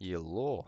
Yellow.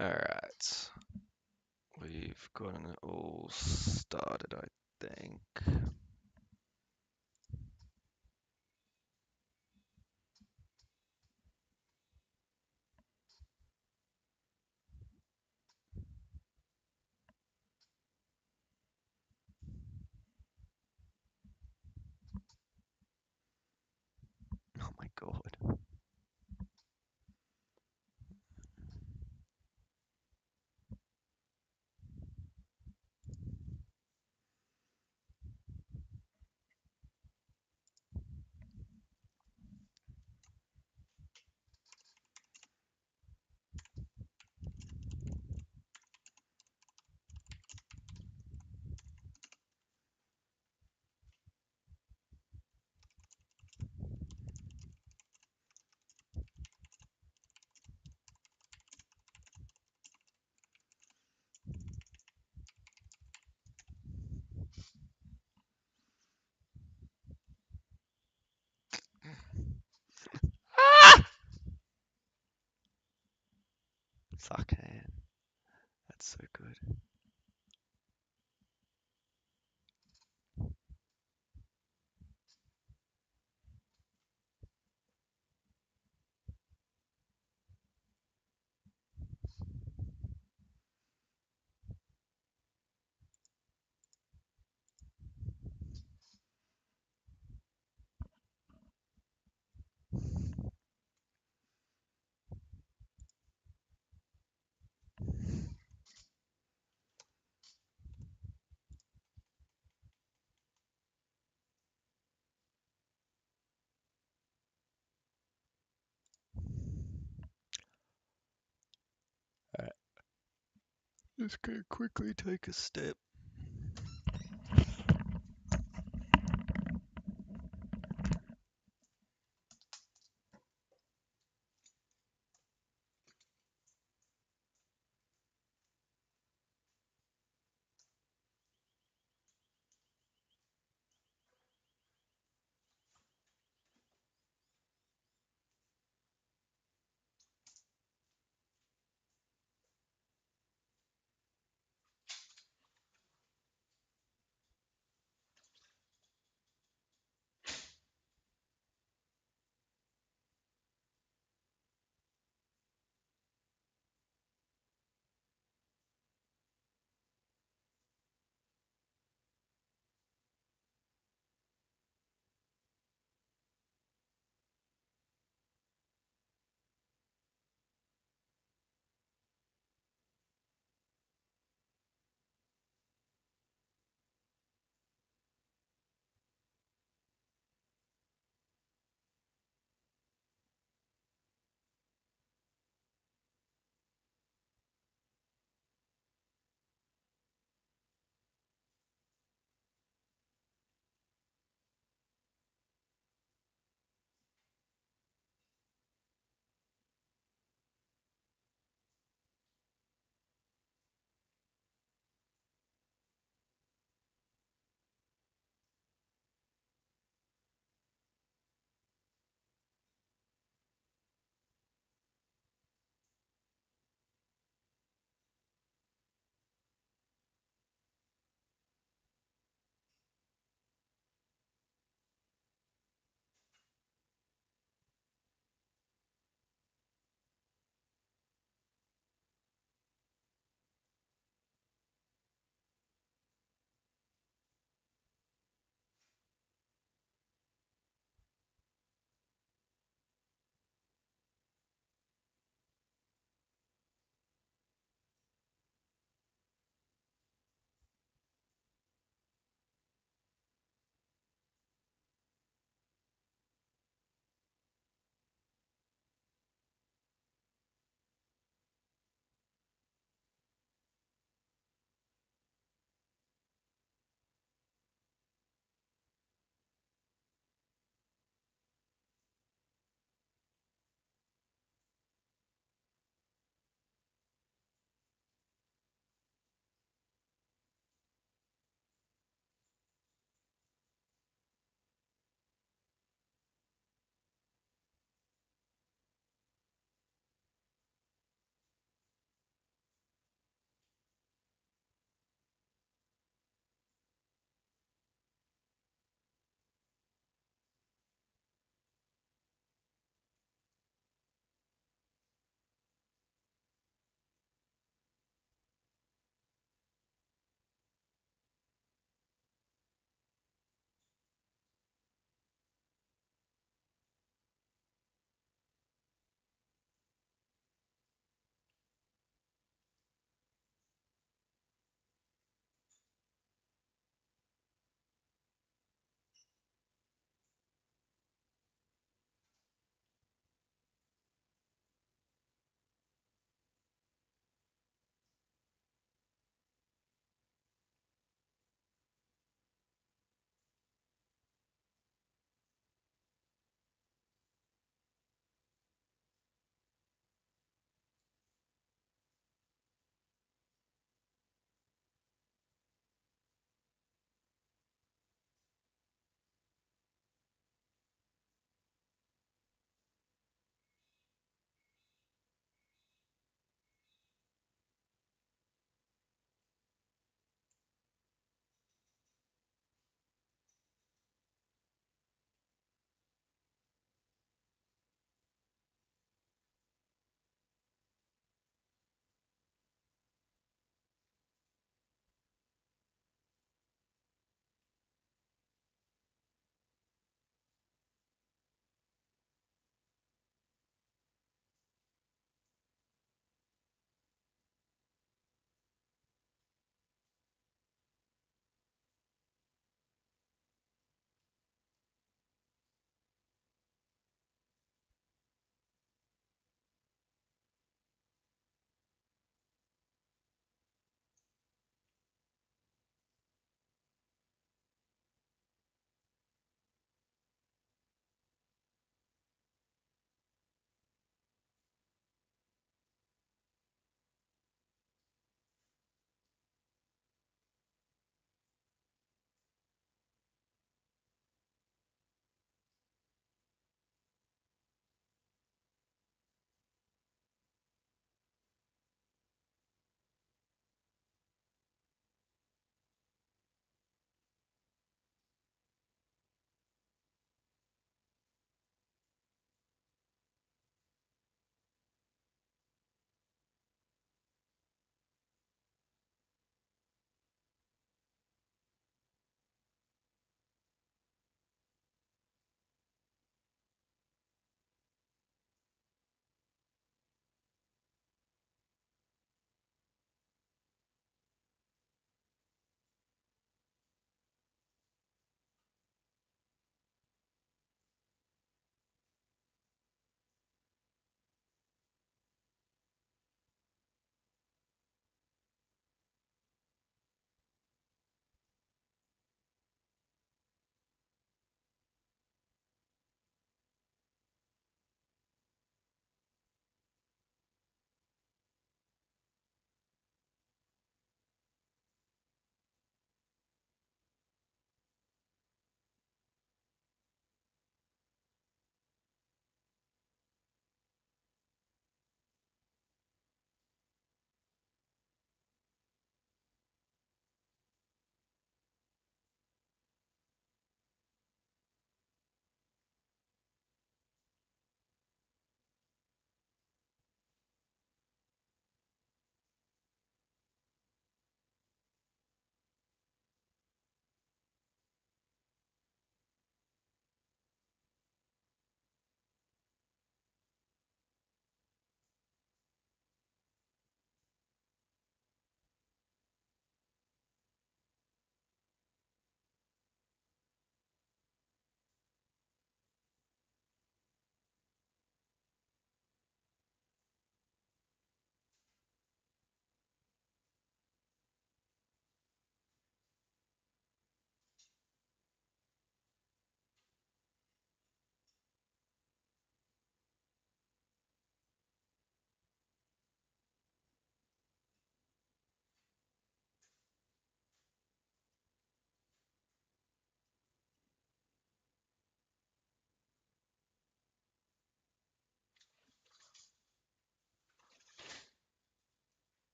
Alright. We've gotten it all started, I think. Oh my god. Ah! Fucking. That's so good. Alright. Just gonna quickly take a step.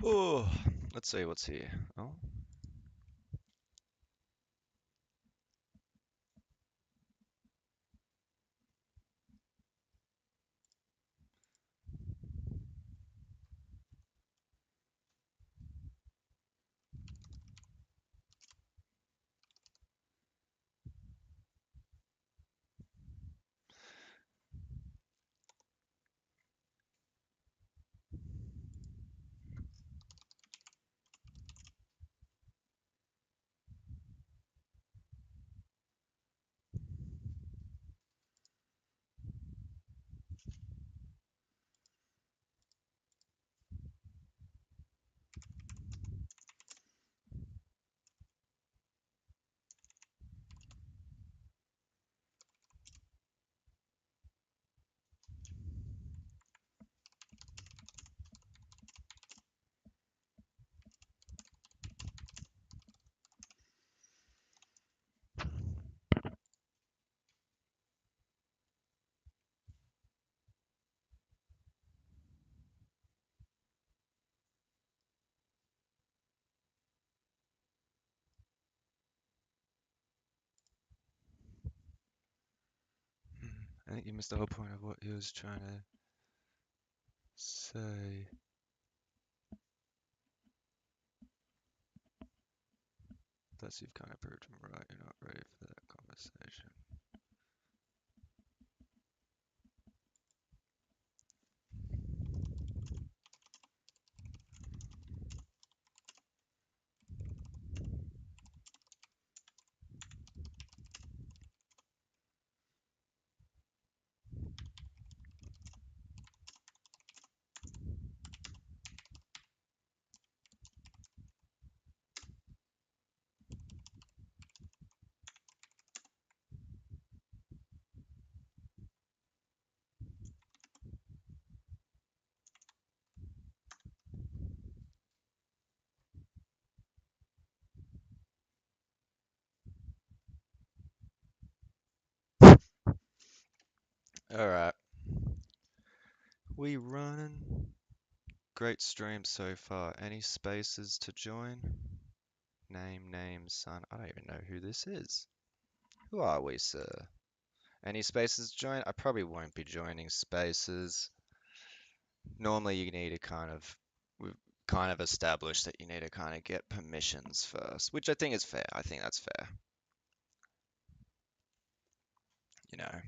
Oh, let's see what's here. Oh, I think you missed the whole point of what he was trying to say. Thus, you've kind of proved him right. You're not ready for that conversation. All right, we running. Great stream so far. Any spaces to join? Name, son. I don't even know who this is. Who are we, sir? Any spaces to join? I probably won't be joining spaces. Normally, you need to we've kind of established that you need to kind of get permissions first, which I think is fair. I think that's fair. You know,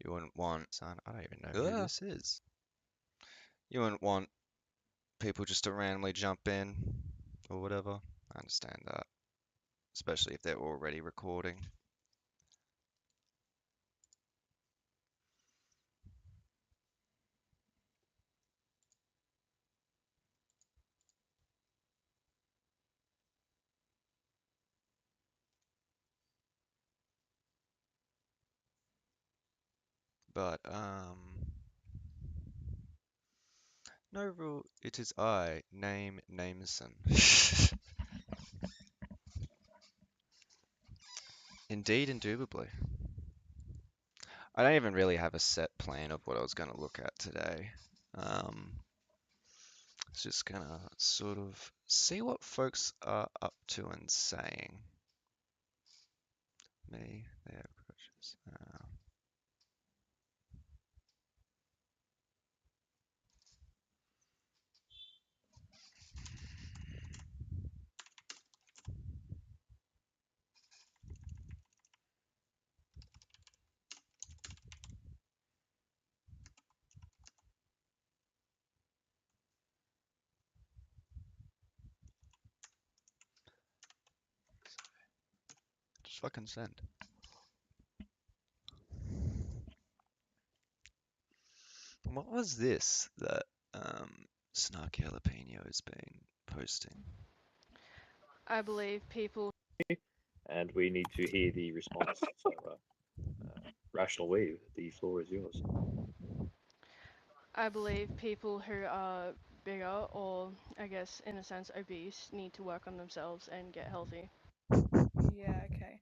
you wouldn't want, son, I don't even know who this is. You wouldn't want people just to randomly jump in or whatever. I understand that, especially if they're already recording. But, no rule, it is I, Nameson. Indeed, indubitably. I don't even really have a set plan of what I was going to look at today. Um, it's just gonna sort of see what folks are up to and saying. Me, their approaches. Just fucking send. What was this that Snarky Jalapeno has been posting? I believe people and we need to hear the response. So, Rational Wave, the floor is yours. I believe people who are bigger or I guess in a sense obese need to work on themselves and get healthy. Yeah, okay.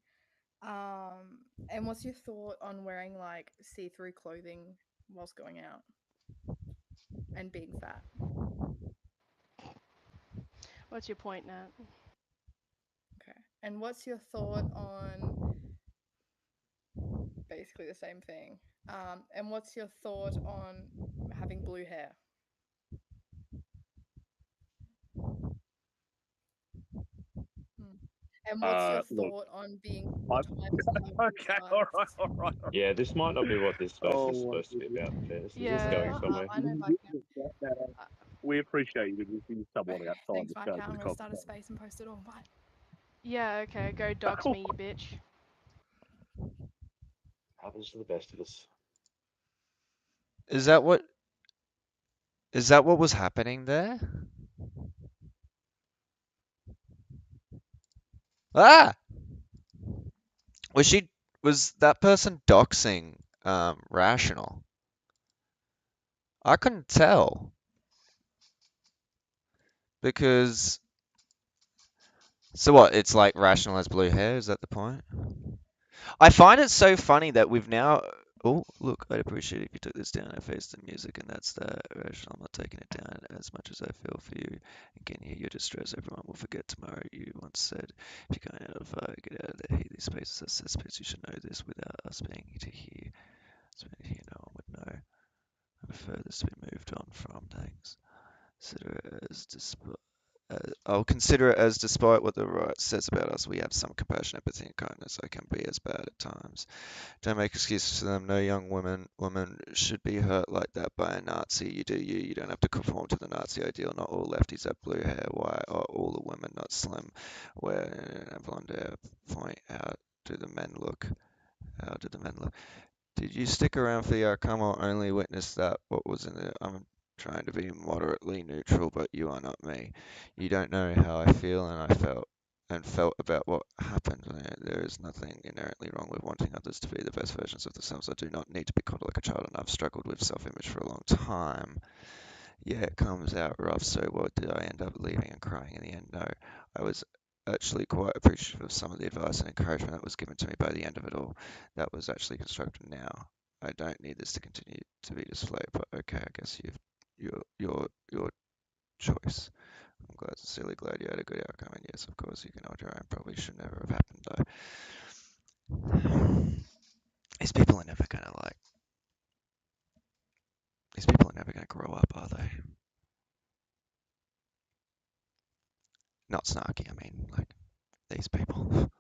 And what's your thought on wearing like see-through clothing whilst going out and being fat? What's your point, Nat? Okay. And what's your thought on basically the same thing? And what's your thought on having blue hair? And what's your Look, thought on being I- 4 times okay, all right, all right. Yeah, this might not be what this space Oh, is supposed to be about. In fairness, this is Yeah. going somewhere. I know, We appreciate you giving someone Okay, outside thanks, the Vodka. scope I'm of the gonna start a conversation. space and post it all. Bye. Yeah, okay, go dox me, you bitch. Happens to the best of us. Is that what was happening there? Ah! Was that person doxing Rational? I couldn't tell because so what? It's like Rational has blue hair. Is that the point? I find it so funny that we've now. Oh, look! I'd appreciate if you took this down. I faced the music, and that's the Rational. I'm not taking it down as much as I feel for you. And can hear your distress. Everyone will forget tomorrow. You once said, "If you're going out of fire, get out of there. Hate these spaces as cesspits. You should know this without us being to hear. So here, no one would know. I prefer this to be moved on from. Thanks. I'll consider it as despite what the right says about us, we have some compassion, empathy, and kindness. I can be as bad at times. Don't make excuses for them. No young woman should be hurt like that by a Nazi. You do you. You don't have to conform to the Nazi ideal. Not all lefties have blue hair. Why are all the women not slim? Where blonde hair? Point out. Do the men look? How do the men look? Did you stick around for the outcome or only witness that what was in it? I'm trying to be moderately neutral, but you are not me. You don't know how I feel and I felt about what happened. There is nothing inherently wrong with wanting others to be the best versions of themselves. I do not need to be coddled like a child, and I've struggled with self-image for a long time. Yeah, it comes out rough. So what did I end up leaving and crying in the end? No, I was actually quite appreciative of some of the advice and encouragement that was given to me by the end of it all. That was actually constructive now. I don't need this to continue to be displayed, but okay, I guess your choice. I'm sincerely glad you had a good outcome, and yes, of course, you can hold your own. Probably should never have happened though. These people are never gonna like. These people are never gonna grow up, are they? Not snarky. I mean, like these people.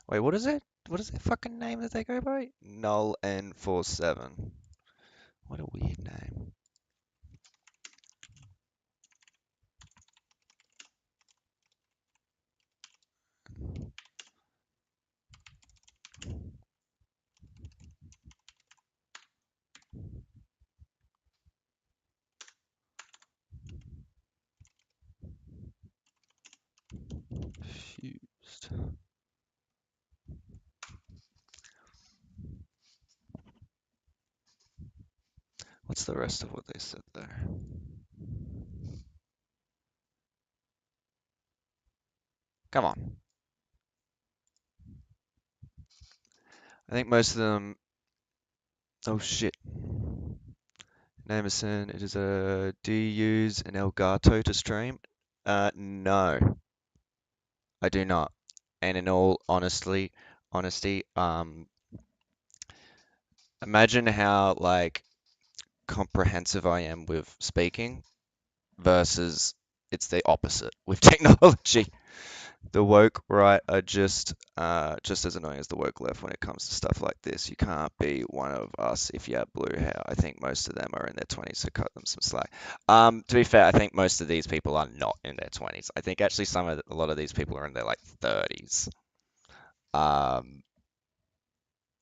Wait, what is it? What is the fucking name that they go by? Null N47. What a weird name. Fused. What's the rest of what they said there? Come on. I think most of them. Oh shit. Namerson, it is a. Do you use an Elgato to stream? No, I do not. And in all honesty, imagine how like comprehensive I am with speaking versus it's the opposite with technology. The woke right are just as annoying as the woke left when it comes to stuff like this. You can't be one of us if you have blue hair. I think most of them are in their 20s, so cut them some slack. To be fair, I think most of these people are not in their 20s. I think actually a lot of these people are in their like 30s.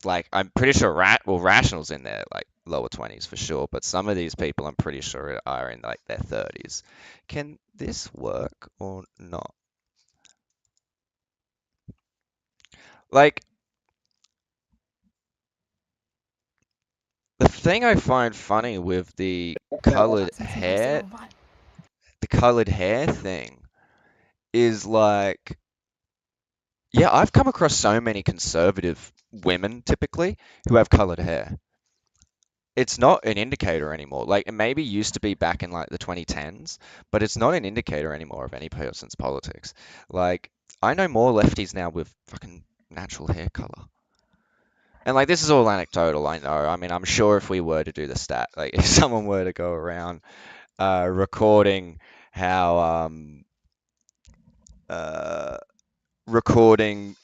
Like I'm pretty sure Rational's in their like lower 20s for sure, but some of these people I'm pretty sure are in like their 30s. Can this work or not? Like the thing I find funny with the colored Since you posted hair, all. Bye. the colored hair thing is like, yeah, I've come across so many conservative women typically who have colored hair. It's not an indicator anymore. Like it maybe used to be back in like the 2010s, but it's not an indicator anymore of any person's politics. Like I know more lefties now with fucking natural hair color. And like this is all anecdotal, I know. I mean, I'm sure if we were to do the stat, like if someone were to go around recording how uh recording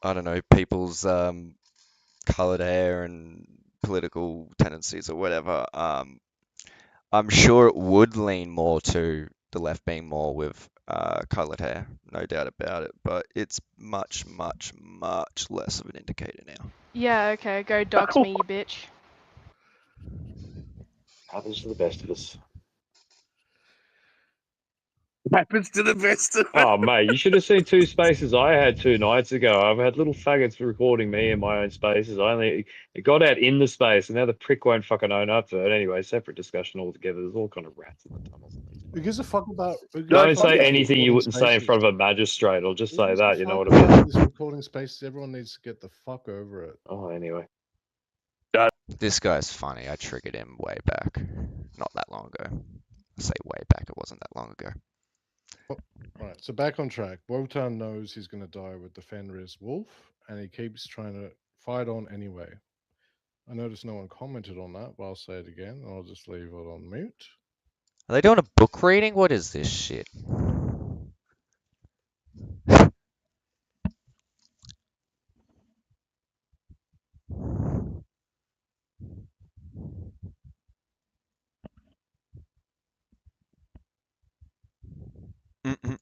I don't know people's colored hair and political tendencies or whatever, I'm sure it would lean more to the left being more with colored hair, no doubt about it. But it's much, much, much less of an indicator now. Yeah, okay, go dox me, you bitch. Happens to the best of us. Happens to the best of us. Oh, mate, you should have seen two spaces I had 2 nights ago. I've had little faggots recording me in my own spaces. It got out in the space, and now the prick won't fucking own up to it. Anyway, separate discussion altogether. There's all kind of rats in the tunnels. Who gives a fuck about? Don't say anything you wouldn't say in front of a magistrate. I'll just say that. You know what I mean? This recording space, everyone needs to get the fuck over it. Oh, anyway. This guy's funny. I triggered him way back. Not that long ago. I say way back. It wasn't that long ago. Right, so back on track. Wotan knows he's going to die with the Fenris wolf, and he keeps trying to fight on anyway. I noticed no one commented on that, but I'll say it again. I'll just leave it on mute. Are they doing a book reading? What is this shit? Mm-mm.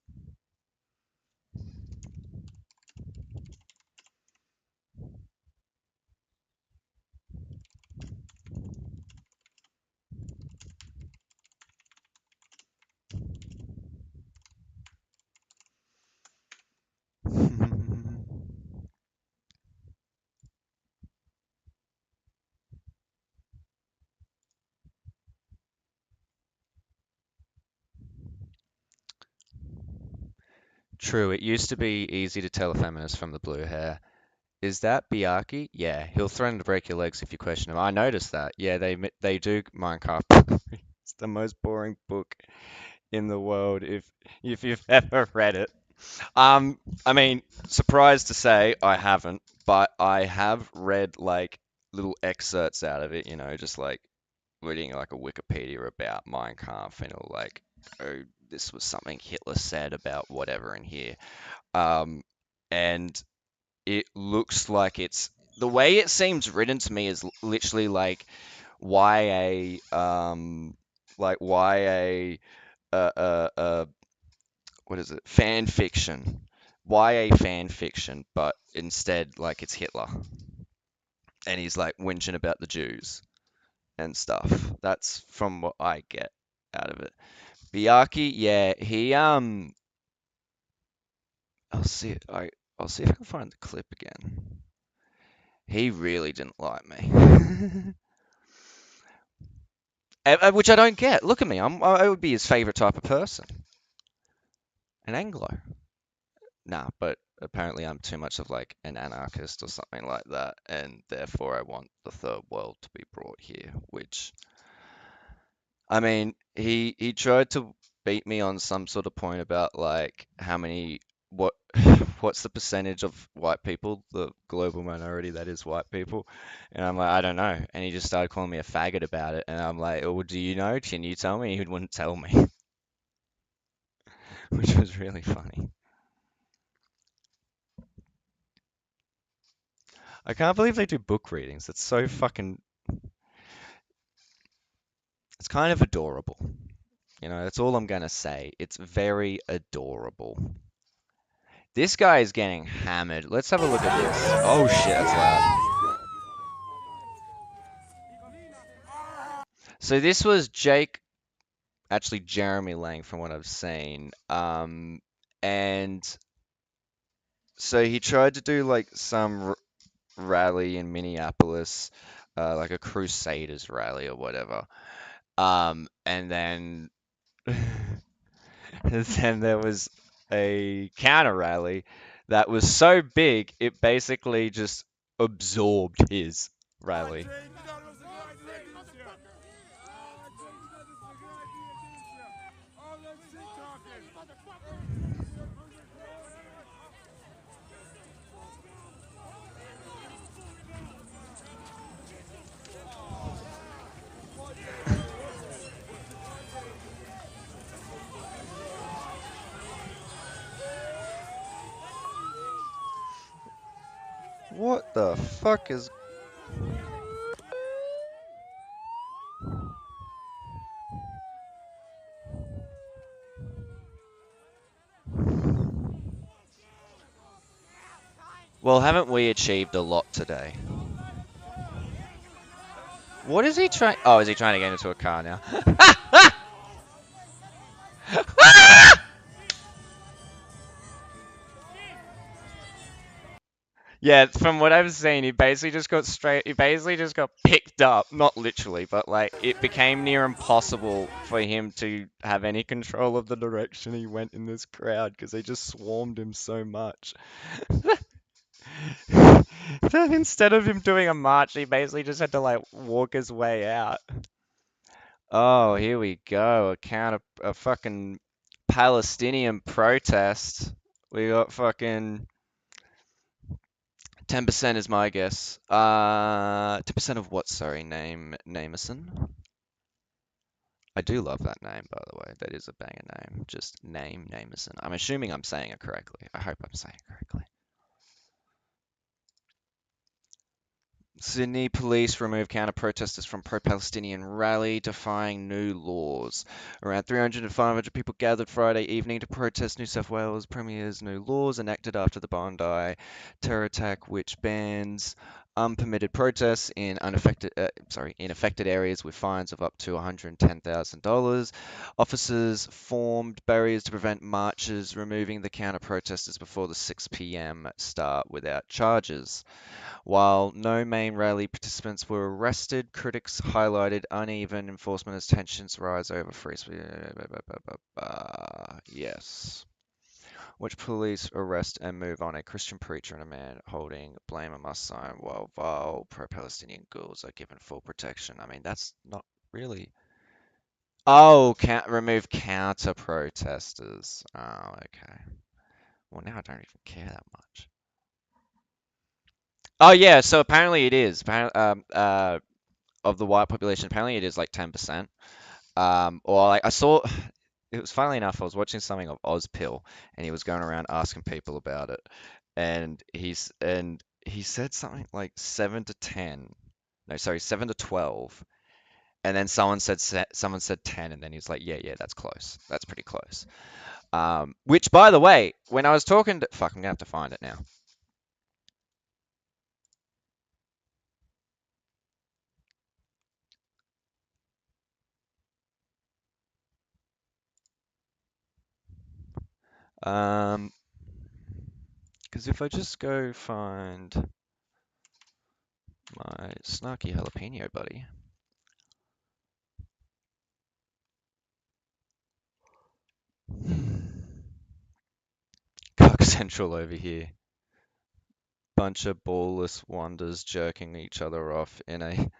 True, it used to be easy to tell a feminist from the blue hair. Is that Biaki? Yeah, he'll threaten to break your legs if you question him. I noticed that. Yeah, they do Minecraft. It's the most boring book in the world if you've ever read it. I mean, surprised to say I haven't, but I have read like little excerpts out of it, you know, just like reading like a Wikipedia about Mein Kampf, and it'll like, oh, this was something Hitler said about whatever in here. And it looks like it's the way it seems written to me is literally YA, like YA, what is it? Fan fiction, YA fan fiction, but instead like it's Hitler, and he's like whinging about the Jews and stuff. That's from what I get out of it. Biaki, yeah, I'll see it. I'll see if I can find the clip again. He really didn't like me. Which I don't get. Look at me. I would be his favorite type of person. An Anglo. Nah, but apparently I'm too much of like an anarchist or something like that, and therefore I want the third world to be brought here, which I mean, he tried to beat me on some sort of point about like how many what what's the percentage of white people, the global minority that is white people, and I'm like, I don't know, and he just started calling me a faggot about it, and I'm like, well, do you know? Can you tell me? He wouldn't tell me, which was really funny. I can't believe they do book readings. It's so fucking. It's kind of adorable. You know, that's all I'm gonna say. It's very adorable. This guy is getting hammered. Let's have a look at this. Oh shit, that's loud. So this was actually Jeremy Lang from what I've seen. And so he tried to do like some rally in Minneapolis, like a Crusaders rally or whatever. And then then there was a counter rally that was so big it basically just absorbed his rally. What the fuck is... Well, haven't we achieved a lot today? What is he trying... Oh, is he trying to get into a car now? Yeah, from what I've seen, he basically just got picked up, not literally, but like it became near impossible for him to have any control of the direction he went in this crowd because they just swarmed him so much. Then instead of him doing a march, he basically just had to like walk his way out. Oh, here we go. A fucking Palestinian protest. We got fucking 10% is my guess. 10% of what? Sorry, Nameson. I do love that name, by the way. That is a banger name. Just Nameson. I'm assuming I'm saying it correctly. I hope I'm saying it correctly. Sydney police remove counter-protesters from pro-Palestinian rally defying new laws. Around 300 to 500 people gathered Friday evening to protest New South Wales Premier's new laws enacted after the Bondi terror attack, which bans unpermitted protests in affected areas with fines of up to $110,000. Officers formed barriers to prevent marches, removing the counter-protesters before the 6 p.m. start without charges. While no main rally participants were arrested, critics highlighted uneven enforcement as tensions rise over free speech. Yes. Which police arrest and move on a Christian preacher and a man holding blame a must sign while vile pro-Palestinian ghouls are given full protection. I mean, that's not really... Oh, remove counter-protesters. Oh, okay. Well, now I don't even care that much. Oh yeah, so apparently it is. Of the white population, apparently it is like 10%. Or like I saw, it was funnily enough, I was watching something of Ozpill, and he was going around asking people about it, and he said something like 7 to 10. No, sorry, 7 to 12. And then someone said 10, and then he's like, yeah, that's close. That's pretty close. Which, by the way, when I was talking to, fuck, I'm gonna have to find it now. Because if I just go find my snarky jalapeno buddy. Cock Central over here. Bunch of ballless wonders jerking each other off in a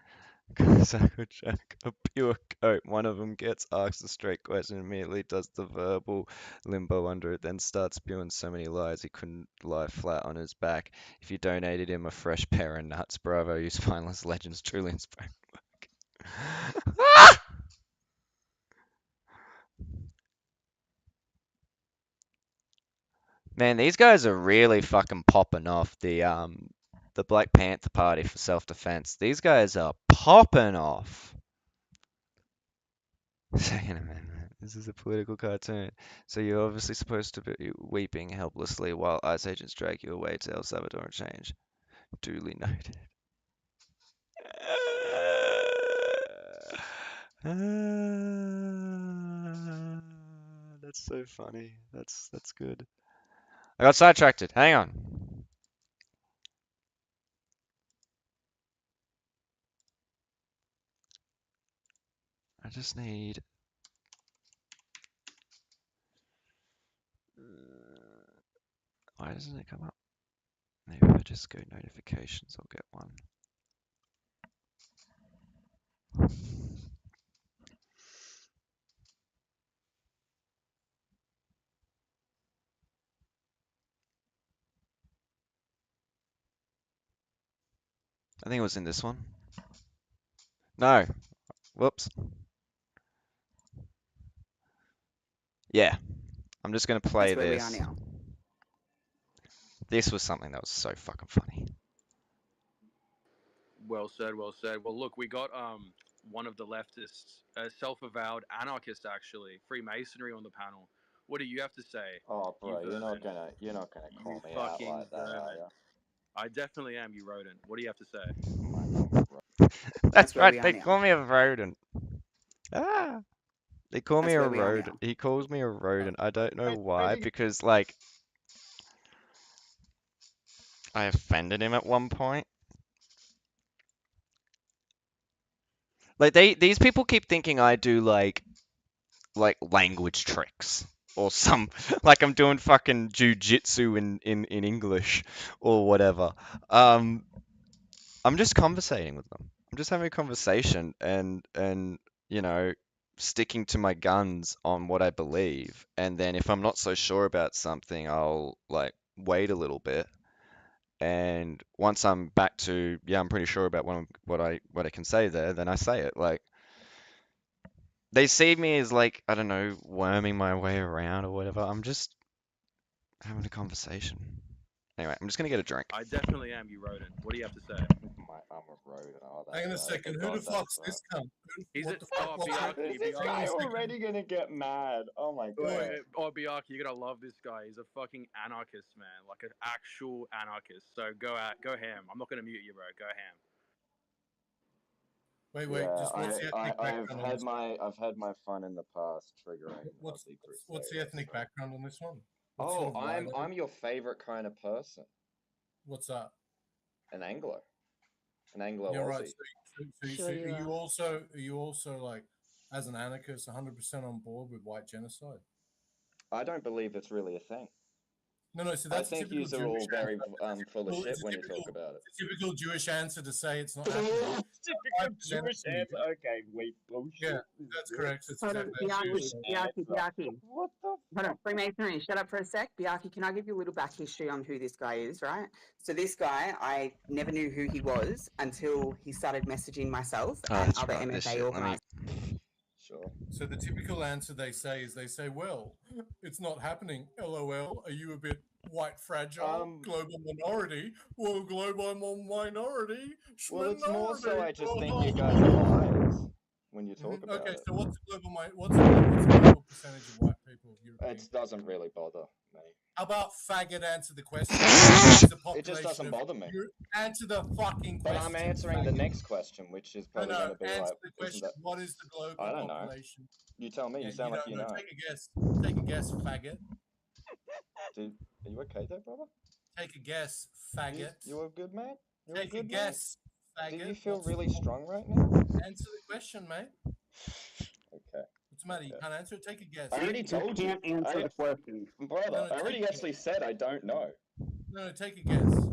Sacco Jack, a pure coat. One of them gets asked a straight question, immediately does the verbal limbo under it, then starts spewing so many lies he couldn't lie flat on his back. If you donated him a fresh pair of nuts, bravo, you spineless legends, truly inspiring work. Man, these guys are really fucking popping off the Black Panther Party for self-defense. These guys are popping off. Second Amendment. This is a political cartoon. So you're obviously supposed to be weeping helplessly while ICE agents drag you away to El Salvador and change. Duly noted. That's so funny. That's good. I got sidetracked. Hang on. I just need... Why doesn't it come up? Maybe if I just go notifications, I'll get one. I think it was in this one. No. Whoops. Yeah. I'm just gonna play That's where we are this. now. This was something that was so fucking funny. Well said, well said. Well, look, we got one of the leftists, a self-avowed anarchist, actually, Freemasonry on the panel. What do you have to say? Oh, bro, You you're not vermin. gonna You call me out fucking like that, are vermin. you? I definitely am, you rodent. What do you have to say? That's where right, we are they now. call me a rodent. Ah. They call me That's a where we are rodent. now. He calls me a rodent. I don't know Wait, why, wait. because like I offended him at one point. Like these people keep thinking I do like language tricks or some like I'm doing fucking jujitsu in English or whatever. I'm just conversating with them. I'm just having a conversation and you know sticking to my guns on what I believe. And then if I'm not so sure about something, I'll like wait a little bit. And once I'm back to yeah, I'm pretty sure about what I can say there, then I say it. Like they see me as like I don't know, worming my way around or whatever. I'm just having a conversation. Anyway, I'm just gonna get a drink. I definitely am, you rodent. What do you have to say? I'm a rodent. Oh, Hang on a that's right. second. Who God, the fuck's that's this right. cunt? He's What a the fuck? oh, Biaki, Is this Hang on guy a second. already gonna get mad? Oh my god. Oh, Biaki, you're gonna love this guy. He's a fucking anarchist, man. Like an actual anarchist. So go ham. I'm not gonna mute you, bro. Go ham. Wait. Yeah, Just what's the ethnic background on this one? I've had my fun in the past triggering What's Aussie what's the Crusaders, ethnic so- background on this one? What Oh, sort of white I'm your favorite kind of person. What's that? An Anglo. An Anglo Yeah, right. Aussie. So are you also like as an anarchist 100% on board with white genocide? I don't believe it's really a thing. No. So I that's a think typical yous are all Jewish very answer. full of Well, shit it's a when you typical- talk about it. It's a typical Jewish answer to say it's not happening. Typical Jewish answer. Okay, wait, bullshit. Yeah, that's correct. It's Hold on, exactly Biaki, Biaki. What the? Hold on, Freemasonry, shut up for a sec. Biaki, can I give you a little back history on who this guy is, right? So this guy, I never knew who he was until he started messaging myself Oh, and that's other right. This MFA shit. Let me. organizers. Sure. So the typical answer they say, well, it's not happening. LOL. Are you a bit white fragile? Global minority? Well, global minority. Well, it's more so Schminority. I just think you guys are liars when you talk about Okay, it. so what's the global percentage of white people? It doesn't really bother me. How about faggot answer the question? It just doesn't bother me. Answer the fucking question. But I'm answering the next question, which is probably going to be answer like, the isn't question. that... What is the global I don't know. population? You tell me. Yeah, You sound like don't you know. Take a guess. Take a guess, faggot. Dude, are you okay there, brother? Take a guess, faggot. You a good man? You Take a good guess, man? faggot. Do you feel What's really the- strong right now? Answer the question, mate. Okay. What's the matter? You can't answer it? Take a guess. I already told you. Can't answer the question. Brother, No, I already take a actually said I don't know. No, take a guess.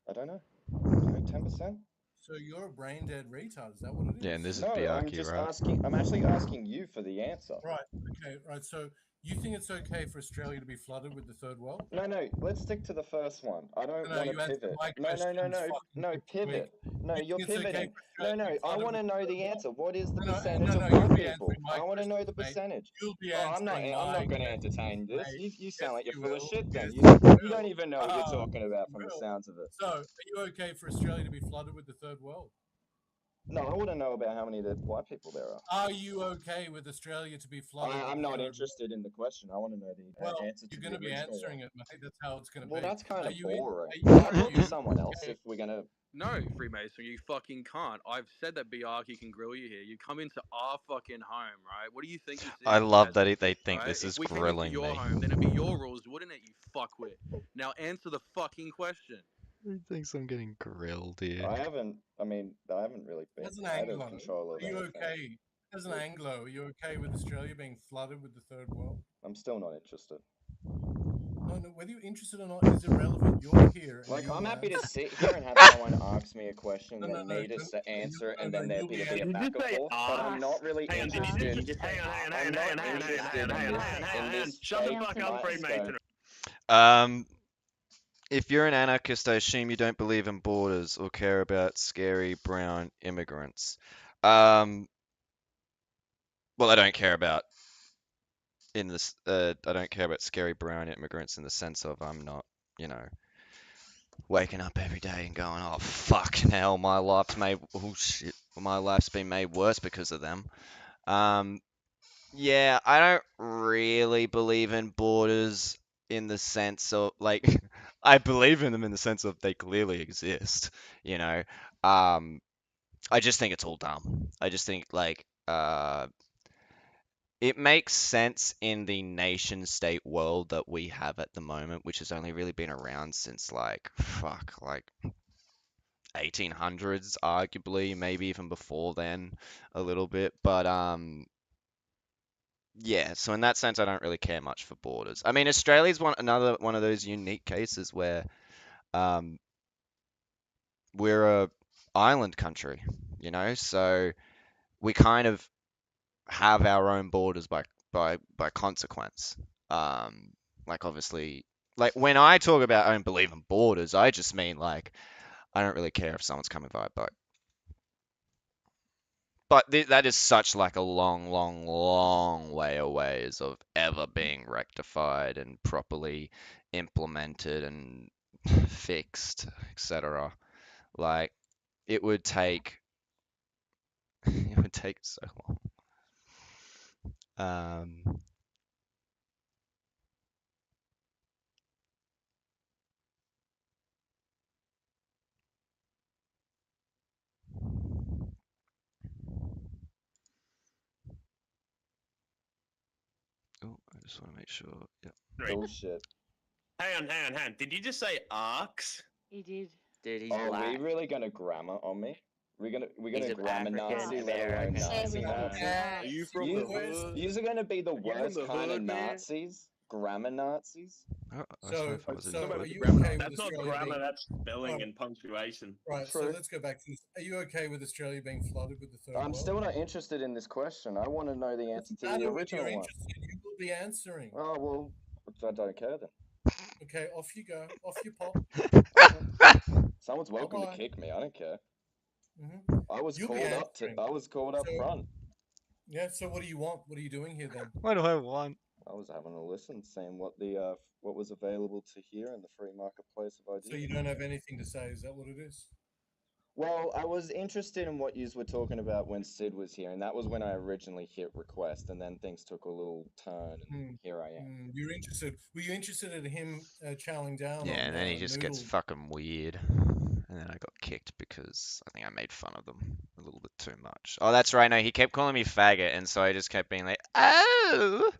I don't know. 10%? So you're a brain dead retard, is that what it is? Yeah, and this is No, I'm Biaki, just right? asking. I'm actually asking you for the answer. Right, okay, right. So you think it's okay for Australia to be flooded with the third world? No, let's stick to the first one. I don't No, want you to answered pivot. my No, questions fucking no, this pivot. No, You you're think it's okay pivoting. for Australia to be I flooded want to with know the the third answer. What is the No, percentage no, of you'll white be people? answering my I want to know the questions, mate. percentage. You'll be I'm not answering going to my entertain this. questions, You sound like Yes, you're full of will. shit then. Yes, You don't even know what you're talking about from the will. sounds of it. So, are you okay for Australia to be flooded with the third world? No, I want to know about how many white people there are. Are you okay with Australia to be flooded? I'm with not the third interested in the question. I want to know the Well, answer to you're the going to be original answering one. it, mate. That's how it's going to Well, be. that's kind Are of you in- boring. are Can I are talk you- to someone else if we're going to... No, Freemason, you fucking can't. I've said that Biaki can grill you here. You come into our fucking home, right? What do you think this is? I love that peasant, they think right? this is If we came grilling into your me. home, then it'd be your rules, wouldn't it, you fuckwit? Now answer the fucking question. He thinks I'm getting grilled here. I haven't really been As an out of Anglo, control are of you anything. okay? As an Anglo, are you okay with Australia being flooded with the third world? I'm still not interested. No, No, whether you're interested or not is irrelevant. You're here. And Like, you I'm will happy to answer. sit here and have someone ask me a question, No, no, then no, me to answer it, and then there you'll be be to be a Did you back just and say forth. But I'm not really Hang on, did interested. you just hang on, I'm not interested in this Shut the fake fuck up, Freemason. If you're an anarchist, I assume you don't believe in borders or care about scary brown immigrants. Well, I don't care about I don't care about scary brown immigrants in the sense of I'm not, you know, waking up every day and going, oh fuck, hell, my life's been made worse because of them. Yeah, I don't really believe in borders in the sense of like I believe in them in the sense of they clearly exist, you know. I just think it's all dumb. I just think like it makes sense in the nation state world that we have at the moment, which has only really been around since like 1800s arguably, maybe even before then a little bit, but yeah, so in that sense, I don't really care much for borders. I mean, Australia's another one of those unique cases where um, we're a island country, you know, so we kind of have our own borders by consequence. Um, like obviously, like when I talk about I don't believe in borders, I just mean like I don't really care if someone's coming by a boat. But that is such like a long, long, long way away of ever being rectified and properly implemented and fixed, etc. Like it would take it would take so long. Oh, I just want to make sure. Yeah. Bullshit. Hang on. Did you just say arcs? He did. Dude, he's Are black. we really gonna grammar on me? We're gonna He's of grammar Nazi, African let alone American Nazi descent. Nazi. Are you from the hood? Yous are gonna be the Are you from worst the kind of hood, man? Nazis, grammar Nazis. So, so are with you grammar- okay with That's not Australia grammar, being... that's spelling Oh, and punctuation. Right, so True. let's go back to this. Are you okay with Australia being flooded with the third I'm world? still not interested in this question. I want to know the answer to the If original you're one. interested, you will be answering. Oh well, I don't care then. Okay, off you go. Off you pop. Someone's welcome Bye-bye. to kick me. I don't care. Mhm. I was You'll be called up answering. I was called up So- front. Yeah, so what do you want? What are you doing here then? What do I want? I was having a listen, seeing what the what was available to hear in the free marketplace of ideas. So you don't have anything to say, is that what it is? Well, I was interested in what you were talking about when Sid was here, and that was when I originally hit request, and then things took a little turn, and here I am. You're interested. Were you interested in him chowing down Yeah, on and then he just gets Noodle? fucking weird. And then I got kicked because I think I made fun of them a little bit too much. Oh, that's right. No, he kept calling me faggot, and so I just kept being like, oh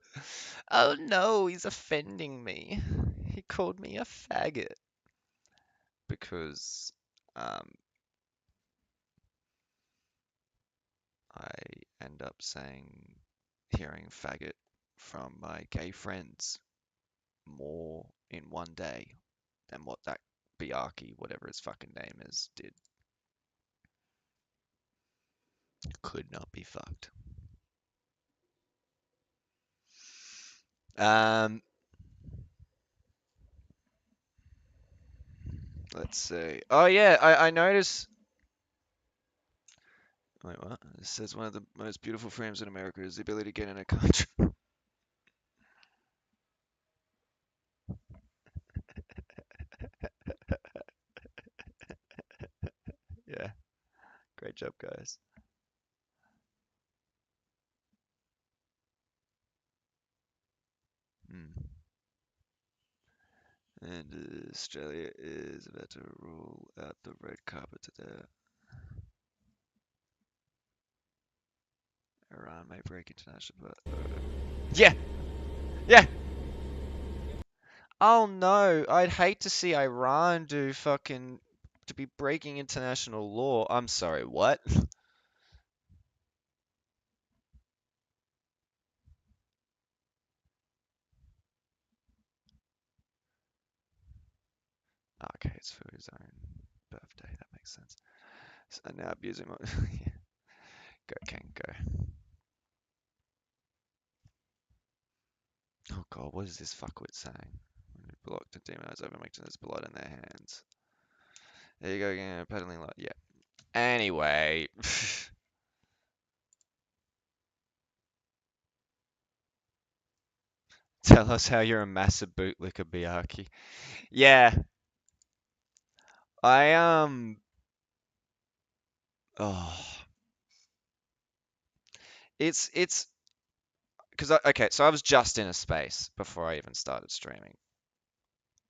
no, he's offending me. He called me a faggot. Because I end up hearing faggot from my gay friends more in one day than what that Biaki, whatever his fucking name is, did. Could not be fucked. Let's see. Oh yeah, I noticed. Wait, what? It says one of the most beautiful frames in America is the ability to get in a country. Yeah. Great job, guys. And Australia is about to roll out the red carpet to their Iran may break international, but yeah, yeah. Oh no, I'd hate to see Iran to be breaking international law. I'm sorry, what? Okay, it's for his own birthday. That makes sense. So now abusing my. Yeah. Go, Ken, go. Oh god, what is this fuckwit saying? Blocked and demonized overmaking there's blood in their hands. There you go again, pedaling light. Yeah. Anyway. Tell us how you're a massive bootlicker, Biaki. Yeah. Oh. It's because okay, so I was just in a space before I even started streaming.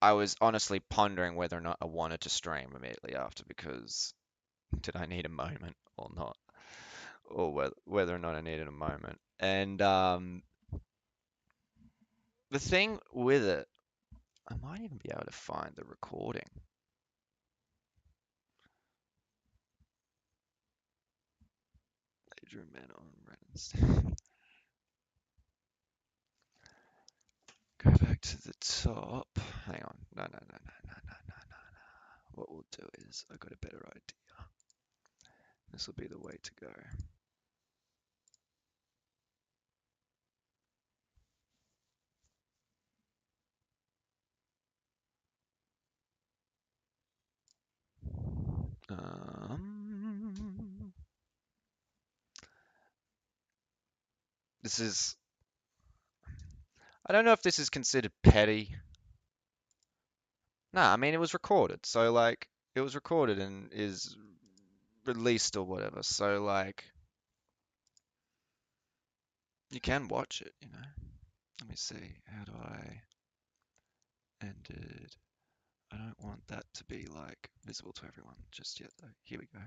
I was honestly pondering whether or not I wanted to stream immediately after because did I need a moment or not? Or whether or not I needed a moment. And the thing with it, I might even be able to find the recording. Adrian Mann on Reddit. Go back to the top. Hang on. No. What we'll do is, I got a better idea. This will be the way to go. This is, I don't know if this is considered petty. Nah, I mean, it was recorded. So, like, it was recorded and is released or whatever. So, like, you can watch it, you know. Let me see. How do I ended? I don't want that to be, like, visible to everyone just yet, though. Here we go.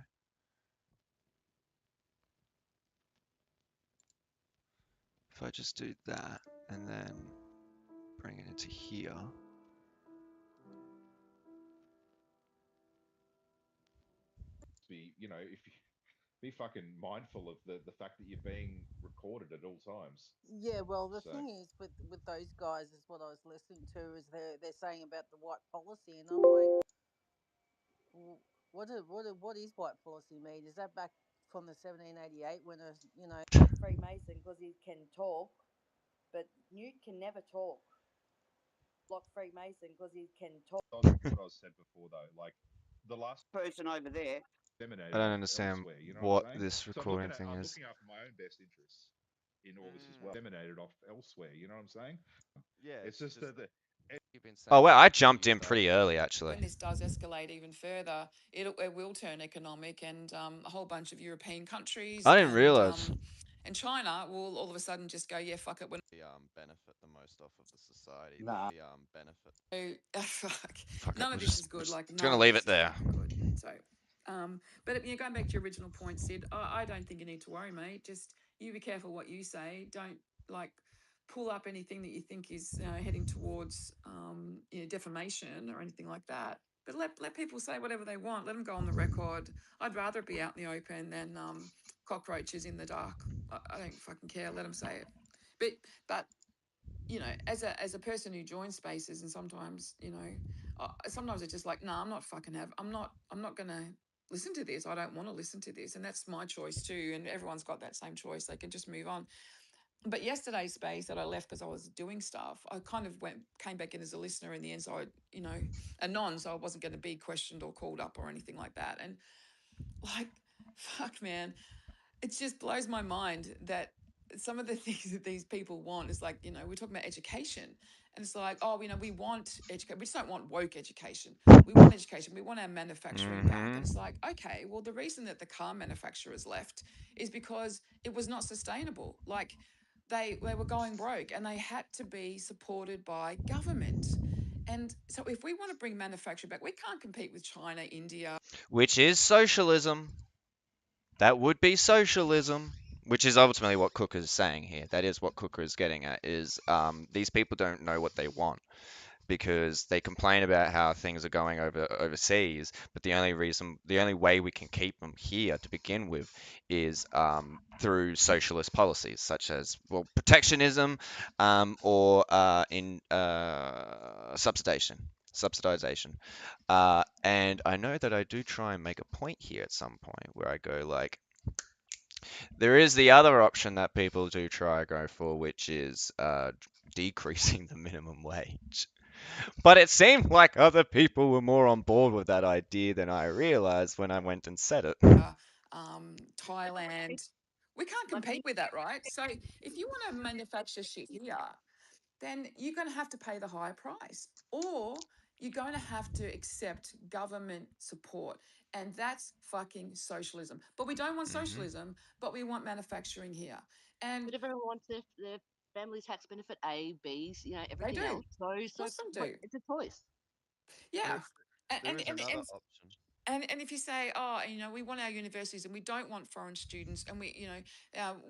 If I just do that and then bring it into here. Be, you know, if you be fucking mindful of the fact that you're being recorded at all times. Yeah, well, the So- thing is with those guys is what I was listening to is they're saying about the white policy, and I'm like, what is white policy mean? Is that back from the 1788 when a Freemason because he can talk, but Newt can never talk. Block Freemason because he can talk. What I said before though, like the last person over there. I don't understand elsewhere, you know what I'm saying? this So recording thing I'm is. looking after my own best interests in all this as well. Emanated off elsewhere, you know what I'm saying? Yeah, it's just that Oh, well, I jumped in pretty early, actually. When this does escalate even further, it will turn economic, and a whole bunch of European countries. I didn't realize. And China will all of a sudden just go, yeah, fuck it. We're benefit the most off of the society. Nah. Benefit. Fuck. None of this is good. Like, just gonna leave it there. Good. So, but going back to your original point, Sid, I don't think you need to worry, mate. Just you be careful what you say. Don't pull up anything that you think is heading towards defamation or anything like that. But let people say whatever they want. Let them go on the record. I'd rather it be out in the open than cockroaches in the dark. I don't fucking care. Let them say it. But as a person who joins spaces, and sometimes sometimes it's just like, no, I'm not gonna listen to this. I don't want to listen to this, and that's my choice too. And everyone's got that same choice. They can just move on. But yesterday's space that I left because I was doing stuff, I kind of came back in as a listener in the end. So a non, so I wasn't going to be questioned or called up or anything like that. And fuck, man, it just blows my mind that some of the things that these people want is like, we're talking about education. And it's like, oh, we want education. We just don't want woke education. We want education. We want our manufacturing back. And it's like, okay, well, the reason that the car manufacturers left is because it was not sustainable. Like, they were going broke and they had to be supported by government. And so if we want to bring manufacturing back, we can't compete with China, India. Which is socialism. That would be socialism. Which is ultimately what Cooker is saying here. That is what Cooker is getting at, is these people don't know what they want. Because they complain about how things are going overseas, but the only way we can keep them here to begin with is through socialist policies, such as protectionism or in subsidization. subsidization. And I know that I do try and make a point here at some point where I go like, there is the other option that people do try to go for, which is decreasing the minimum wage. But it seemed like other people were more on board with that idea than I realized when I went and said it. Thailand. We can't compete with that, right? So if you want to manufacture shit here, then you're going to have to pay the higher price, or you're going to have to accept government support. And that's fucking socialism. But we don't want socialism, but we want manufacturing here. And But everyone wants their family tax benefit A, B's, you know, everything do. else. So course they but do. it's a choice. Yeah. There is another option. And if you say, oh, you know, we want our universities and we don't want foreign students, and we, you know,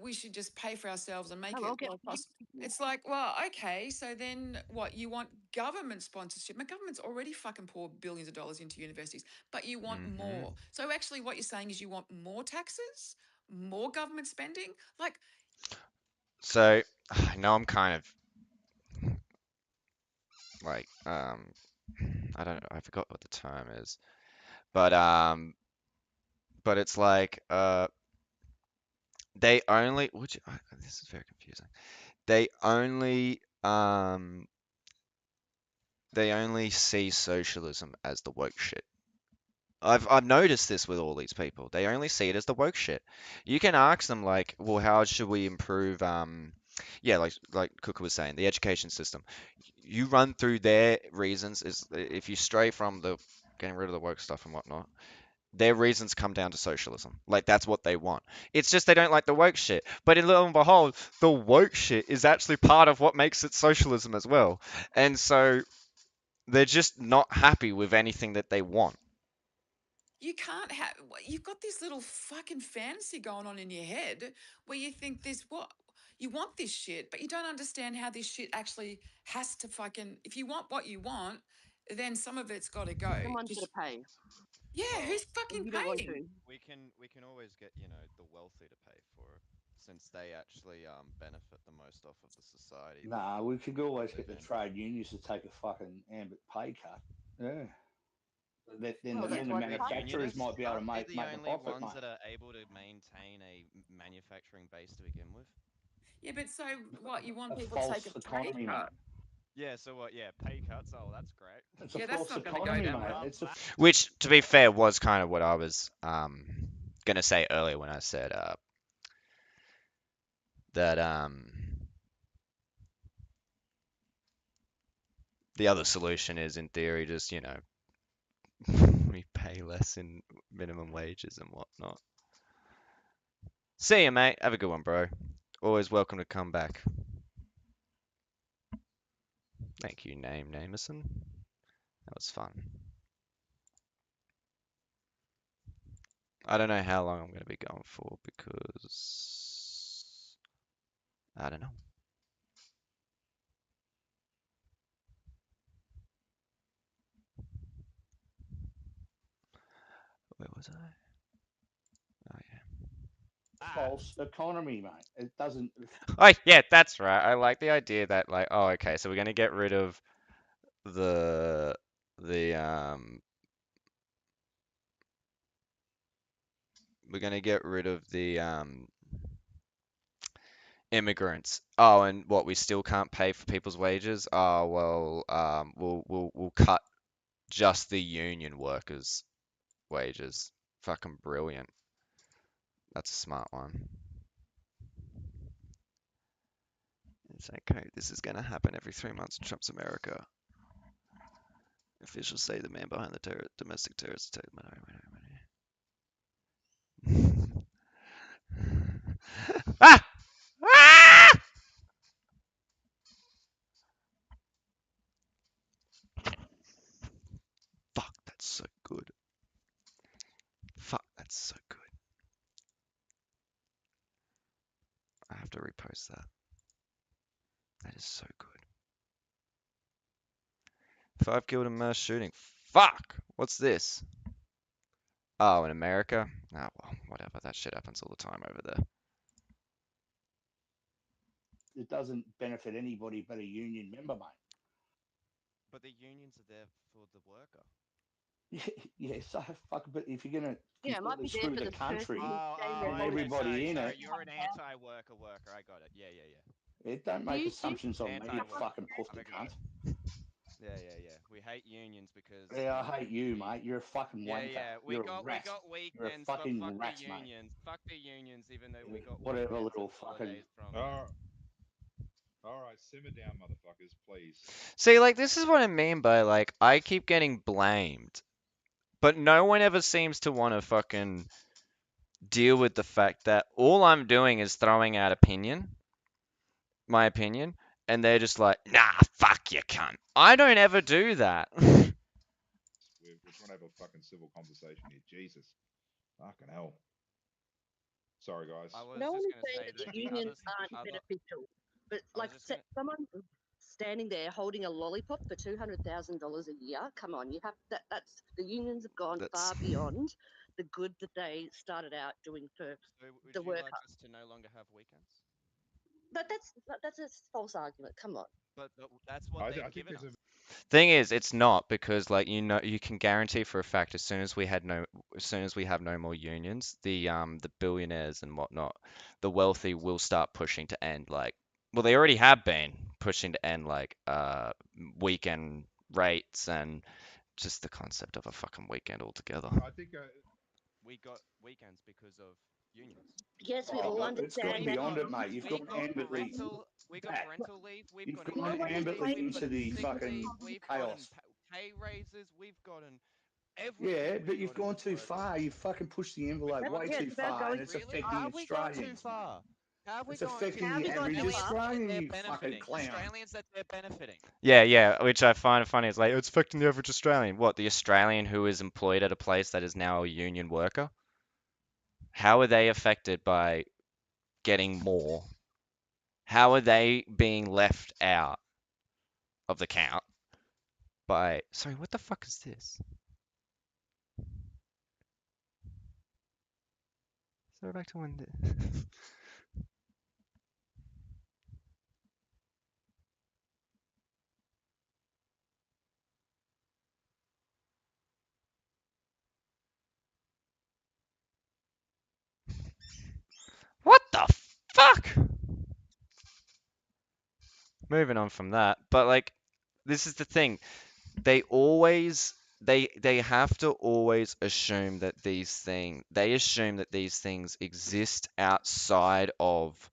we should just pay for ourselves and make it low cost. It's like, well, okay, so then what? You want government sponsorship? My government's already fucking poured billions of dollars into universities, but you want more. So actually, what you're saying is you want more taxes, more government spending, like. So I know I'm kind of like I don't know, I forgot what the term is, but it's like they only, which this is very confusing. They only see socialism as the woke shit. I've noticed this with all these people. They only see it as the woke shit. You can ask them like, well, how should we improve yeah, like Cooker was saying, the education system. You run through their reasons is if you stray from the getting rid of the woke stuff and whatnot, their reasons come down to socialism. Like that's what they want. It's just they don't like the woke shit. But in lo and behold, the woke shit is actually part of what makes it socialism as well. And so they're just not happy with anything that they want. You can't have. You've got this little fucking fantasy going on in your head where you think this what you want this shit, but you don't understand how this shit actually has to fucking. If you want what you want, then some of it's got to go. Someone's got to pay. Yeah, who's fucking you don't want paying? We can always get, you know, the wealthy to pay for it, since they actually benefit the most off of the society. Nah, we could always get the trade unions to take a fucking ambit pay cut. Yeah. Then the manufacturers might be able to make the a only profit, ones mate. that are able to maintain a manufacturing base to begin with. Yeah, but so what? You want A people to take false a pay economy, cut? Yeah, so what? Yeah, pay cuts. Oh, that's great. It's a Yeah, that's false not gonna go economy, down mate. well. It's a Which, to be fair, was kind of what I was gonna say earlier when I said that the other solution is, in theory, just, you know, we pay less in minimum wages and whatnot. See ya, mate. Have a good one, bro. Always welcome to come back. Thank you, Namerson. That was fun. I don't know how long I'm going to be going for because I don't know. Where was I? Oh, yeah. false economy, mate. It doesn't. Oh, yeah, that's right. I like the idea that, like, oh, okay, so we're going to get rid of the we're going to get rid of the immigrants. Oh, and what, we still can't pay for people's wages? Oh, well, we'll cut just the union workers' wages. Fucking brilliant. That's a smart one. It's okay. This is gonna happen every 3 months in Trump's America. Officials say the man behind the domestic terrorist attack. Ah! Ah! Fuck, that's so good. Fuck, that's so good. I have to repost that. That is so good. 5 killed in mass shooting. Fuck! What's this? Oh, in America? Ah, well, whatever. That shit happens all the time over there. It doesn't benefit anybody but a union member, mate. But the unions are there for the worker. Yeah, so fuck. But if you're gonna Yeah, it might completely be there screw for the the person country who's staying there and holding everybody in Sorry, it, you're an anti-worker worker. I got it. Yeah. don't Do make you think assumptions on me, you Anti-worker. fucking pussy cunt. Yeah. We hate unions because. Yeah, I hate you, mate. You're a fucking wanker. Yeah. We You're got a rat. You're a weekends, but fucking fuck rat, the mate. unions. Fuck the unions, even though we got Whatever, weekends little and fucking. holidays from. All right, simmer down, motherfuckers, please. See, like, this is what I mean by, like, I keep getting blamed, but no one ever seems to want to fucking deal with the fact that all I'm doing is throwing out my opinion, and they're just like, nah, fuck you, cunt. I don't ever do that. We're trying to have a fucking civil conversation here. Jesus. Fucking hell. Sorry, guys. No one is saying that the unions aren't beneficial, but like someone standing there holding a lollipop for $200,000 a year. Come on, you have that's the unions have gone far beyond the good that they started out doing for the worker. Would you like us to no longer have weekends? That's a false argument. Come on. But that's what they've given us. Thing is, it's not, because, like, you know, you can guarantee for a fact as soon as we have no more unions, the billionaires and whatnot, the wealthy will start pushing to end, like, well, they already have been pushing to end, like, weekend rates and just the concept of a fucking weekend altogether. I think we got weekends because of unions. Yes, we all understand It's gone beyond it, mate. You've gone ambitly. We got parental leave. You've gone ambitly into the fucking chaos. Pay raises. We've gotten Yeah, but you've gone too far. You've fucking pushed the envelope way too far, and it's affecting Australians. Too far? How have we It's gone affecting too the far? average Australian, you They're fucking benefiting. clown. Australians that they're benefiting. Yeah, which I find funny. It's like, it's affecting the average Australian. What, the Australian who is employed at a place that is now a union worker? How are they affected by getting more? How are they being left out of the count by... Sorry, what the fuck is this? So back to when... What the fuck? Moving on from that, but, like, this is the thing. They have to always assume that these things exist outside of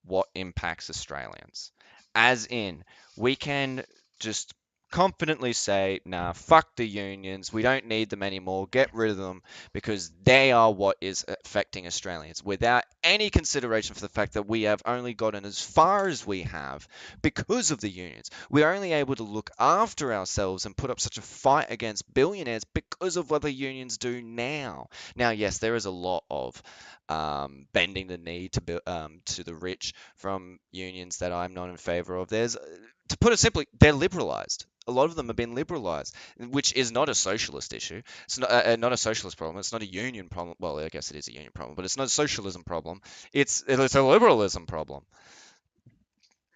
what impacts Australians. As in, we can just confidently say, nah, fuck the unions, we don't need them anymore, get rid of them, because they are what is affecting Australians, without any consideration for the fact that we have only gotten as far as we have because of the unions. We're only able to look after ourselves and put up such a fight against billionaires because of what the unions do now. Now, yes, there is a lot of bending the knee to the rich from unions that I'm not in favor of. There's, to put it simply, they're liberalized. A lot of them have been liberalized, which is not a socialist issue. It's not a socialist problem. It's not a union problem. Well, I guess it is a union problem, but it's not a socialism problem. It's a liberalism problem.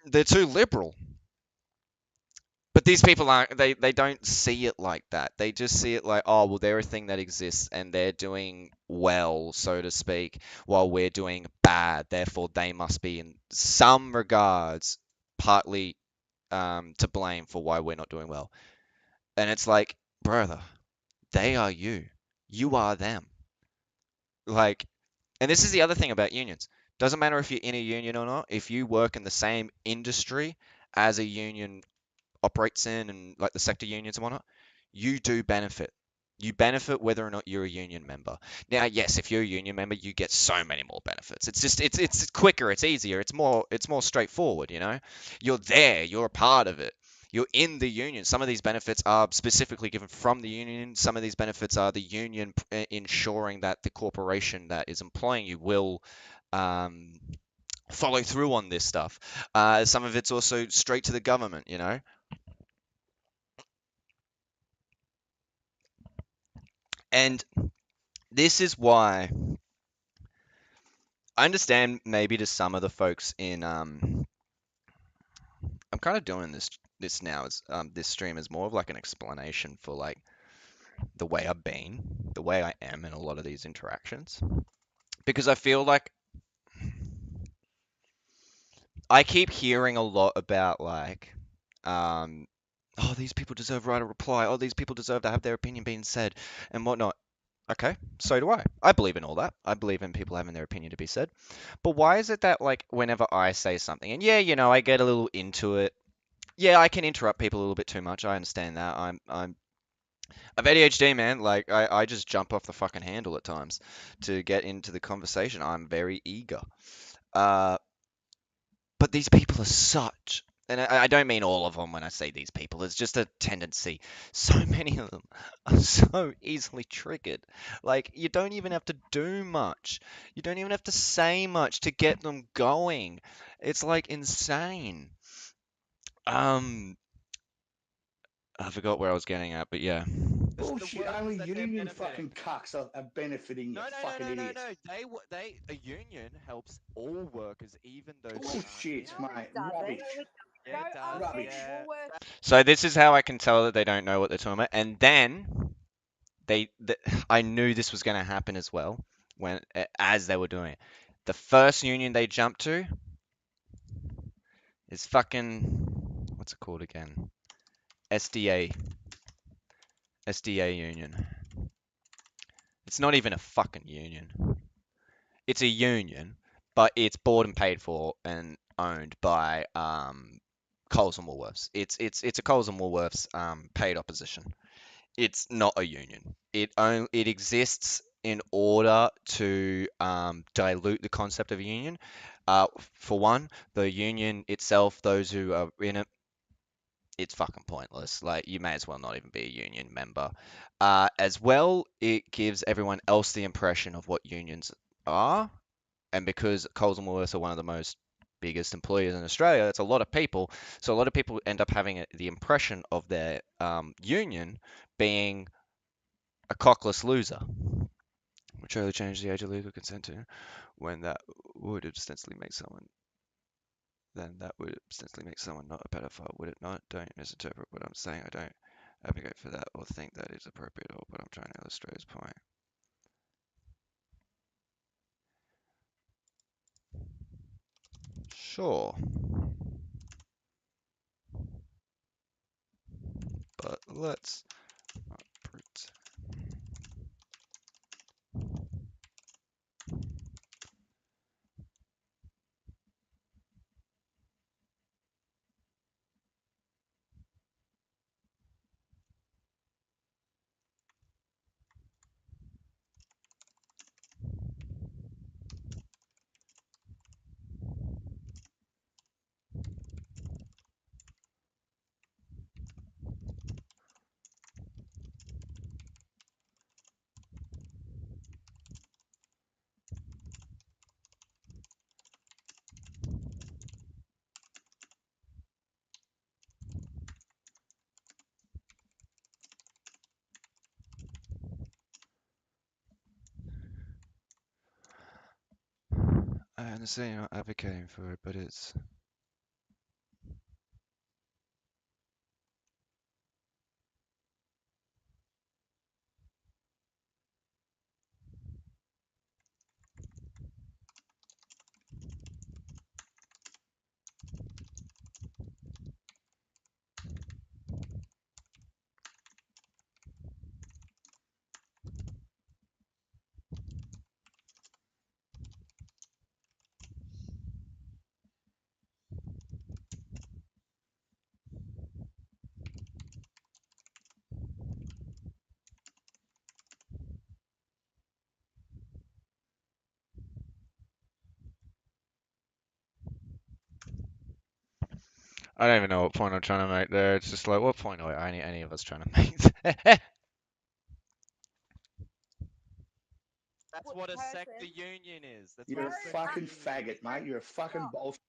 They're too liberal. But these people aren't, they don't see it like that. They just see it like, oh, well, they're a thing that exists and they're doing well, so to speak, while we're doing bad. Therefore, they must be, in some regards, partly to blame for why we're not doing well. And it's like, brother, they are you. You are them. Like, and this is the other thing about unions. Doesn't matter if you're in a union or not. If you work in the same industry as a union operates in, and like the sector unions and whatnot, you do benefit. You benefit whether or not you're a union member. Now, yes, if you're a union member, you get so many more benefits. It's just it's quicker, it's easier, it's more straightforward, you know? You're there, you're a part of it. You're in the union. Some of these benefits are specifically given from the union. Some of these benefits are the union ensuring that the corporation that is employing you will follow through on this stuff. Some of it's also straight to the government, you know? And this is why I understand maybe to some of the folks in I'm kind of doing this this now is this stream is more of like an explanation for like the way I've been, the way I am in a lot of these interactions, because I feel like I keep hearing a lot about like, oh, these people deserve right of reply. Oh, these people deserve to have their opinion being said and whatnot. Okay, so do I. I believe in all that. I believe in people having their opinion to be said. But why is it that like whenever I say something, and yeah, you know, I get a little into it. Yeah, I can interrupt people a little bit too much. I understand that. I've ADHD, man. Like I just jump off the fucking handle at times to get into the conversation. I'm very eager. Uh, but these people are such, and I don't mean all of them when I say these people, it's just a tendency. So many of them are so easily triggered. Like, you don't even have to do much. You don't even have to say much to get them going. It's like insane. I forgot where I was getting at, but yeah. Bullshit. Only union fucking cucks are benefiting, you fucking idiots. A union helps all workers, even those that aren't Bullshit, in it. mate. Doesn't. Rubbish. Yeah, it does. Rubbish. Yeah. So this is how I can tell that they don't know what they're talking about. And then I knew this was going to happen as well as they were doing it. The first union they jumped to is fucking, what's it called again? SDA union. It's not even a fucking union. It's a union, but it's bought and paid for and owned by Coles and Woolworths. It's a Coles and Woolworths paid opposition. It's not a union. It exists in order to dilute the concept of a union. For one, the union itself, those who are in it, it's fucking pointless. Like, you may as well not even be a union member. As well, it gives everyone else the impression of what unions are, and because Coles and Woolworths are one of the most biggest employers in Australia, it's a lot of people. So a lot of people end up having the impression of their union being a cockless loser, which only changed the age of legal consent to when that would ostensibly make someone not a pedophile, would it not? Don't misinterpret what I'm saying. I don't advocate for that or think that is appropriate at all, but I'm trying to illustrate his point. Sure. But let's not pretend. I understand you're not advocating for it, but it's I don't even know what point I'm trying to make there. It's just like, what point are any of us trying to make there? That's what a sect the union is. That's You're what a a fucking faggot, mate. You're a fucking bullshit.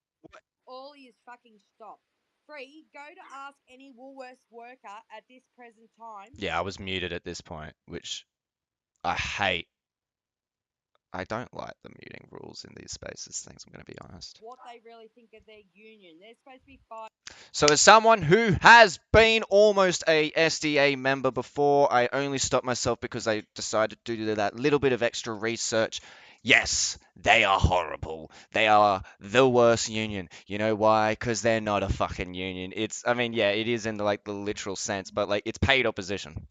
All is fucking stop. Free, go to ask any Woolworths worker at this present time. Yeah, I was muted at this point, which I hate. I don't like the muting rules in these spaces things, I'm going to be honest. What they really think of their union. They're supposed to be fighting. So as someone who has been almost a SDA member before, I only stopped myself because I decided to do that little bit of extra research. Yes, they are horrible. They are the worst union. You know why? Because they're not a fucking union. I mean, yeah, it is in the literal sense, but it's paid opposition.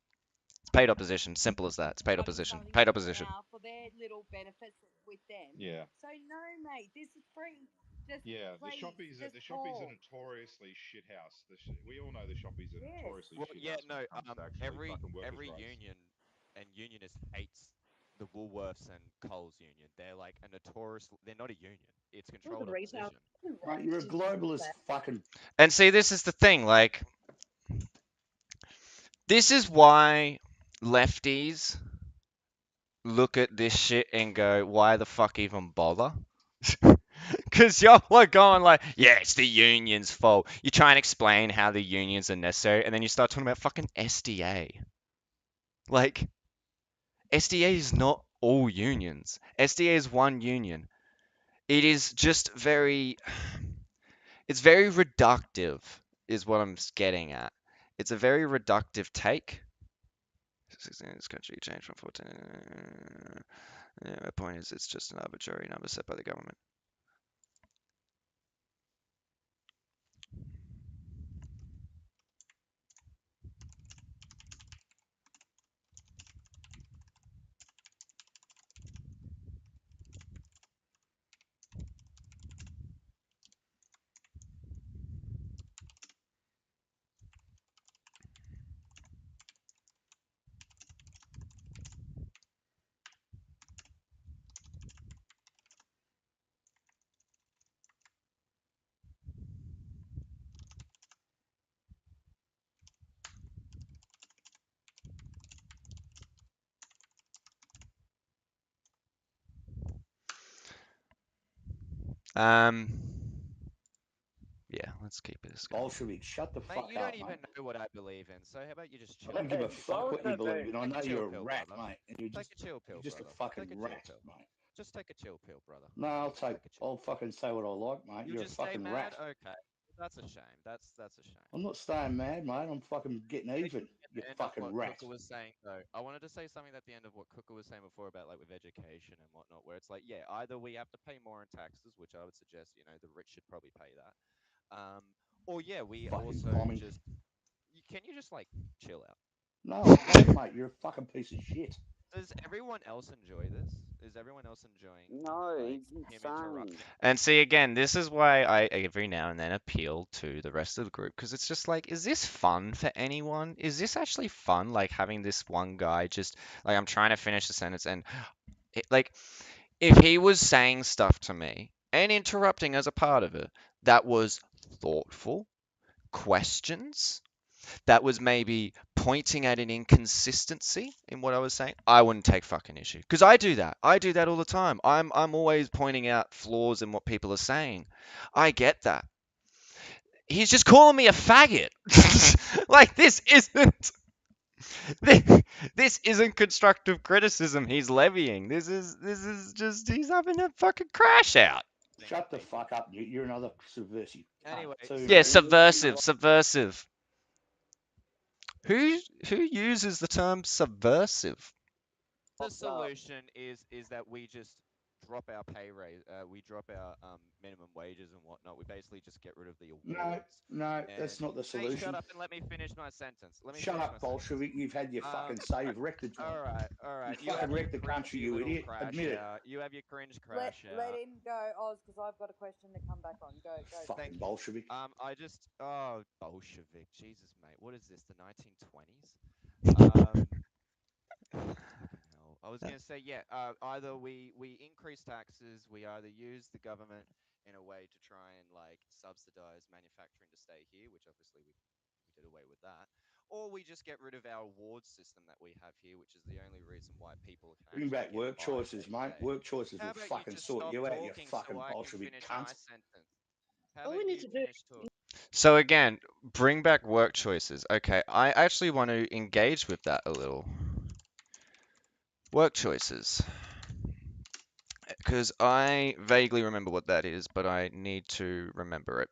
It's paid opposition. Simple as that. It's paid opposition. Paid opposition. For their little benefits with them. Yeah. So no, mate, this is free. Just Yeah, please, the shoppies are notoriously shit house. We all know the shoppies are notoriously Well, shit yeah, house. no. When it comes to actually fucking workers' Every rights. union and unionist hates the Woolworths and Coles union. They're like a notorious. They're not a union. It's controlled opposition. Mate, you're a globalist fucking. And see, this is the thing. This is why lefties look at this shit and go, why the fuck even bother? Because y'all are going yeah, it's the union's fault. You try and explain how the unions are necessary, and then you start talking about fucking SDA. SDA is not all unions. SDA is one union. It is just it's very reductive, is what I'm getting at. It's a very reductive take. 16 in this country changed from 14. Yeah, my point is, it's just an arbitrary number set by the government. Yeah, let's keep this going. Bolshevik, shut the Mate, fuck you don't up, even mate. know what I believe in, so how about you just chill? I don't give a Take fuck what you believe in. I Take know a chill you're a pill, rat, brother. mate, and you're Take just a chill pill, you're just brother. a fucking Take a chill rat, pill. mate. Just take a chill pill, brother. No, I'll fucking say what I like, mate. You You're a just stay fucking mad? rat. Okay. That's a shame. That's a shame. I'm not staying mad, mate. I'm fucking getting even. You End of fucking what rat. Cooker was saying, though. I wanted to say something at the end of what Cooker was saying before about with education and whatnot, where it's yeah, either we have to pay more in taxes, which I would suggest, the rich should probably pay that, or yeah, we Fucking also commie. can you just chill out? No, I won't, mate. You're a fucking piece of shit. Does everyone else enjoy this? Is everyone else enjoying? No, him he's insane. interrupting? And see, again, this is why I every now and then appeal to the rest of the group, because it's just is this fun for anyone? Is this actually fun? Having this one guy just, I'm trying to finish the sentence, and if he was saying stuff to me and interrupting as a part of it, that was thoughtful, questions, that was maybe pointing at an inconsistency in what I was saying, I wouldn't take fucking issue. Because I do that. I do that all the time. I'm always pointing out flaws in what people are saying. I get that. He's just calling me a faggot. This isn't constructive criticism he's levying. This is just he's having a fucking crash out. Shut the fuck up. You're another subversive. Anyway, yeah, subversive. Who uses the term subversive? The solution is that we just drop our pay raise, we drop our minimum wages and whatnot. We basically just get rid of the awards. No, that's not the solution. Hey, shut up and let me finish my sentence. Shut up, Bolshevik. You've had your fucking say. You've wrecked the job. All right. You fucking wrecked the country, you idiot. Admit it. You have your cringe Let crash out. him go, Oz, because I've got a question to come back on. Go. Fucking Bolshevik. Bolshevik. Jesus, mate. What is this? The 1920s? I was going to say, yeah, either we increase taxes, we either use the government in a way to try and subsidize manufacturing to stay here, which obviously we did away with that, or we just get rid of our award system that we have here, which is the only reason why people can Bring back work choices, mate. Work choices will fucking sort you out, you fucking Bolshevik cunt. All we need to do. So again, bring back work choices. Okay, I actually want to engage with that a little. Work choices. because I vaguely remember what that is, but I need to remember it.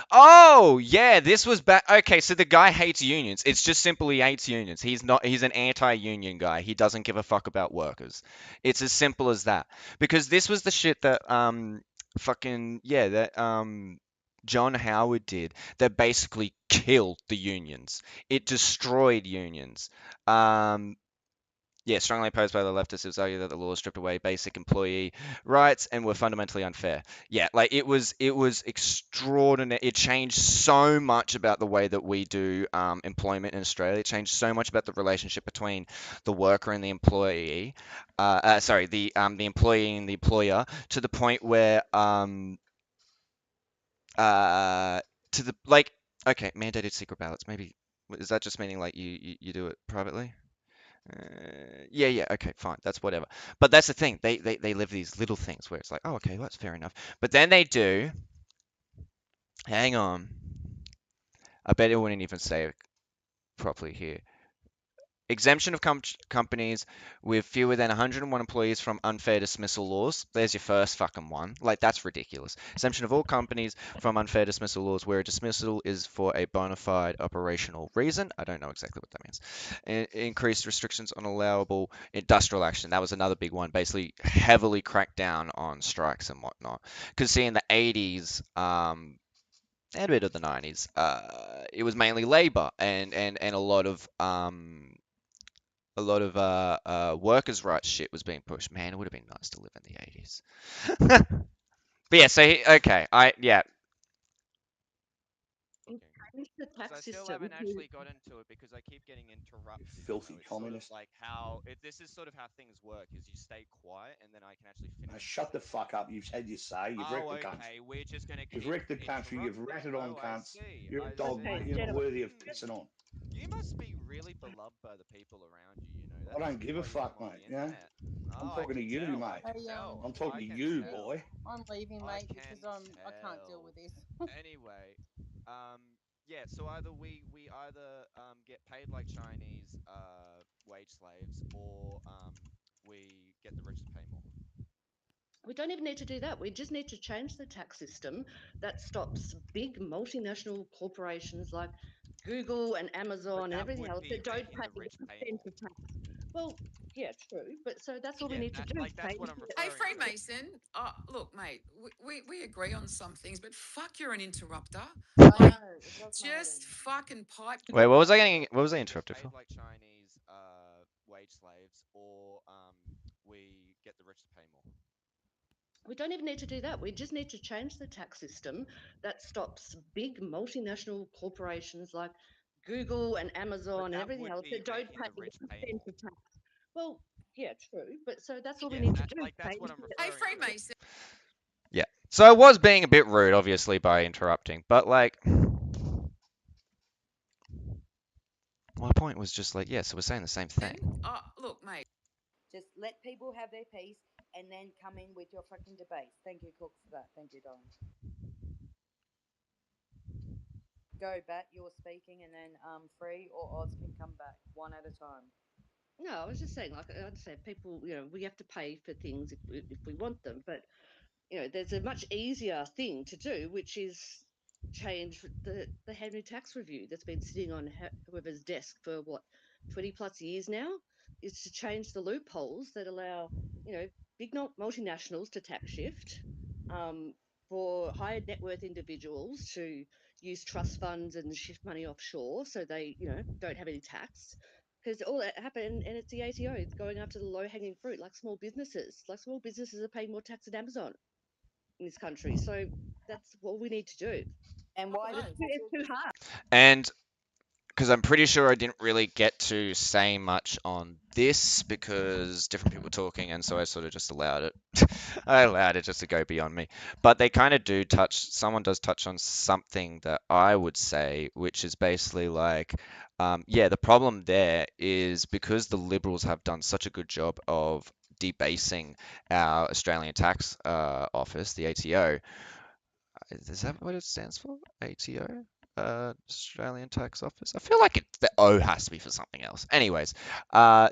Oh, yeah, this was back. Okay, so the guy hates unions. It's just simply hates unions. He's an anti-union guy. He doesn't give a fuck about workers. It's as simple as that. Because this was the shit that John Howard did that basically killed the unions. It destroyed unions. Yeah, strongly opposed by the leftists. It was argued that the law stripped away basic employee rights and were fundamentally unfair. Yeah, like it was extraordinary. It changed so much about the way that we do employment in Australia. It changed so much about the relationship between the worker and the employee. The employee and the employer, to the point where to the like okay, mandated secret ballots. Maybe is that just meaning like you do it privately? Yeah, okay, fine, that's whatever. But that's the thing, they live these little things where it's like, oh, okay, well, that's fair enough. But then they do, hang on, I bet it wouldn't even say it properly here. Exemption of companies with fewer than 101 employees from unfair dismissal laws. There's your first fucking one. Like, that's ridiculous. Exemption of all companies from unfair dismissal laws where a dismissal is for a bona fide operational reason. I don't know exactly what that means. Increased restrictions on allowable industrial action. That was another big one. Basically, heavily cracked down on strikes and whatnot. Because, see, in the 80s, and a bit of the 90s, it was mainly labor and a lot of workers' rights shit was being pushed. Man, it would have been nice to live in the 80s. But yeah, so okay, Change the I tax still system haven't to actually got into it because I keep getting interrupted. Filthy It's sort of communist. like how this is sort of how things work. Is you stay quiet and then I can actually Now finish. shut the fuck up. You've had your say. You've wrecked Oh, the country. okay. We're just gonna You've keep wrecked the country. You've interrupting. ratted on Oh, I cunts. see. You're I a dog, see. mate. You're not worthy of pissing on. You must be really beloved by the people around you. You know. I don't That's give a why you fuck, come on mate. the Yeah. internet. I'm Oh, I talking to can you, tell. mate. I can tell. I'm talking I to can you, tell. boy. I'm leaving, I mate, because can I can't deal with this. Anyway, yeah. So either we either get paid like Chinese wage slaves, or we get the rich to pay more. We don't even need to do that. We just need to change the tax system that stops big multinational corporations like Google and Amazon and that everything would else be that don't making pay the rich pay any more. tax. Well, yeah, true. But so that's all we Yeah, need to do. like that's what I'm Hey, referring to. Freemason. Look, mate, we agree on some things, but fuck, you're an interrupter. I know, Like, it does my head just fucking pipe. wait, what was I interrupted Paid for? like Chinese wage slaves, or we get the rich to pay more. We don't even need to do that. We just need to change the tax system that stops big multinational corporations like Google and Amazon and everything else that don't pay any tax. Well, yeah, true. But so that's all we need to do. Like that's what I'm Hey, referring to. Freemason. Yeah. So I was being a bit rude, obviously, by interrupting, but like, my point was just like, yeah, so we're saying the same thing. Look, mate. Just let people have their piece and then come in with your fucking debates. Thank you, Cook, for that. Thank you, darling. Go, Bat, you're speaking, and then Free or Oz can come back one at a time. No, I was just saying, like I said, people, we have to pay for things if we want them, but there's a much easier thing to do, which is change the Henry tax review that's been sitting on whoever's desk for 20 plus years now, is to change the loopholes that allow big multinationals to tax shift, for higher net worth individuals to use trust funds and shift money offshore so they don't have any tax. Because all that happened, and it's the ATO. It's going after the low-hanging fruit, like small businesses. Like small businesses are paying more tax than Amazon in this country. So that's what we need to do. And why? It's too hard. And because I'm pretty sure I didn't really get to say much on this because different people were talking, and so I sort of just allowed it. I allowed it just to go beyond me. But they kind of do touch, someone does touch on something that I would say, which is basically like, yeah, the problem there is because the Liberals have done such a good job of debasing our Australian Tax Office, the ATO. Is that what it stands for? ATO? Australian Tax Office. I feel like the O has to be for something else. Anyways,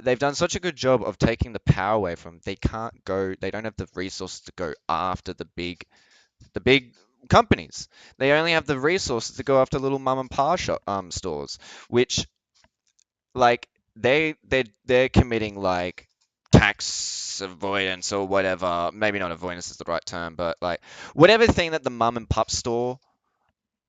they've done such a good job of taking the power away from them. They can't go. They don't have the resources to go after the big companies. They only have the resources to go after little mum and pop stores, which like they're committing like tax avoidance or whatever. Maybe not avoidance is the right term, but like whatever thing that the mum and pup store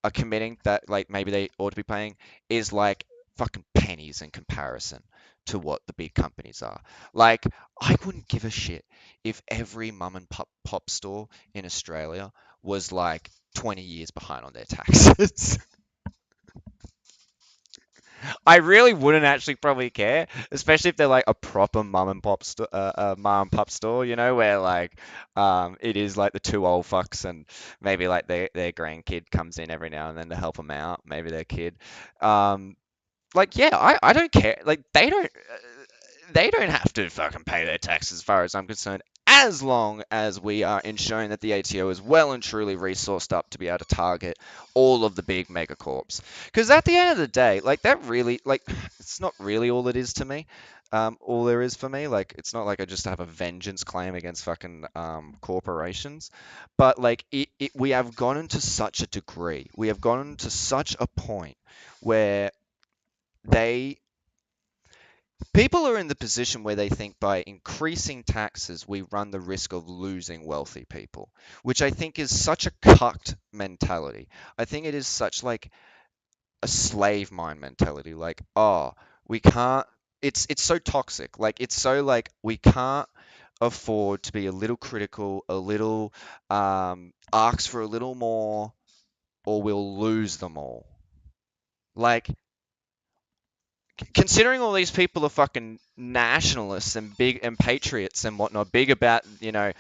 are committing that like maybe they ought to be paying is like fucking pennies in comparison to what the big companies are. Like I wouldn't give a shit if every mum and pop store in Australia was like 20 years behind on their taxes. I really wouldn't actually probably care, especially if they're like a proper mum and pop store, you know, where like it is like the two old fucks and maybe like their grandkid comes in every now and then to help them out, maybe their kid. Like yeah, I don't care. Like they don't have to fucking pay their taxes as far as I'm concerned, as long as we are ensuring that the ATO is well and truly resourced up to be able to target all of the big megacorps. Because at the end of the day, like that really, like it's not really all it is to me. All there is for me, like it's not like I just have a vengeance claim against fucking corporations, but like we have gotten to such a degree, we have gotten to such a point where people are in the position where they think by increasing taxes, we run the risk of losing wealthy people, which I think is such a cucked mentality. I think it is such like a slave mind mentality. Like, oh, we can't. It's so toxic. Like, it's so like we can't afford to be a little critical, a little ask for a little more, or we'll lose them all. Like, considering all these people are fucking nationalists and big and patriots and whatnot, big about, you know,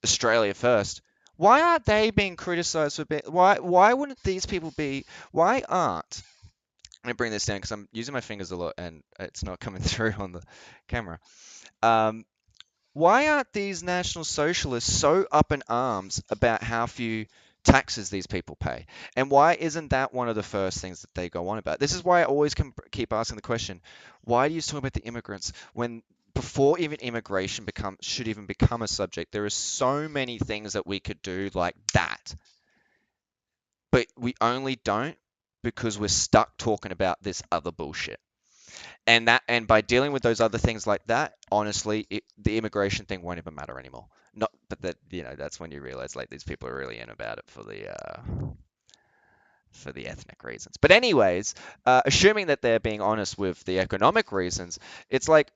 Australia first, why aren't they being criticized for being, why wouldn't these people be, why aren't, I'm going to bring this down because I'm using my fingers a lot and it's not coming through on the camera. Why aren't these National Socialists so up in arms about how few taxes these people pay? And why isn't that one of the first things that they go on about? This is why I always keep asking the question, why do you talk about the immigrants when before even immigration should even become a subject, there are so many things that we could do like that. But we only don't because we're stuck talking about this other bullshit. And by dealing with those other things like that, honestly, the immigration thing won't even matter anymore. But that, you know, that's when you realize like these people are really in about it for the ethnic reasons. But anyways, assuming that they're being honest with the economic reasons, it's like,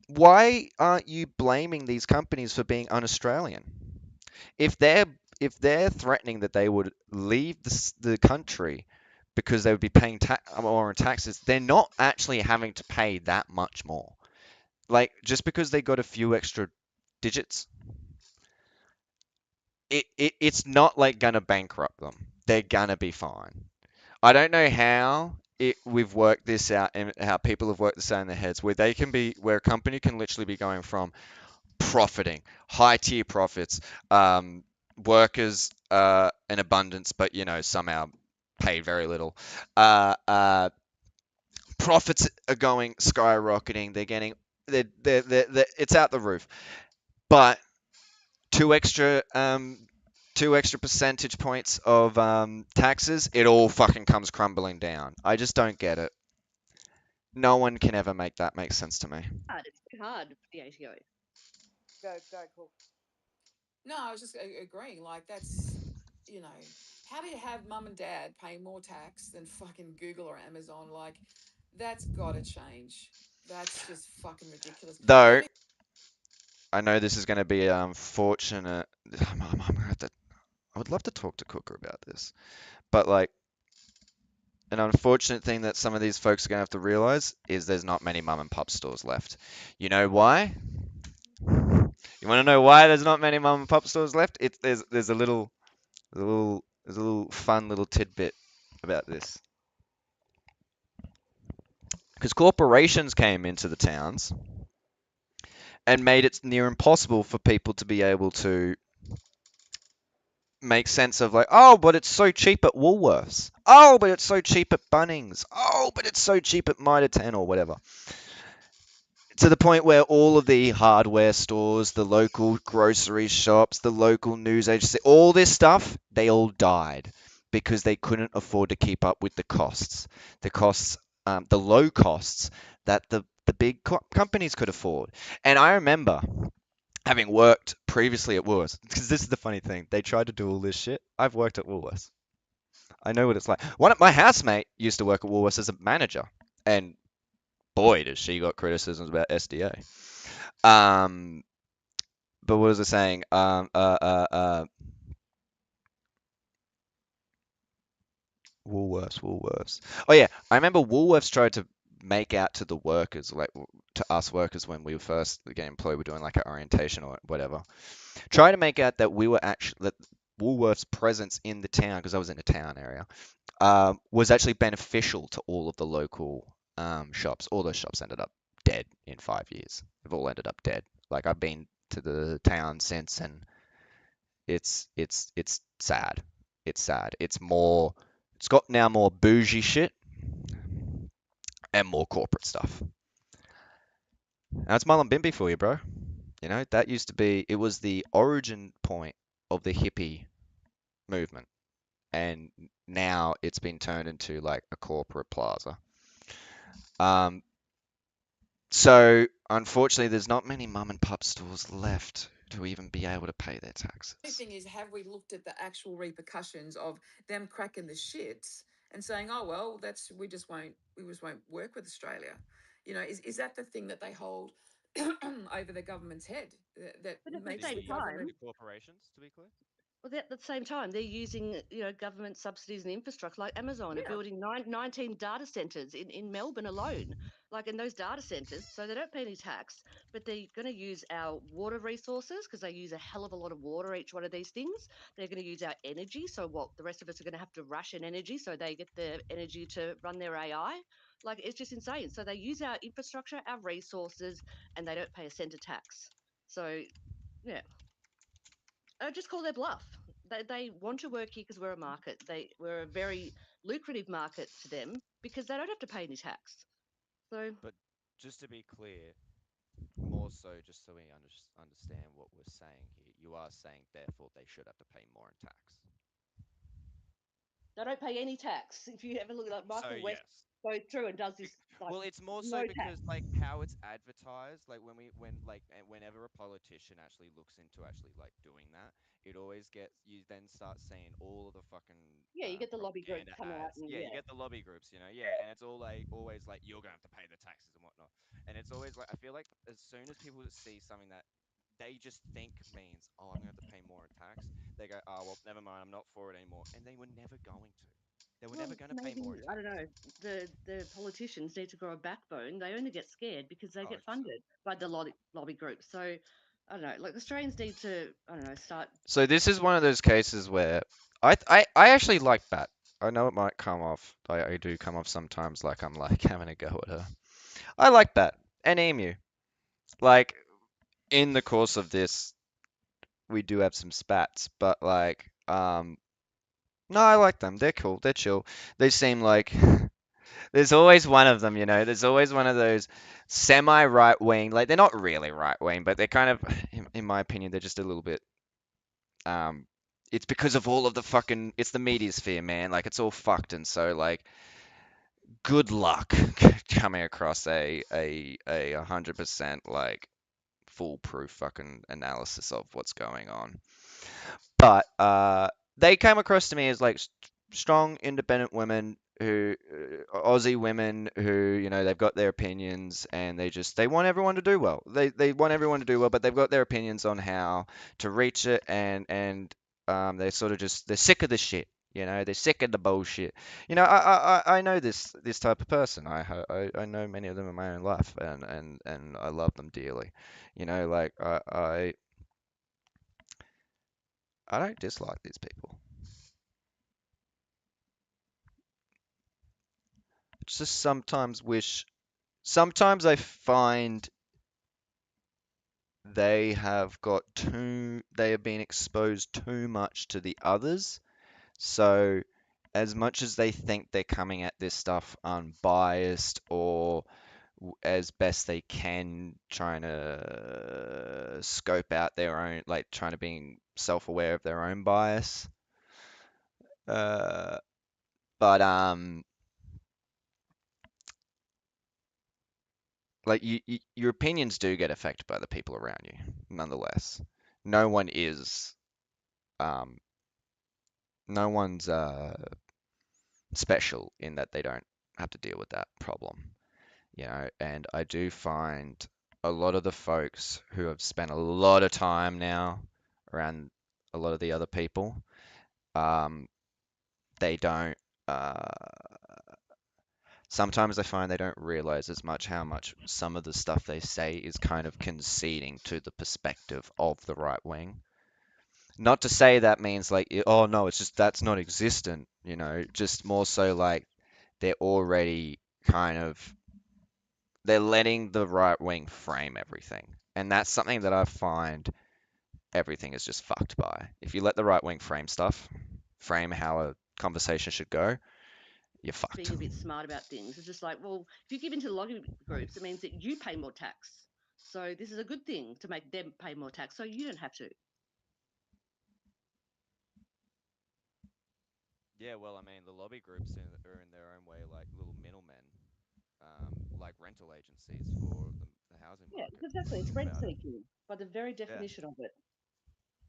why aren't you blaming these companies for being un-Australian? If they're threatening that they would leave the country because they would be paying more in taxes, they're not actually having to pay that much more. Like, just because they got a few extra digits, it's not like gonna bankrupt them. They're gonna be fine. I don't know how we've worked this out and how people have worked this out in their heads, where a company can literally be going from profiting, high tier profits, workers in abundance, but you know somehow paid very little. Profits are going skyrocketing. They're getting it's out the roof. But two extra percentage points of taxes, it all fucking comes crumbling down. I just don't get it. No one can ever make that make sense to me. It's too hard for the ATO. Go, Cool. No, I was just agreeing. Like, that's, you know, how do you have mum and dad paying more tax than fucking Google or Amazon? Like, that's got to change. That's just fucking ridiculous. Though, I know this is going to be unfortunate. I would love to talk to Cooker about this, but like, an unfortunate thing that some of these folks are going to have to realize is there's not many mum and pop stores left. You know why? You want to know why there's not many mum and pop stores left? There's a little fun little tidbit about this. Because corporations came into the towns and made it near impossible for people to be able to make sense of like, oh, but it's so cheap at Woolworths. Oh, but it's so cheap at Bunnings. Oh, but it's so cheap at Mitre 10 or whatever. To the point where all of the hardware stores, the local grocery shops, the local news agency, all this stuff, they all died because they couldn't afford to keep up with the costs. The low costs that the big companies could afford. And I remember having worked previously at Woolworths, because this is the funny thing, they tried to do all this shit. I've worked at Woolworths. I know what it's like. One of my housemate used to work at Woolworths as a manager, and boy, does she got criticisms about SDA. But what was I saying? Woolworths. Oh yeah, I remember Woolworths tried to make out to the workers, like to us workers when we were first getting employed, we're doing like an orientation or whatever. Try to make out that we were actually that Woolworths' presence in the town, because I was in a town area, was actually beneficial to all of the local shops. All those shops ended up dead in 5 years. They've all ended up dead. Like I've been to the town since, and it's sad. It's sad. It's got now more bougie shit and more corporate stuff. That's Mullumbimby for you, bro. You know, that used to be, it was the origin point of the hippie movement. And now it's been turned into like a corporate plaza. So unfortunately, there's not many mum and pop stores left to even be able to pay their taxes. The thing is, have we looked at the actual repercussions of them cracking the shits and saying, "Oh well, we just won't work with Australia"? You know, is that the thing that they hold over the government's head that But at the makes same the government? time, corporations, to be clear. well, at the same time, they're using government subsidies and infrastructure like Amazon are Yeah. building 19 data centers in Melbourne alone. Like in those data centers, so they don't pay any tax, but they're going to use our water resources because they use a hell of a lot of water, each one of these things. They're going to use our energy. So what the rest of us are going to have to ration energy so they get the energy to run their AI. Like it's just insane. So they use our infrastructure, our resources, and they don't pay a cent of tax. So yeah. Just call their bluff. They want to work here because we're a market. We're a very lucrative market to them because they don't have to pay any tax. So, But just to be clear, more so just so we understand what we're saying here, you are saying therefore they should have to pay more in tax. they don't pay any tax. If you ever look at Michael So West yes. goes through and does this, like, Well, it's more no so tax. because like how it's advertised, like whenever a politician actually looks into actually like doing that, it always gets you then start seeing all of the fucking Yeah, you get the lobby groups propaganda come out ads. and Yeah, you get the lobby groups, and it's all like always like you're gonna have to pay the taxes and whatnot. And it's always like I feel like as soon as people see something that they just think means, oh, I'm gonna have to pay more in tax, they go, oh well, never mind, I'm not for it anymore, and they were never going to. They were never going to pay maybe more in I tax. don't know. The politicians need to grow a backbone. They only get scared because they get 100%. funded by the lobby groups. So I don't know. Like Australians need to start. So this is one of those cases where I actually like Bat. I know it might come off. I do come off sometimes like I'm like having a go at her. I like Bat and Emu. Like in the course of this, we do have some spats, but like no, I like them. They're cool. They're chill. They seem like there's always one of them, There's always one of those semi right wing. Like they're not really right wing, but they're kind of, in my opinion, they're just a little bit. It's because of all of the fucking. It's the media sphere, man. Like it's all fucked, and so like, good luck coming across a 100% like foolproof fucking analysis of what's going on. But they came across to me as like strong, independent women who Aussie women who they've got their opinions and they want everyone to do well. They want everyone to do well, but they've got their opinions on how to reach it, and they're sort of they're sick of the shit. They're sick of the bullshit. I know this type of person. I know many of them in my own life, and I love them dearly. Like I don't dislike these people. Just sometimes I find they have been exposed too much to the others. So as much as they think they're coming at this stuff unbiased or as best they can, trying to scope out their own, like trying to be self-aware of their own bias. But like your opinions do get affected by the people around you, nonetheless. No one is, no one's special in that they don't have to deal with that problem, you know. And I do find a lot of the folks who have spent a lot of time now around a lot of the other people, they don't. Sometimes I find they don't realize as much how much some of the stuff they say is kind of conceding to the perspective of the right wing. Not to say that means like, oh no, it's just that's not existent, you know, just more so like they're already kind of they're letting the right wing frame everything. And that's something that I find everything is just fucked by. If you let the right wing frame stuff, frame how a conversation should go, you're fucked. Being a bit smart about things. It's just like, well, if you give into lobby groups, it means that you pay more tax. So this is a good thing to make them pay more tax, so you don't have to. Yeah, well, I mean, the lobby groups are in their own way like little middlemen, like rental agencies for the housing Yeah, market. exactly. It's Think rent about it. seeking by the very definition of it.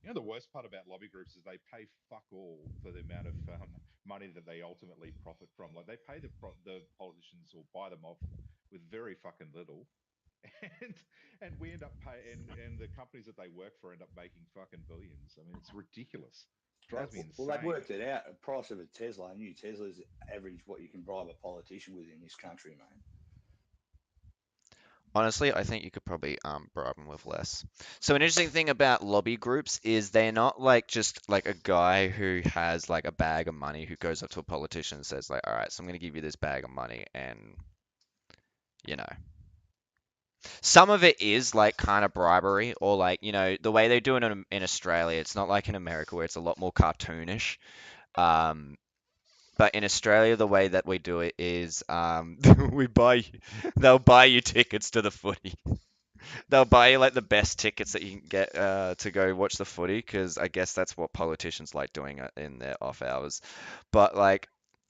You know, the worst part about lobby groups is they pay fuck all for the amount of money that they ultimately profit from. Like they pay the politicians or buy them off with very fucking little, and we end up paying, and the companies that they work for end up making fucking billions. I mean, it's ridiculous. Drives me insane. Well, they've worked it out. The price of a Tesla, a new Tesla, is average what you can bribe a politician with in this country, mate. Honestly, I think you could probably bribe them with less. So an interesting thing about lobby groups is they're not like just like a guy who has like a bag of money who goes up to a politician and says like, all right, so I'm going to give you this bag of money and, you know. Some of it is like kind of bribery or like, you know, the way they do it in Australia, it's not like in America where it's a lot more cartoonish. But in Australia, the way that we do it is they'll buy you tickets to the footy. They'll buy you like the best tickets that you can get to go watch the footy because I guess that's what politicians like doing in their off hours. But like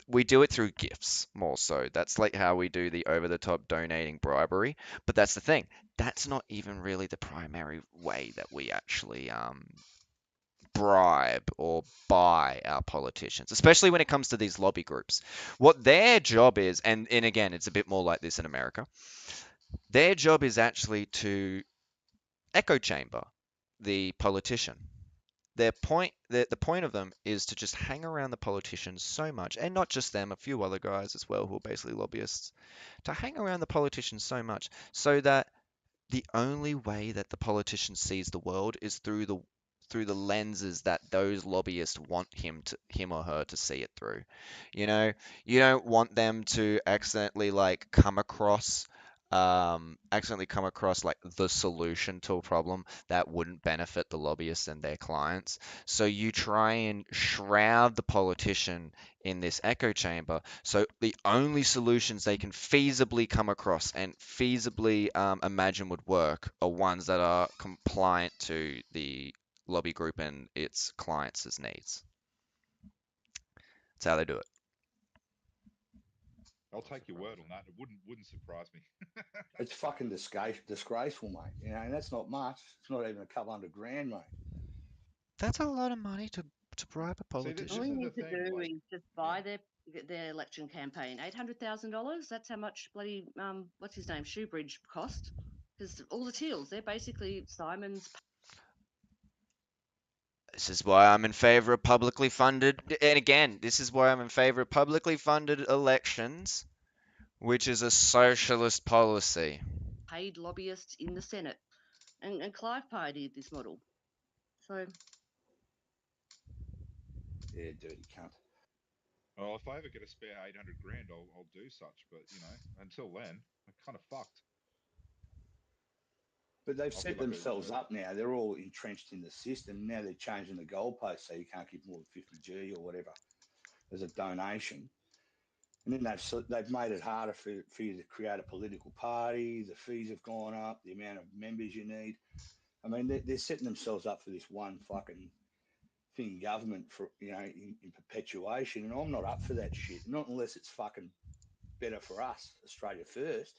we do it through gifts more so. That's like how we do the over the top donating bribery. But that's the thing. That's not even really the primary way that we actually bribe or buy our politicians, especially when it comes to these lobby groups. What their job is, and again, it's a bit more like this in America, their job is actually to echo chamber the politician. The point of them is to just hang around the politicians so much, and not just them, a few other guys as well who are basically lobbyists, to hang around the politicians so much so that the only way that the politician sees the world is through the lenses that those lobbyists want him or her to see it through. You know, you don't want them to accidentally come across like the solution to a problem that wouldn't benefit the lobbyists and their clients. So you try and shroud the politician in this echo chamber. So the only solutions they can feasibly come across and feasibly imagine would work are ones that are compliant to the lobby group and its clients' needs. That's how they do it. I'll take your word on that. It wouldn't surprise me. It's fucking disgraceful, mate. You know, and that's not much. It's not even a couple $100,000, mate. That's a lot of money to bribe a All politician. you need to do is just buy their election campaign. $800,000. That's how much bloody what's his name, Shoebridge cost. Because all the Teals, they're basically Simon's. This is why I'm in favor of publicly funded, and again, this is why I'm in favor of publicly funded elections, which is a socialist policy. Paid lobbyists in the Senate, and Clive pioneered this model. So. Yeah, dirty cunt. Well, if I ever get a spare $800,000, I'll do such. But you know, until then, I'm kind of fucked. But they've Oh, set good luck. themselves up now. They're all entrenched in the system. Now they're changing the goalpost so you can't give more than 50G or whatever as a donation. And then they've made it harder for you to create a political party. The fees have gone up, the amount of members you need. I mean, they're setting themselves up for this one fucking thing government for, you know, in perpetuation. And I'm not up for that shit. Not unless it's fucking better for us, Australia first.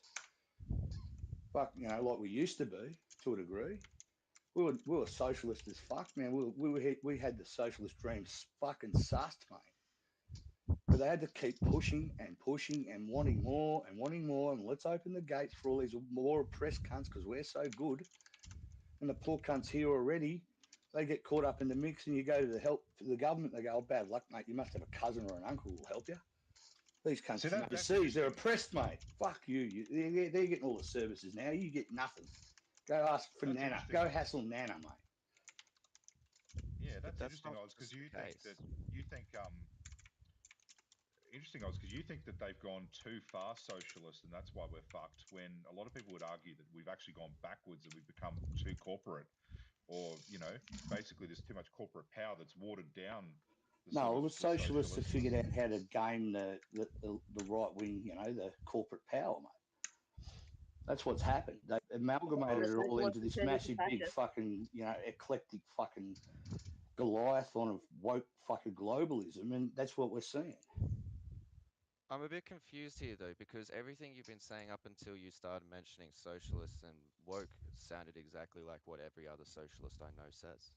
Fuck, you know, like we used to be to a degree. We were socialist as fuck, man. We had the socialist dreams fucking sussed, mate. But they had to keep pushing and pushing and wanting more and wanting more. And let's open the gates for all these more oppressed cunts because we're so good. And the poor cunts here already, they get caught up in the mix. And you go to the government, they go, "Oh, bad luck, mate. You must have a cousin or an uncle who will help you." These cunts from overseas, they're oppressed, mate. Fuck you. They're getting all the services now. You get nothing. Go ask for Nana. Go hassle Nana, mate. Yeah, that's interesting, Oz, because you think that they've gone too far socialist, and that's why we're fucked. When a lot of people would argue that we've actually gone backwards and we've become too corporate, or basically there's too much corporate power that's watered down. No, the socialists have figured out how to game the right wing, the corporate power, mate. That's what's happened. They amalgamated it all into this massive, big fucking, eclectic fucking Goliathon of woke fucking globalism, and that's what we're seeing. I'm a bit confused here though, because everything you've been saying up until you started mentioning socialists and woke sounded exactly like what every other socialist I know says.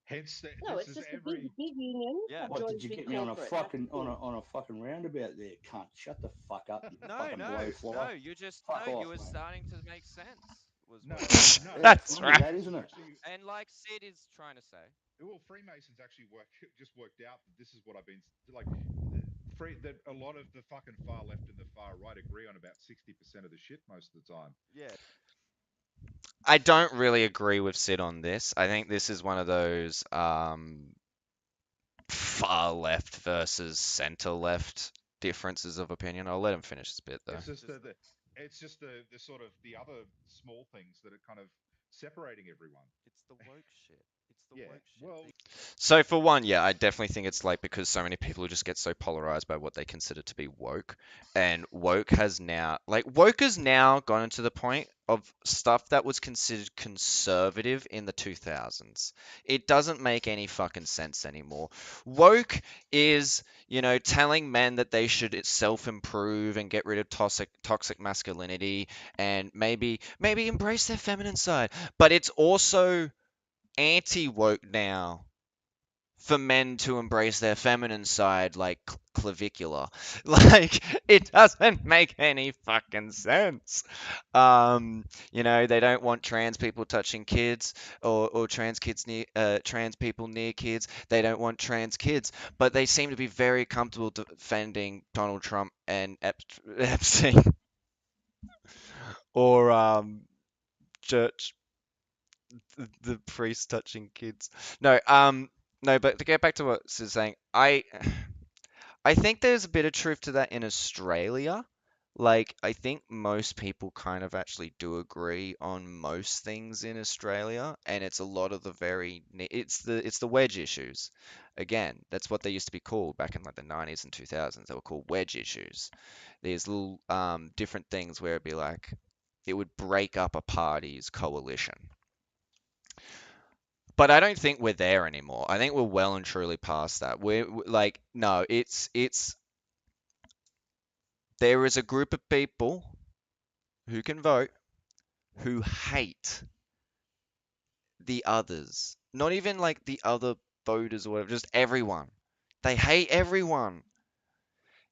Hence, No, it's just a big union. Yeah. What did you get me on a fucking roundabout there, cunt? Shut the fuck up, you fucking blowfly. No, you just Fuck off, you were mate. starting to make sense. That's right. That, isn't it? And like Sid is trying to say. Well, Freemasons actually just worked out that this is what I've been like. That a lot of the fucking far left and the far right agree on about 60% of the shit most of the time. Yeah. I don't really agree with Sid on this. I think this is one of those far left versus center left differences of opinion. I'll let him finish this bit though. It's just the sort of the other small things that are kind of separating everyone. It's the woke shit. It's the woke shit. Well, So for one, yeah, I definitely think it's like because so many people just get so polarized by what they consider to be woke, and woke has now gotten to the point of stuff that was considered conservative in the 2000s. It doesn't make any fucking sense anymore. Woke is, telling men that they should self-improve and get rid of toxic masculinity and maybe embrace their feminine side, but it's also anti-woke now for men to embrace their feminine side, like clavicular. Like, it doesn't make any fucking sense. They don't want trans people touching kids or trans people near kids. They don't want trans kids, but they seem to be very comfortable defending Donald Trump and Epstein or church. The priest touching kids. No, but to get back to what Sid's saying, I think there's a bit of truth to that in Australia. Like, I think most people kind of actually do agree on most things in Australia, and it's a lot of it's the wedge issues. Again, that's what they used to be called back in like the 90s and 2000s. They were called wedge issues. These little different things where it'd be like it would break up a party's coalition. But I don't think we're there anymore. I think we're well and truly past that. We're like, no, there is a group of people who can vote who hate the others. Not even like the other voters or whatever, just everyone. They hate everyone.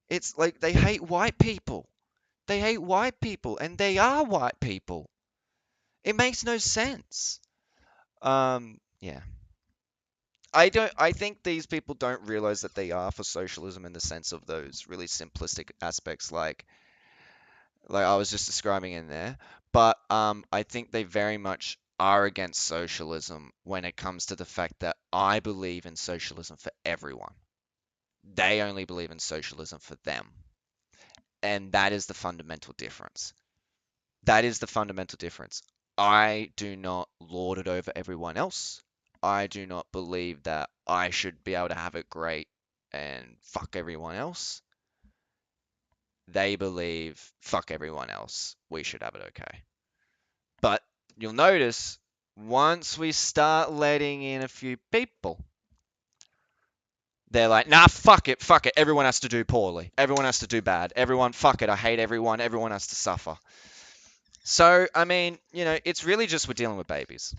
It's like they hate white people. They hate white people, and they are white people. It makes no sense. Yeah. I think these people don't realize that they are for socialism in the sense of those really simplistic aspects like I was just describing in there. But I think they very much are against socialism when it comes to the fact that I believe in socialism for everyone. They only believe in socialism for them. And that is the fundamental difference. That is the fundamental difference. I do not lord it over everyone else. I do not believe that I should be able to have it great and fuck everyone else. They believe fuck everyone else. We should have it okay. But you'll notice once we start letting in a few people, they're like, nah, fuck it, everyone has to do poorly. Everyone has to do bad. Everyone, fuck it, I hate everyone. Everyone has to suffer. So, I mean, you know, it's really just we're dealing with babies.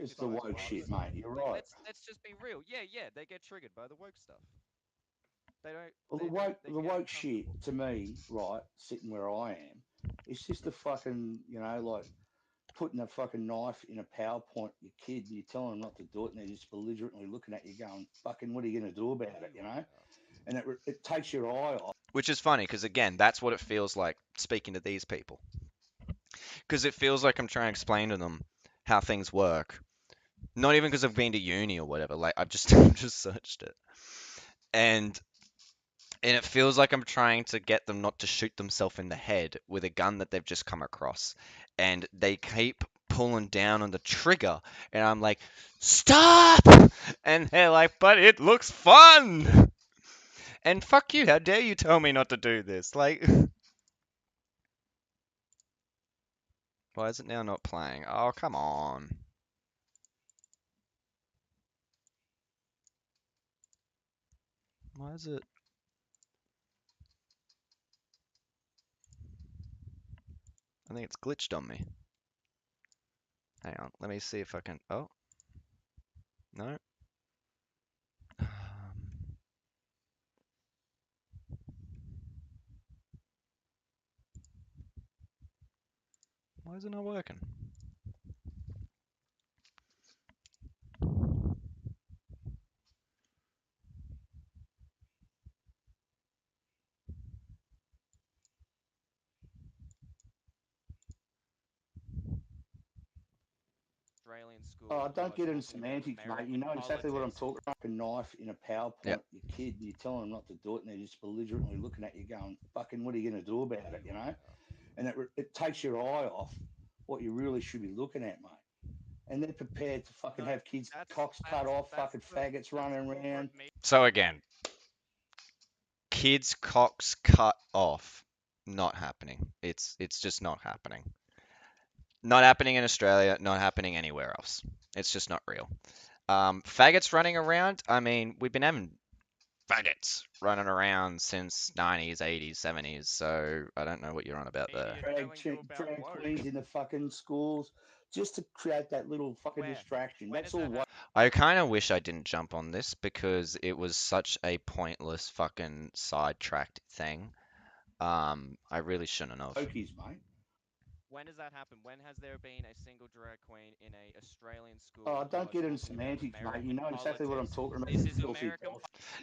It's the woke shit, mate. You're right. Let's just be real. Yeah, they get triggered by the woke stuff. They don't. Well, the woke shit to me, right, sitting where I am, it's just a fucking, like putting a fucking knife in a PowerPoint at your kid and you're telling them not to do it and they're just belligerently looking at you going, fucking, what are you going to do about it, And it takes your eye off. Which is funny because, again, that's what it feels like speaking to these people. Because it feels like I'm trying to explain to them how things work. Not even because I've been to uni or whatever. Like, I've just searched it. And it feels like I'm trying to get them not to shoot themselves in the head with a gun that they've just come across. And they keep pulling down on the trigger. And I'm like, stop! And they're like, but it looks fun! And fuck you, how dare you tell me not to do this? Like, why is it now not playing? Oh, come on. Why is it? I think it's glitched on me. Hang on, let me see if I can. Oh. No. Why is it not working? Australian school. Oh, don't get into semantics, mate. You know exactly what I'm talking about. A knife in a PowerPoint at your kid and you're telling them not to do it and they're just belligerently looking at you going, fucking, what are you going to do about it, And it takes your eye off what you really should be looking at, mate. And they're prepared to fucking have kids' cocks cut off, fucking faggots running around. So again, kids' cocks cut off. Not happening. It's just not happening. Not happening in Australia, not happening anywhere else. It's just not real. Faggots running around, I mean, we've been having faggots running around since 90s, 80s, 70s, so I don't know what you're on about there. Drag queens in the fucking schools just to create that little fucking distraction. That's all. I kind of wish I didn't jump on this because it was such a pointless fucking sidetracked thing. I really shouldn't have. Okies, mate. When does that happen? When has there been a single drag queen in a Australian school? Oh, don't get into semantics, mate. You know exactly what I'm talking about. This is American.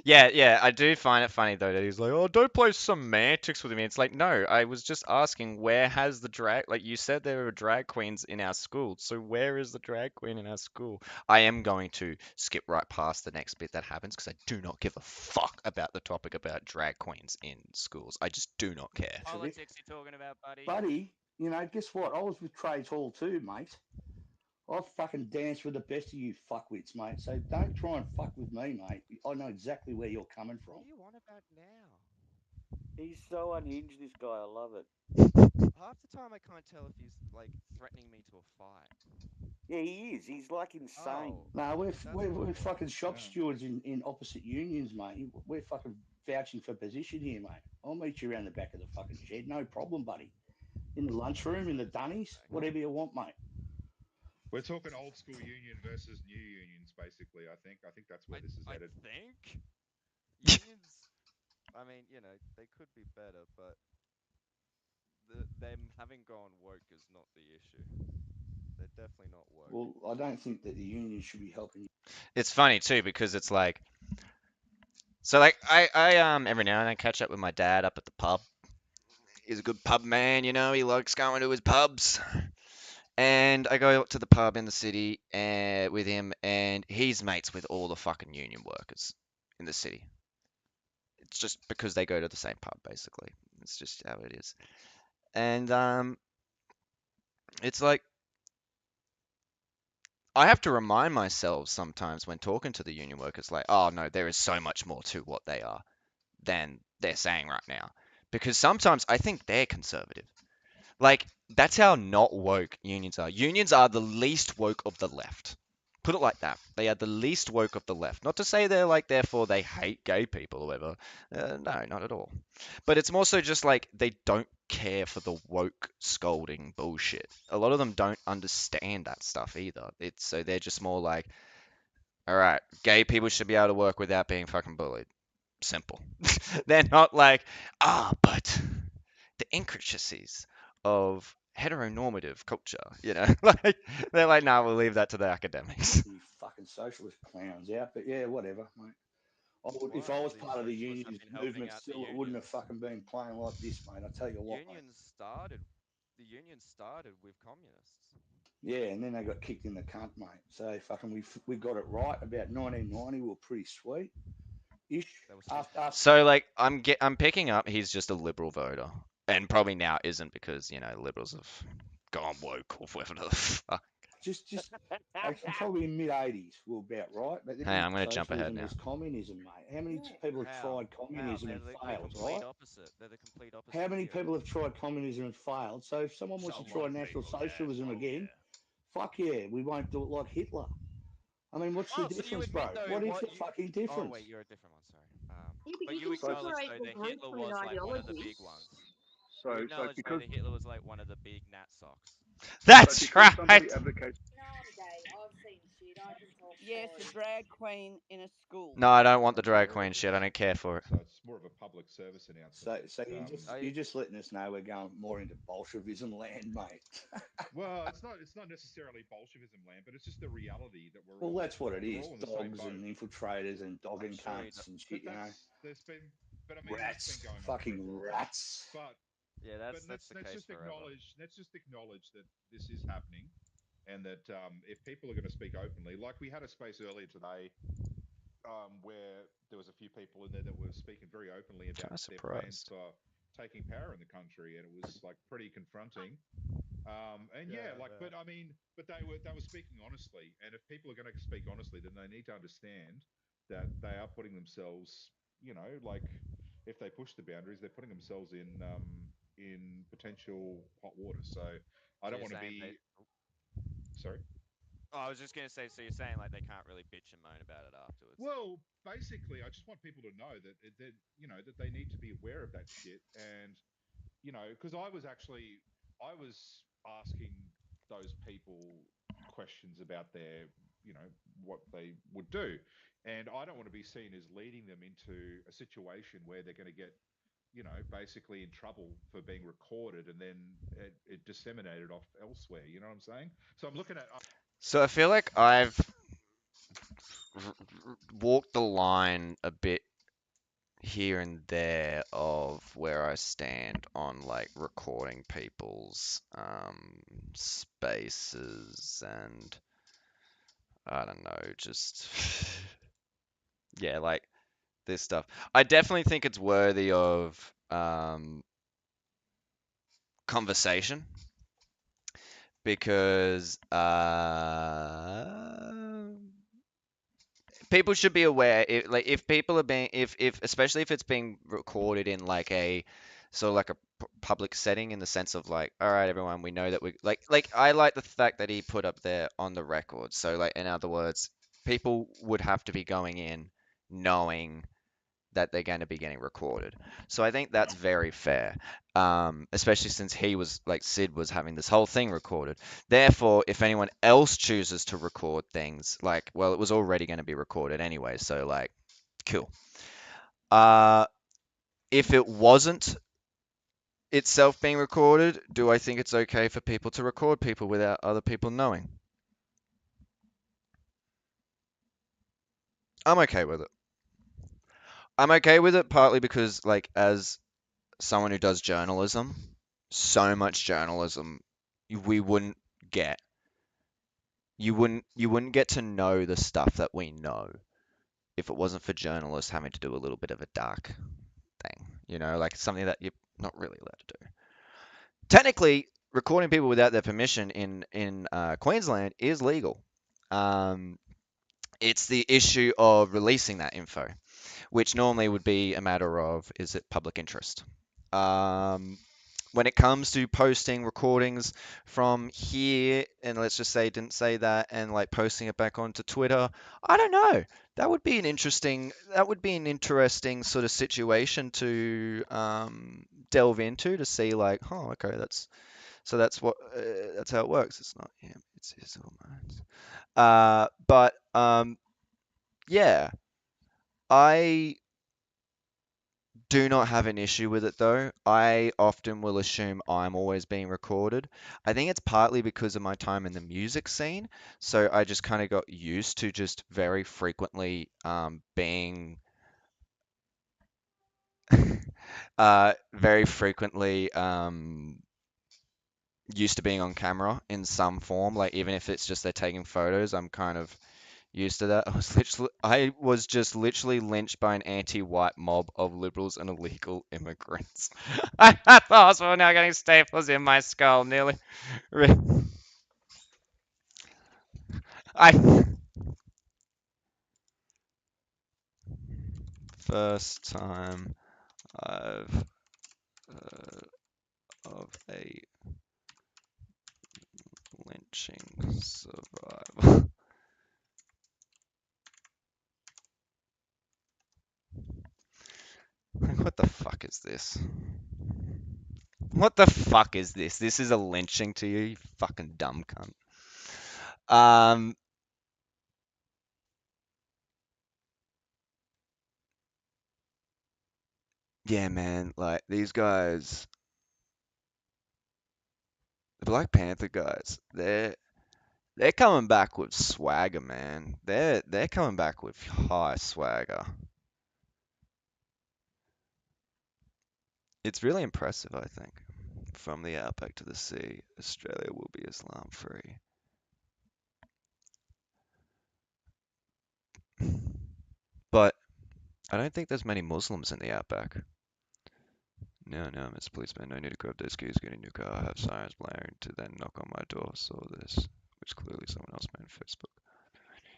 Yeah, I do find it funny though that he's like, oh, don't play semantics with me. It's like, no, I was just asking where has the drag, like you said there are drag queens in our school, so where is the drag queen in our school? I am going to skip right past the next bit that happens because I do not give a fuck about the topic about drag queens in schools. I just do not care. Politics you're talking about, buddy. Buddy, guess what? I was with Trades Hall too, mate. I fucking danced with the best of you fuckwits, mate. So don't try and fuck with me, mate. I know exactly where you're coming from. What do you want about now? He's so unhinged, this guy. I love it. Half the time I can't tell if he's like threatening me to a fight. Yeah, he is. He's like insane. No, we're fucking shop stewards in opposite unions, mate. We're fucking vouching for position here, mate. I'll meet you around the back of the fucking shed. No problem, buddy. In the lunchroom, in the dunnies, whatever you want, mate. We're talking old school union versus new unions, basically. I think that's where this is headed. Unions, I mean, they could be better, but them having gone woke is not the issue. They're definitely not woke. Well, I don't think that the union should be helping you. It's funny too because it's like, so like I every now and then I catch up with my dad up at the pub. He's a good pub man, he likes going to his pubs. And I go to the pub in the city with him, and he's mates with all the fucking union workers in the city. It's just because they go to the same pub, basically. It's just how it is. And it's like I have to remind myself sometimes when talking to the union workers, like, oh no, there is so much more to what they are than they're saying right now. Because sometimes I think they're conservative. Like, that's how not woke unions are. Unions are the least woke of the left. Put it like that. They are the least woke of the left. Not to say they're like, therefore they hate gay people or whatever. No, not at all. But it's more so just like they don't care for the woke scolding bullshit. A lot of them don't understand that stuff either. It's so they're just more like, all right, gay people should be able to work without being fucking bullied. Simple. They're not like, but the intricacies of heteronormative culture, like they're like, nah, we'll leave that to the academics. You fucking socialist clowns out, but yeah, whatever, mate. If I was part of the union movement, still it wouldn't have fucking been playing like this, mate. I tell you what, mate. The union started with communists. Yeah, and then they got kicked in the cunt, mate. So fucking we got it right about 1990. We were pretty sweet. Ish. After So like I'm picking up he's just a liberal voter, and probably now isn't because liberals have gone woke or whatever the fuck. just probably in mid-80s we were about right. But then Hey, I'm gonna jump ahead socialism now. was communism, mate. How many people have tried communism and failed, right? They're the complete opposite. How many people have tried communism and failed? So if someone wants to try National Socialism again, fuck yeah, we won't do it like Hitler. I mean, what's the difference, bro? What is the fucking difference? Oh wait, you're a different one. Sorry. Yeah, But you acknowledge though that Hitler was like one of the big ones. So, You acknowledge though because that Hitler was like one of the big Nat socks. That's because somebody right. advocates Yes, a drag queen in a school. No, I don't want the drag queen shit. I don't care for it. So it's more of a public service announcement. So you're just letting us know we're going more into Bolshevism land, mate. Well, it's not necessarily Bolshevism land, but it's just the reality that we're. Well, all, that's what it we're is: all in the same dogs boat. and infiltrators and dogging cunts and shit. You know, There's been, but I mean, rats, it's been going on fucking forever. rats. But yeah, that's let's the case just forever. let's just acknowledge that this is happening, and that if people are going to speak openly, like we had a space earlier today, where there was a few people in there that were speaking very openly about their plans for taking power in the country, and it was like pretty confronting. But I mean, but they were speaking honestly, and if people are going to speak honestly, then they need to understand that they are putting themselves, like if they push the boundaries, they're putting themselves in potential hot water. So I don't want to be. Sorry. Oh, I was just gonna say. So you're saying like they can't really bitch and moan about it afterwards? Well, basically, I just want people to know that that they need to be aware of that shit, and because I was asking those people questions about their, what they would do, and I don't want to be seen as leading them into a situation where they're going to get, basically in trouble for being recorded and then it disseminated off elsewhere. You know what I'm saying? So I'm looking at. So I feel like I've walked the line a bit here and there of where I stand on like recording people's spaces, and I don't know, just yeah, like this stuff. I definitely think it's worthy of conversation, because people should be aware, if people are being, if especially if it's being recorded in like a sort of like a public setting, in the sense of like, all right, everyone, we know that we like I like the fact that he put up there on the record. So like, in other words, people would have to be going in knowing that they're going to be getting recorded. So I think that's very fair, especially since he was, like Sid was having this whole thing recorded. Therefore, if anyone else chooses to record things, like, well, it was already going to be recorded anyway, so like, cool. If it wasn't itself being recorded, do I think it's okay for people to record people without other people knowing? I'm okay with it. I'm okay with it partly because, like, as someone who does journalism, so much journalism we wouldn't get. You wouldn't get to know the stuff that we know if it wasn't for journalists having to do a little bit of a dark thing, like something that you're not really allowed to do. Technically, recording people without their permission in Queensland is legal. It's the issue of releasing that info, which normally would be a matter of, is it public interest? When it comes to posting recordings from here, and let's just say didn't say that, and like posting it back onto Twitter, I don't know. That would be an interesting sort of situation to delve into, to see like, oh, okay, that's how it works. It's not him, it's his hormones. But yeah, I do not have an issue with it though. I often will assume I'm always being recorded. I think it's partly because of my time in the music scene, so I just kind of got used to just very frequently being very frequently used to being on camera in some form. Like even if it's just they're taking photos, I'm kind of used to that. I was just literally lynched by an anti-white mob of liberals and illegal immigrants. I thought I was now getting staples in my skull, nearly. I First time I've heard of a lynching survivor. What the fuck is this? What the fuck is this? This is a lynching to you, you fucking dumb cunt. Yeah, man, like these guys, the Black Panther guys, they're coming back with swagger, man. They're coming back with high swagger. It's really impressive, I think. From the outback to the sea, Australia will be Islam free. But I don't think there's many Muslims in the outback. No, Mr. Policeman, no need to grab those keys, get a new car, have sirens blaring to then knock on my door. Saw this, which clearly someone else made on Facebook.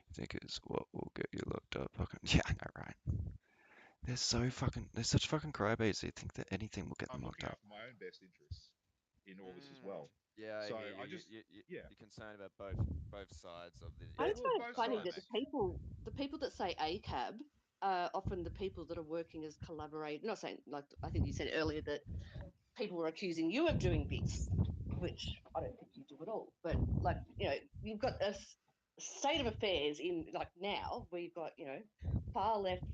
You think it's what will get you locked up? Fucking yeah, I know, right? They're such fucking crybabies. They think that anything will get them I'm locked looking up. out for my own best interests in all this as well. Yeah, So I hear I you. just yeah. You're concerned about both sides of the. I just well, find it both funny sides. that the people that say ACAB are often the people that are working as collaborate. Not saying, like I think you said earlier that people are accusing you of doing this, which I don't think you do at all. But like you've got a state of affairs in like now where you've got far left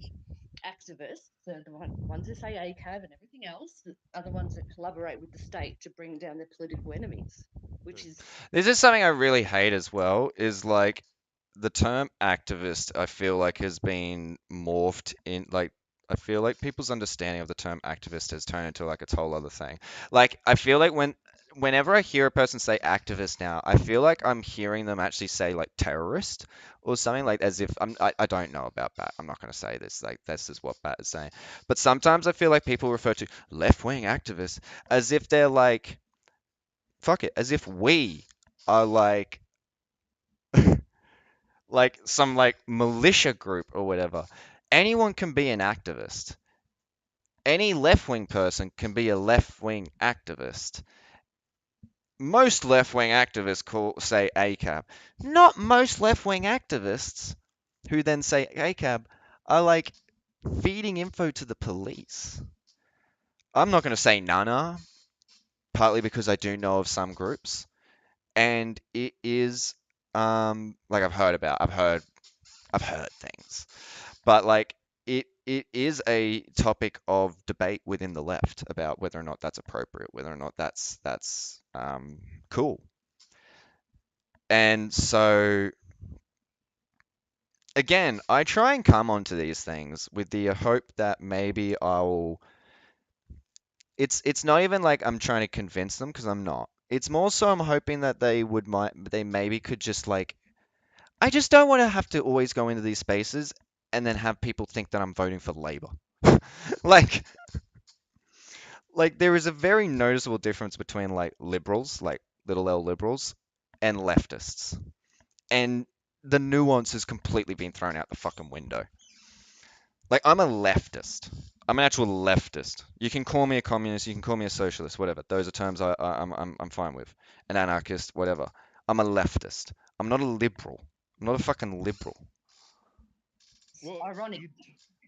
activists, the ones that say ACAB and everything else, are the ones that collaborate with the state to bring down their political enemies, which is This is something I really hate as well, is like the term activist, I feel like has been morphed in like I feel like people's understanding of the term activist has turned into like its whole other thing. Like I feel like whenever I hear a person say activist now, I feel like I'm hearing them actually say like terrorist or something, like as if I don't know about Bat. I'm not going to say this, like this is what Bat is saying. But sometimes I feel like people refer to left-wing activists as if they're like fuck it, as if we are like some like militia group or whatever. Anyone can be an activist. Any left-wing person can be a left-wing activist. Most left-wing activists say ACAB. Not most left-wing activists who then say ACAB are like feeding info to the police. I'm not going to say none are, partly because I do know of some groups, and it is like I've heard things, but like it is a topic of debate within the left about whether or not that's appropriate, whether or not that's cool. And so again, I try and come onto these things with the hope that maybe I'll it's not even like I'm trying to convince them, because I'm not. It's more so I'm hoping that they maybe could just like I just don't want to have to always go into these spaces and then have people think that I'm voting for Labour. Like like there is a very noticeable difference between like liberals, like little L liberals, and leftists. And the nuance has completely been thrown out the fucking window. Like I'm a leftist. I'm an actual leftist. You can call me a communist, you can call me a socialist, whatever. Those are terms I'm fine with. An anarchist, whatever. I'm a leftist. I'm not a liberal. I'm not a fucking liberal. Well, Ironic.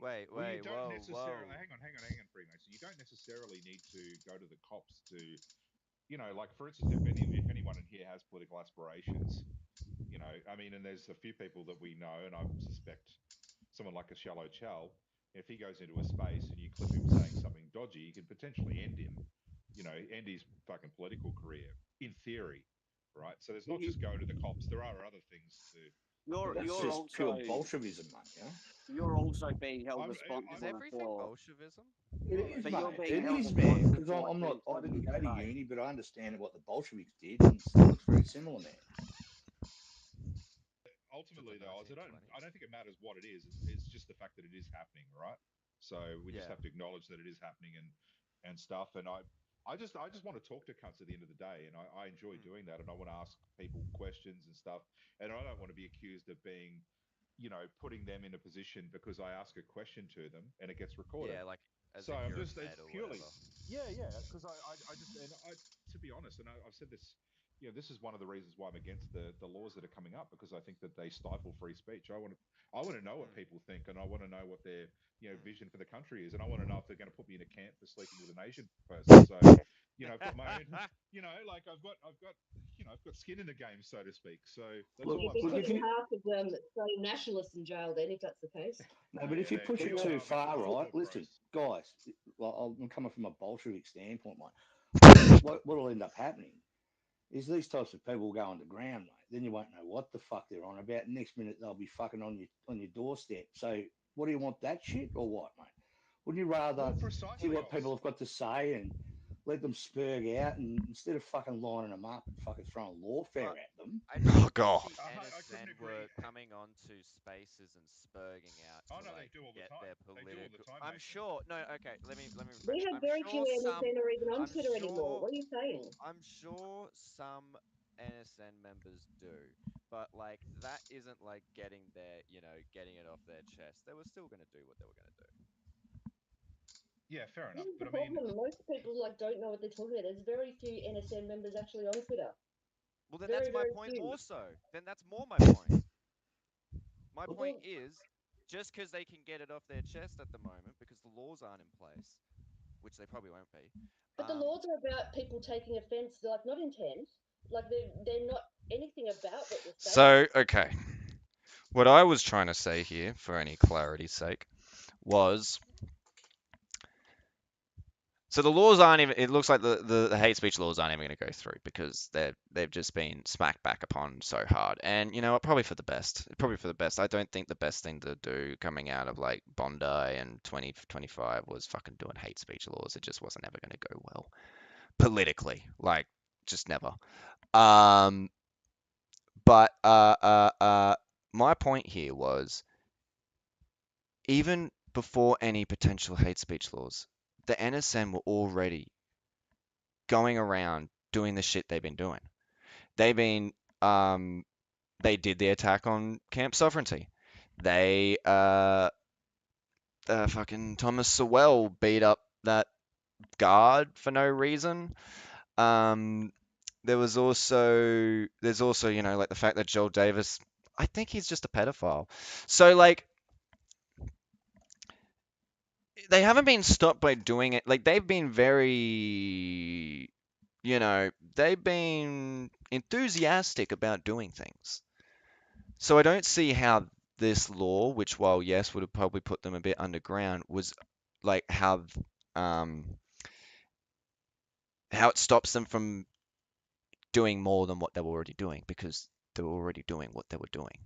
Wait, Well, you wait, don't whoa, necessarily. whoa. Hang on, Freemason. You don't necessarily need to go to the cops to, you know, like for instance, if anyone in here has political aspirations, you know, I mean, and there's a few people that we know, and I suspect someone like a Shallow Chal, if he goes into a space and you clip him saying something dodgy, you can potentially end him, you know, end his fucking political career, in theory, right? So there's not just go to the cops. There are other things to. That's You're just also pure Bolshevism, mate. You know? you're also being held Is responsible everything for. Bolshevism? It is, But you're mate. being It held is, man. responsible Because for I'm not. I what's didn't being go to told in uni, but I understand what the Bolsheviks did, and it looks very similar now. Ultimately, though, I don't think it matters what it is. It's just the fact that it is happening, right? So we just Yeah. have to acknowledge that it is happening and stuff. And I just want to talk to cunts at the end of the day, and I enjoy doing that. And I want to ask people questions and stuff. And I don't want to be accused of being, you know, putting them in a position because I ask a question to them and it gets recorded. Yeah, like as So if I'm you're just a it's Fed or purely, whatever. yeah, because I just and I to be honest, and I've said this. You know, this is one of the reasons why I'm against the laws that are coming up because I think that they stifle free speech. I want to know what people think, and I want to know what their vision for the country is, and I want to know if they're going to put me in a camp for sleeping with an Asian person. So, you know, I've got my own, you know, like I've got skin in the game, so to speak. So that's all You'd I'm be saying. putting half of Australian nationalists in jail then, if that's the case. No, but if you push it too far, right? Listen, guys. Well, I'm coming from a Bolshevik standpoint, mate. What'll end up happening is these types of people will go underground, mate. Then you won't know what the fuck they're on about. Next minute they'll be fucking on your doorstep. So what do you want, that shit or what, mate? Wouldn't you rather see what people have got to say and let them spurg out, and instead of fucking lining them up and fucking throwing lawfare at them? Oh god. I NSN couldn't were agree. coming onto spaces and spurging out Oh to no, they like do all the get time. their They do all the political. time, I'm Mason. sure. No, okay. Let me We rephrase. have I'm very sure few some. NSN or even on I'm Twitter anymore. sure. What are you saying? I'm sure some NSN members do, but like that isn't like getting getting it off their chest. They were still going to do what they were going to do. Yeah, fair This enough. is the But I mean, problem. Most people don't know what they're talking about. There's very few NSN members actually on Twitter. Well, then Very, that's my very point few. more so. Then that's more my point. My point is, just because they can get it off their chest at the moment because the laws aren't in place, which they probably won't be. But the laws are about people taking offence, not intent. Like they're not anything about what you're saying. So, okay. What I was trying to say here, for any clarity's sake, was so the laws aren't even. It looks like the hate speech laws aren't even going to go through because they've just been smacked back upon so hard. And you know what? Probably for the best. Probably for the best. I don't think the best thing to do coming out of like Bondi and 2025 was fucking doing hate speech laws. It just wasn't ever going to go well politically. Like, just never. But my point here was even before any potential hate speech laws, the NSN were already going around doing the shit they've been doing. They've been they did the attack on Camp Sovereignty. They fucking Thomas Sowell beat up that guard for no reason. There's also like the fact that Joel Davis, I think he's just a pedophile. So like they haven't been stopped by doing it. Like they've been very, they've been enthusiastic about doing things. So I don't see how this law, which while yes would have probably put them a bit underground, was like how it stops them from doing more than what they were already doing because they were already doing what they were doing.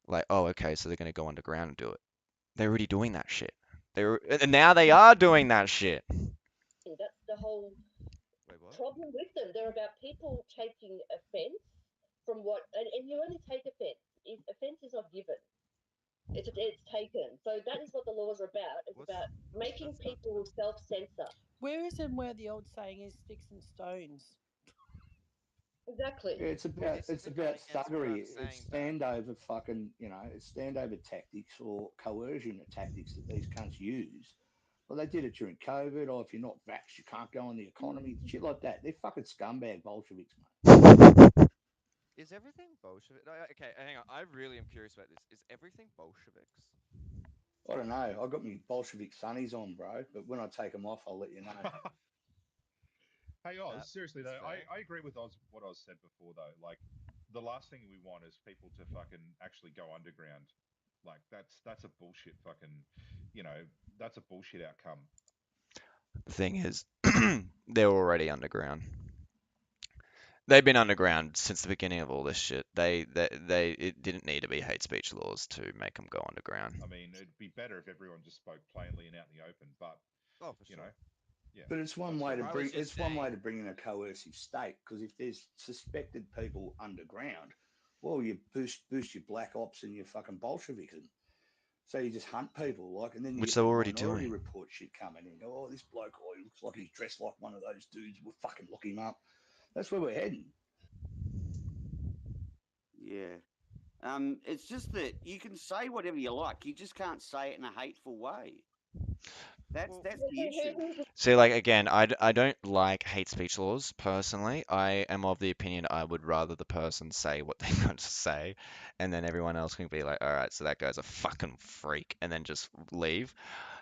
Like, oh, okay, so they're going to go underground and do it. They're already doing that shit. And now they are doing that shit. That's the whole problem with them. They're about people taking offence from what, and you only take offence if offence is not given. It's taken. So that is what the laws are about. It's about making people self-censor. Where isn't where the old saying is sticks and stones? Exactly. Yeah, it's about thuggery. It's standover fucking, it's standover tactics or coercion tactics that these cunts use. Well, they did it during COVID. Oh, if you're not vaxxed, you can't go on the economy. Shit like that. They're fucking scumbag Bolsheviks, mate. Is everything Bolshevik? No, okay, hang on. I really am curious about this. Is everything Bolsheviks? I don't know. I got me Bolshevik sunnies on, bro. But when I take them off, I'll let you know. Hey Oz, seriously though, I agree with Oz what Oz said before though. Like, the last thing we want is people to fucking actually go underground. Like, that's a bullshit fucking, that's a bullshit outcome. The thing is, they're already underground. They've been underground since the beginning of all this shit. It didn't need to be hate speech laws to make them go underground. I mean, it'd be better if everyone just spoke plainly and out in the open, but yeah. But it's one way to bring in a coercive state, because if there's suspected people underground, well, you boost your black ops and your fucking Bolshevism. So you just hunt people, and then you Which get they're the already minority doing. report shit coming in. Oh, this bloke, he looks like he's dressed like one of those dudes. We'll fucking look him up. That's where we're heading. Yeah. It's just that you can say whatever you like. You just can't say it in a hateful way. That's the issue. See, like, again, I don't like hate speech laws personally. I am of the opinion I would rather the person say what they're going to say, and then everyone else can be like, all right, so that guy's a fucking freak, and then just leave.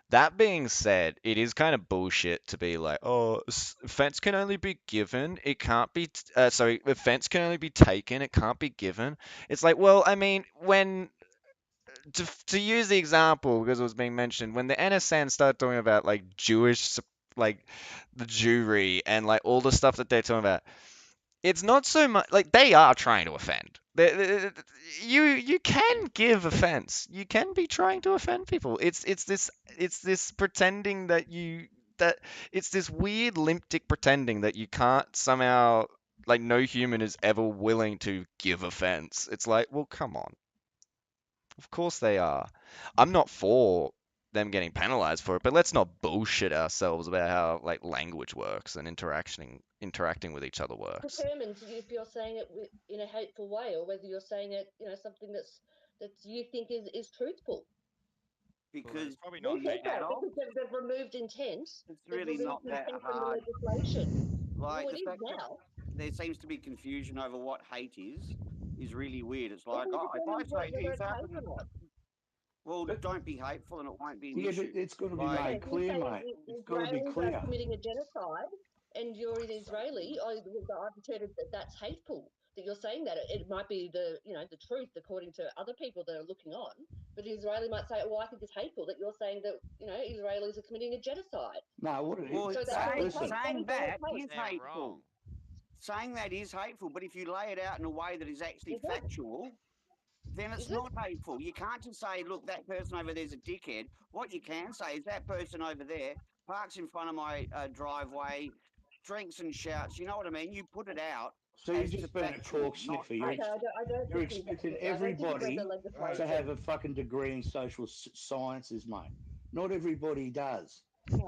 That being said, it is kind of bullshit to be like, oh, offense can only be given, it can't be, offense can only be taken, it can't be given. It's like, well, I mean, when to use the example because it was being mentioned when the NSN started talking about like Jewish, like the Jewry and like all the stuff that they're talking about, it's not so much like they are trying to offend. You can give offense. You can be trying to offend people. It's this pretending that it's this weird limp dick pretending that you can't somehow, like, no human is ever willing to give offense. It's like, well, come on. Of course they are. I'm not for them getting penalized for it, but let's not bullshit ourselves about how like language works and interacting with each other works. Determines if you're saying it in a hateful way or whether you're saying it, something that you think is truthful. Because probably not because they've removed intent. It's really not that from hard. the legislation. Like, well, the it is fact that now. there seems to be confusion over what hate is really weird. It's like, Well, if I say whether this it's hate happened, or not. well, don't be hateful and it won't be an Yeah, issue. but it's got to be Like, made clear, mate. It's got to be Israelis clear. are committing a genocide, and you're an Israeli. I've interpreted that that's hateful. That you're saying that it might be the truth according to other people that are looking on, but the Israeli might say, "Well, I think it's hateful that you're saying that Israelis are committing a genocide." No, what it well, is, saying that is They're hateful. Saying that is hateful, but if you lay it out in a way that is actually factual, then it's not hateful. You can't just say, look, that person over there's a dickhead. What you can say is that person over there parks in front of my driveway, drinks and shouts. You know what I mean? You put it out. So you're just being a talk sniffer. You're expecting everybody to have a fucking degree in social sciences, mate. Not everybody does.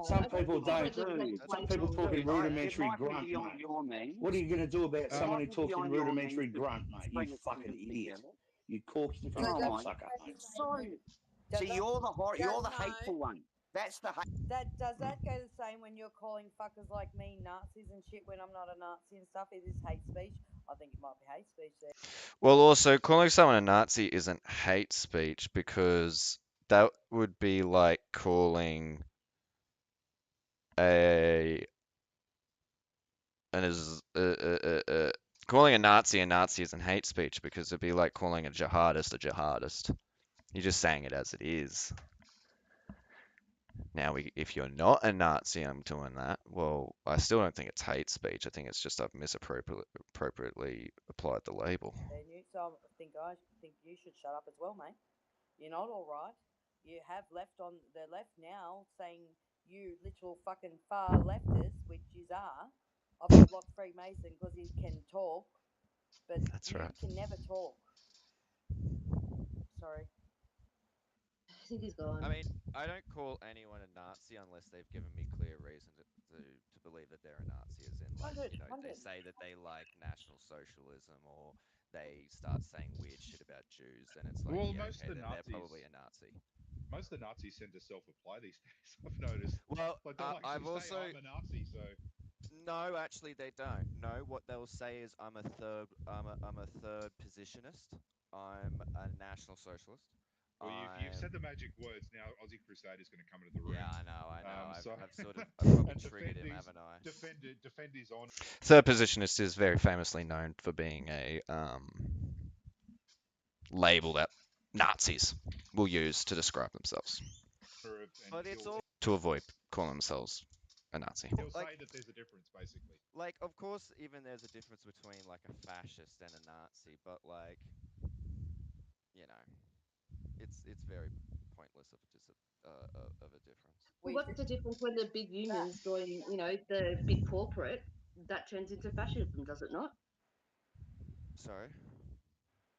Some people don't. Some people talk in rudimentary grunt, mate. What are you going to do about someone who talks in rudimentary grunt, mate? You fucking idiot. You cork sniffer cocksucker, mate. See, you're the hateful one. That's the hate. Does that go the same when you're calling fuckers like me Nazis and shit when I'm not a Nazi and stuff? It is hate speech. I think it might be hate speech there. Well, also calling someone a Nazi isn't hate speech because that would be like calling calling a Nazi isn't hate speech because it'd be like calling a jihadist. You're just saying it as it is. Now, if you're not a Nazi, I'm doing that. Well, I still don't think it's hate speech. I think it's just I've misappropriately applied the label. So I think you should shut up as well, mate. You're not all right. You have left on the left now saying you literal fucking far leftists, which you are. I've blocked Freemason because he can talk, but That's you right. can never talk. Sorry. think he's gone. I mean, I don't call anyone a Nazi unless they've given me clear reason to believe that they're a Nazi, as in, like, 100, you know, they 100. say that they like National Socialism or they start saying weird shit about Jews, then it's like, Well, yeah, most okay, of the then they're Nazis, probably a Nazi. most of the Nazis tend to self-apply these days. I've noticed. Well, Like they'll I've actually say, also "I'm a Nazi," so. no, actually, they don't. No, what they'll say is, I'm a third positionist. I'm a National Socialist. Well, you've said the magic words. Now Aussie Crusader's going to come into the room. Yeah, I know. So, I've sort of I've probably and triggered him, haven't I? Defend his honor. Third positionist is very famously known for being a label that Nazis will use to describe themselves But it's all to avoid calling themselves a Nazi. He'll say that there's a difference, basically. like, of course, even there's a difference between like a fascist and a Nazi, but like, you know, it's very pointless of a difference. Well, what's the difference when the big unions join, you know, the big corporate? That turns into fascism, does it not? Sorry?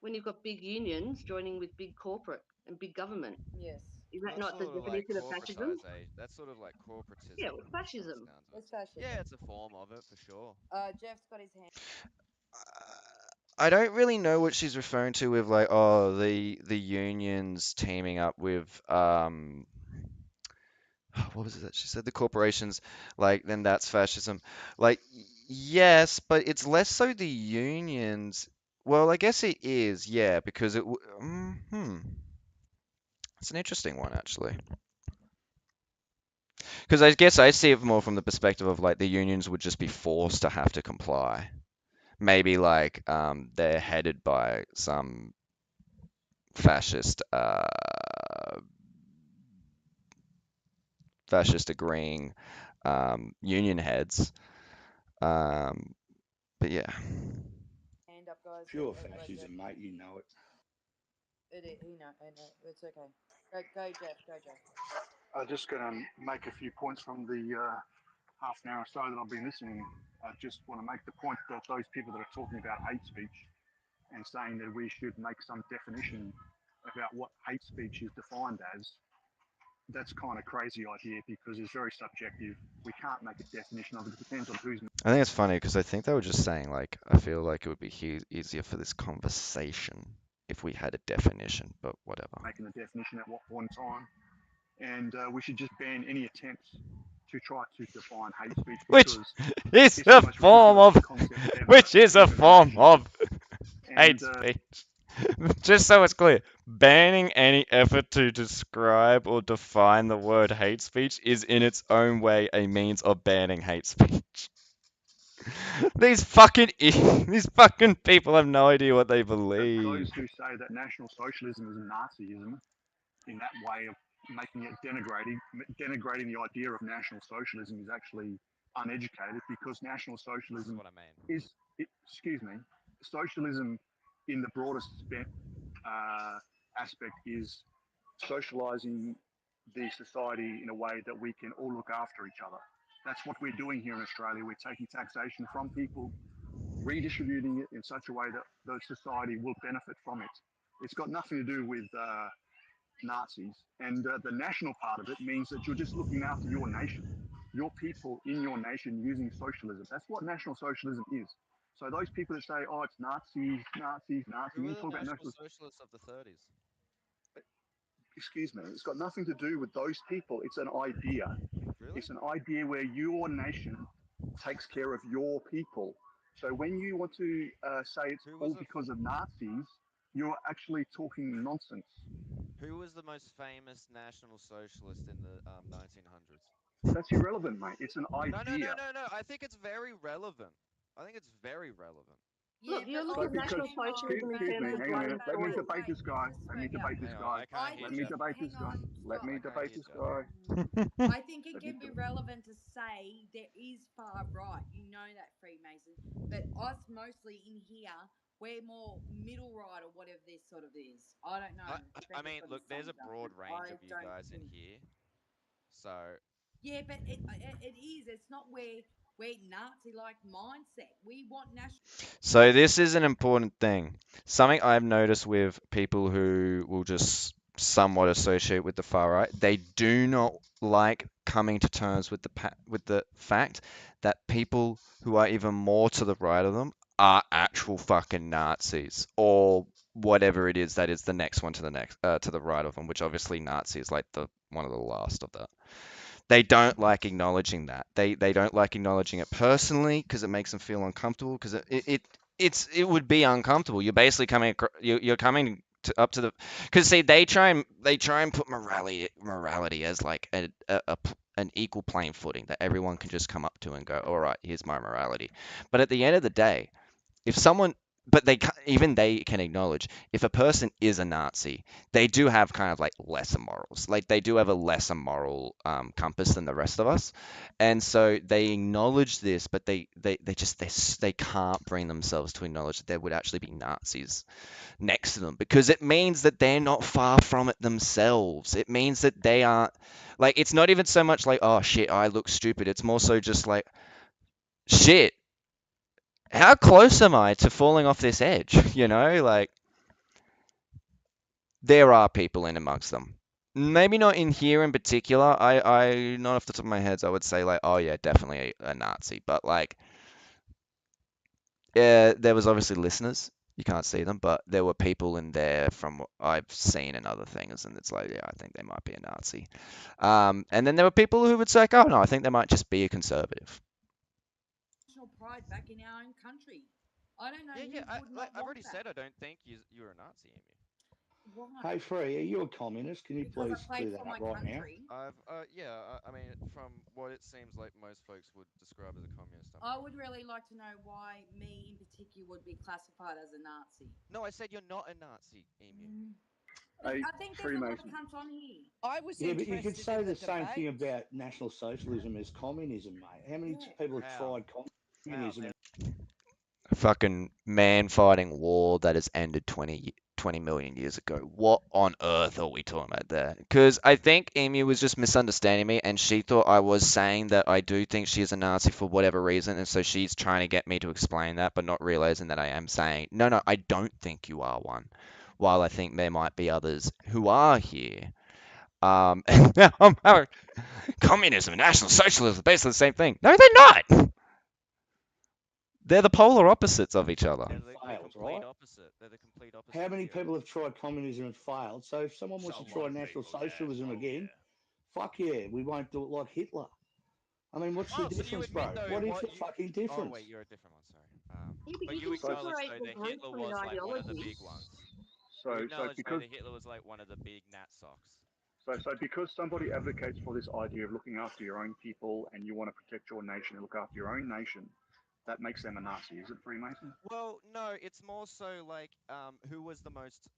When you've got big unions joining with big corporate and big government. Yes. Is that That's not the sort of like definition of fascism? That's sort of like corporatism. Yeah, well, fascism. It's fascism. Yeah, it's a form of it for sure. Jeff's got his hand. I don't really know what she's referring to with like, oh, the unions teaming up with what was it that she said? The corporations, like, then that's fascism. Like, yes, but it's less so the unions. Well, I guess it is, yeah, because it's an interesting one actually. Because I guess I see it more from the perspective of like the unions would just be forced to have to comply. Maybe like they're headed by some fascist agreeing union heads. But yeah. Hand up, guys. Pure fascism, mate. You know it. I know. It's okay. Go, Jeff. Go, Jeff. I'm just going to make a few points from the half an hour or so that I've been listening. I just want to make the point that those people that are talking about hate speech and saying that we should make some definition about what hate speech is defined as, that's kind of crazy idea because it's very subjective. We can't make a definition of it. It depends on who's. I think it's funny because I think they were just saying like, I feel like it would be easier for this conversation if we had a definition, but whatever. Making a definition at what point in time, and we should just ban any attempts to try to define hate speech. Which is a form of hate speech. Just so it's clear, banning any effort to describe or define the word hate speech is in its own way a means of banning hate speech. These fucking people have no idea what they believe. Those who say that National Socialism is Nazism, in that way of making it denigrating the idea of National Socialism is actually uneducated, because National Socialism is, excuse me, socialism in the broadest aspect is socializing the society in a way that we can all look after each other. That's what we're doing here in Australia. We're taking taxation from people, redistributing it in such a way that the society will benefit from it. It's got nothing to do with Nazis. And the national part of it means that you're just looking after your nation, your people in your nation using socialism. That's what National Socialism is. So those people that say, oh, it's Nazis, Who you were talk the about National Socialists of the 30s? excuse me, it's got nothing to do with those people. It's an idea. Really? It's an idea where your nation takes care of your people. So when you want to say it's all because of Nazis, you're actually talking nonsense. Who was the most famous National Socialist in the 1900s? That's irrelevant, mate. It's an idea. No. I think it's very relevant. I think it's very relevant. Look, you're looking at National Socialism in terms of hang on a minute. Let me joining debate this guy. Let me debate this guy. Let me debate this guy. Let me debate this guy. I think it can be relevant to say there is far right. You know that, Freemason. But us mostly in here, we're more middle right or whatever this sort of is. I don't know. I mean, look, there's a broad range of you guys in here. So. Yeah, but it is. It's not where we're Nazi-like mindset. We want national. So this is an important thing. Something I've noticed with people who will just somewhat associate with the far right, they do not like coming to terms with the fact that people who are even more to the right of them are actual fucking Nazis or whatever it is that is the next one to the right of them, which obviously Nazi is like the one of the last of that. They don't like acknowledging that. They don't like acknowledging it personally because it makes them feel uncomfortable because it would be uncomfortable. You're basically you're coming up to the because see they try and put morality as like an equal playing footing that everyone can just come up to and go, all right, here's my morality. But at the end of the day, if someone but even they can acknowledge if a person is a Nazi, they do have kind of like lesser morals. Like they do have a lesser moral compass than the rest of us, and so they acknowledge this, but they can't bring themselves to acknowledge that there would actually be Nazis next to them because it means that they're not far from it themselves. It means that they aren't like it's not even so much like oh shit I look stupid. It's more so just like shit. How close am I to falling off this edge? You know, like there are people in amongst them. Maybe not in here in particular. I not off the top of my head, I would say like, oh yeah, definitely a Nazi. But like, there was obviously listeners. You can't see them, but there were people in there from what I've seen and other things, and it's like, yeah, I think they might be a Nazi. And then there were people who would say, oh no, I think they might just be a conservative. Pride back in our own country. I don't know. Yeah, I've already said I don't think you're a Nazi, Amy. Hey, Free, are you a communist? Can you please clear that up right now? I mean, from what it seems like most folks would describe as a communist. I would really like to know why me in particular would be classified as a Nazi. No, I said you're not a Nazi, Amy. I think there's a lot of cunts on here. I was Yeah, but you could interested say in the same debate. thing about National Socialism as communism, mate. How many people have tried communism? Fucking man-fighting war that has ended 20 million years ago. What on earth are we talking about there? Because I think Amy was just misunderstanding me, and she thought I was saying that I do think she is a Nazi for whatever reason, and so she's trying to get me to explain that, but not realizing that I am saying, no, I don't think you are one. While I think there might be others who are here. Communism and National Socialism are basically the same thing. No, they're not! They're the polar opposites of each other. Failed, right? They're the complete opposite. How many people have tried communism and failed? So if someone wants to try National Socialism again, fuck yeah, we won't do it like Hitler. I mean, what's the difference, bro? What is the fucking difference? Oh wait, you're a different one. Sorry. But you acknowledge though that Hitler was like one of the big ones. So because Hitler was like one of the big Nat socks. So because somebody advocates for this idea of looking after your own people and you want to protect your nation and look after your own nation, that makes them a Nazi, is it, Freemason? Well, no, it's more so like who was the most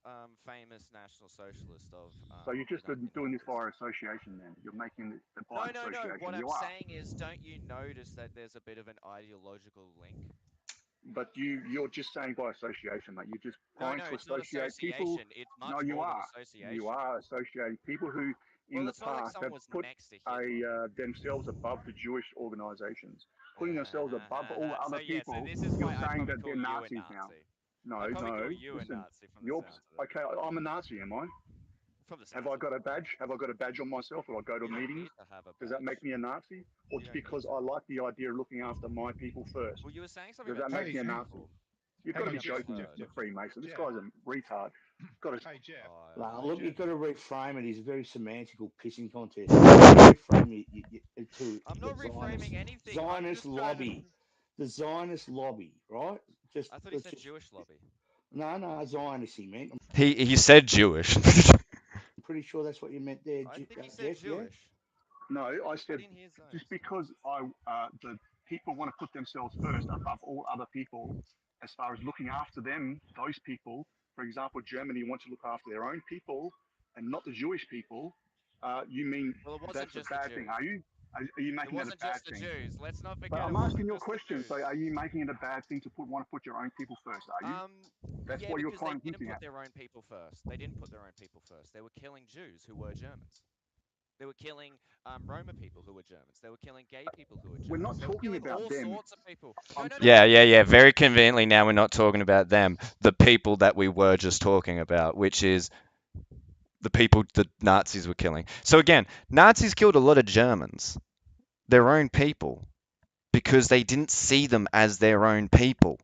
famous National Socialist of? So you're just doing this via association then? You're making it by association? No. What I'm saying is, don't you notice that there's a bit of an ideological link? But you're just saying by association, mate. You're just trying to associate people. It's much No, you more are. than association. You are associating people who, in the past, have put themselves above the Jewish organisations, putting themselves above all other people. So this is You're why saying I that they're Nazi. Nazis now. No, I'd probably no. call you Listen, a Nazi from the you're sounds of it. okay. I'm a Nazi, am I? From the Have I got a badge? Have I got a badge on myself? Or I go to meetings? Does that make me a Nazi? Or it's because I like the idea of looking after my people first? Well, you were saying something Does that about make me a Nazi? You've got to be joking, you Freemason. This guy's a retard. Got to. Hey, Jeff. Look, you've got to reframe it. It's a very semantical pissing contest. Reframe it to I'm not reframing anything. Zionist lobby. The Zionist lobby, right? I thought he said Jewish lobby. No, Zionist he meant. He said Jewish. I'm pretty sure that's what you meant there, I think he said Jeff, Jewish. No, I said just because the people want to put themselves first above all other people, as far as looking after them, those people. For example, Germany wants to look after their own people and not the Jewish people. You mean that's a bad thing, are you? Are you making it a bad thing? Jews. Let's not forget. But I'm asking you a question. So, are you making it a bad thing to want to put your own people first? Are you? That's what you're trying to hinting at. They didn't put their own people first. They didn't put their own people first. They were killing Jews who were Germans. They were killing Roma people who were Germans. They were killing gay people who were Germans. We're not they were talking killing about all them. sorts of people. Yeah. Very conveniently now we're not talking about them. The people that we were just talking about, which is the people the Nazis were killing. So again, Nazis killed a lot of Germans, their own people, because they didn't see them as their own people.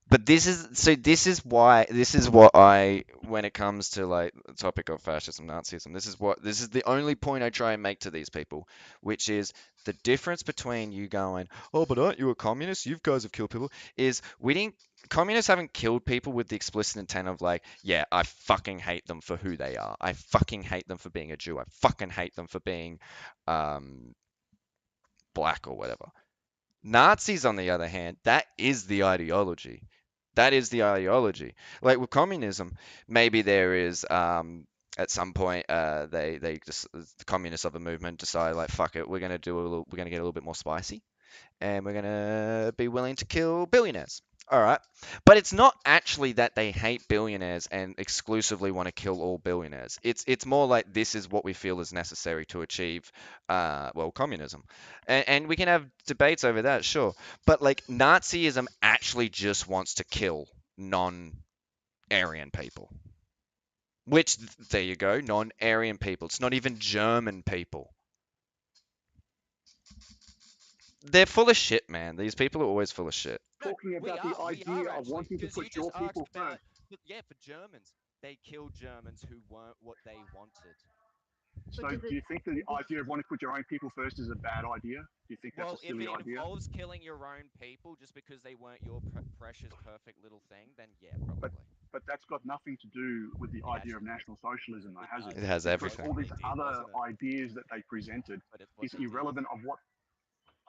But this is what I, when it comes to like the topic of fascism, Nazism, this is the only point I try and make to these people, which is the difference between you going, oh, but aren't you a communist? You guys have killed people. Communists haven't killed people with the explicit intent of like, yeah, I fucking hate them for who they are. I fucking hate them for being a Jew. I fucking hate them for being black or whatever. Nazis, on the other hand, that is the ideology. That is the ideology. Like with communism, maybe there is at some point they just, the communists of a movement decide like, fuck it, we're gonna get a little bit more spicy, and we're gonna be willing to kill billionaires. All right, but it's not actually that they hate billionaires and exclusively want to kill all billionaires. It's more like this is what we feel is necessary to achieve, communism, and we can have debates over that, sure. But like Nazism actually just wants to kill non-Aryan people. Which, there you go, non-Aryan people. It's not even German people. They're full of shit, man. These people are always full of shit. Talking about the idea of wanting to put your people first. Yeah, for Germans, they killed Germans who weren't what they wanted. So do you think that the idea of wanting to put your own people first is a bad idea? Do you think that's a silly idea? Well, if it involves killing your own people just because they weren't your precious, perfect little thing, then yeah, probably. But that's got nothing to do with the idea of National Socialism, though, has it? It has everything. All these other ideas that they presented is irrelevant of what.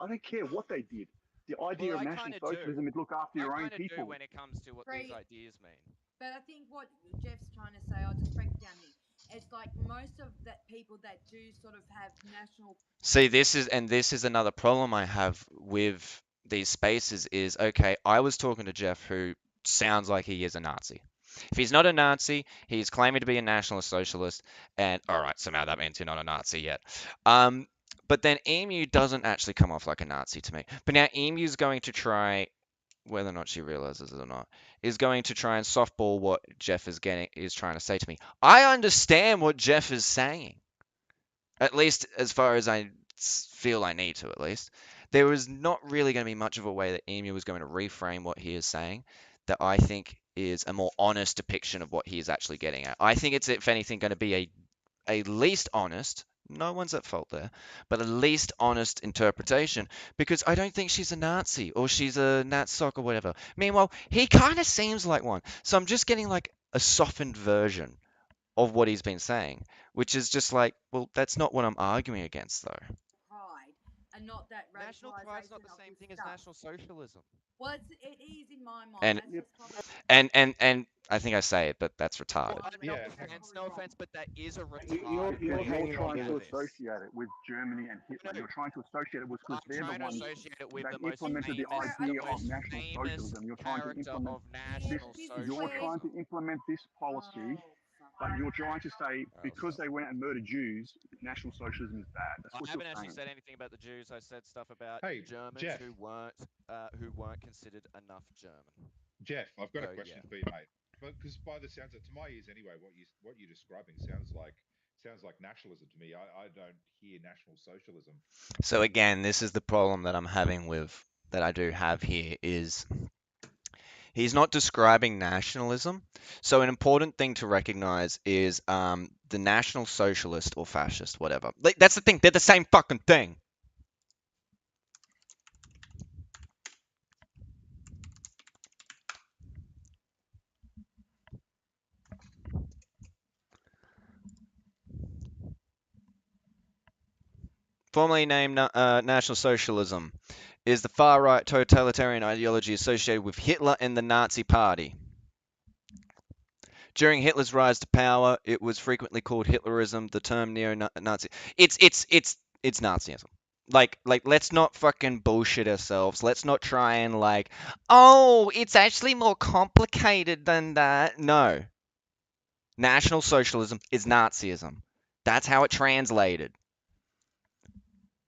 I don't care what they did. The idea of National Socialism is look after your own people. When it comes to what these ideas mean. But I think what Jeff's trying to say, I'll just break it down here. It's like most of that people that do sort of have national. See, this is another problem I have with these spaces is, okay, I was talking to Jeff, who sounds like he is a Nazi. If he's not a Nazi, he's claiming to be a nationalist socialist, and all right, somehow that means you're not a Nazi yet. But then Emu doesn't actually come off like a Nazi to me. But now Emu's going to try, whether or not she realizes it or not, is going to try and softball what Jeff is trying to say to me. I understand what Jeff is saying, at least as far as I feel I need to, at least. There was not really going to be much of a way that Emu was going to reframe what he is saying that I think is a more honest depiction of what he is actually getting at. I think it's, if anything, going to be a least honest, no one's at fault there, but a least honest interpretation, because I don't think she's a Nazi or she's a Natsock or whatever. Meanwhile, he kind of seems like one. So I'm just getting like a softened version of what he's been saying, which is just like, well, that's not what I'm arguing against, though. Pride and not that national pride's not the same thing as National Socialism. Well, it is in my mind. And I think I say it, but that's retarded. Well, no offense, but that is a retarded. You're trying to associate it with Germany and Hitler. You're trying to associate it with because they're the ones that implemented the idea of National Socialism. You're trying to implement this. You're trying to implement this policy. But you're trying to say because they went and murdered Jews, National Socialism is bad. That's what I haven't you're actually saying. said anything about the Jews. I said stuff about Germans Jeff. who weren't considered enough German. Jeff, I've got a So, question yeah. for you, mate. Because by the sounds of, to my ears anyway, what you're describing sounds like nationalism to me. I don't hear National Socialism. So again, this is the problem that I'm having with, that I do have here, is he's not describing nationalism. So an important thing to recognize is the National Socialist or Fascist, whatever. Like, that's the thing. They're the same fucking thing. Formerly named National Socialism, is the far-right totalitarian ideology associated with Hitler and the Nazi Party. During Hitler's rise to power, it was frequently called Hitlerism. The term neo-Nazi. It's Nazism. Like, let's not fucking bullshit ourselves. Let's not try and like, oh, it's actually more complicated than that. No. National Socialism is Nazism. That's how it translated.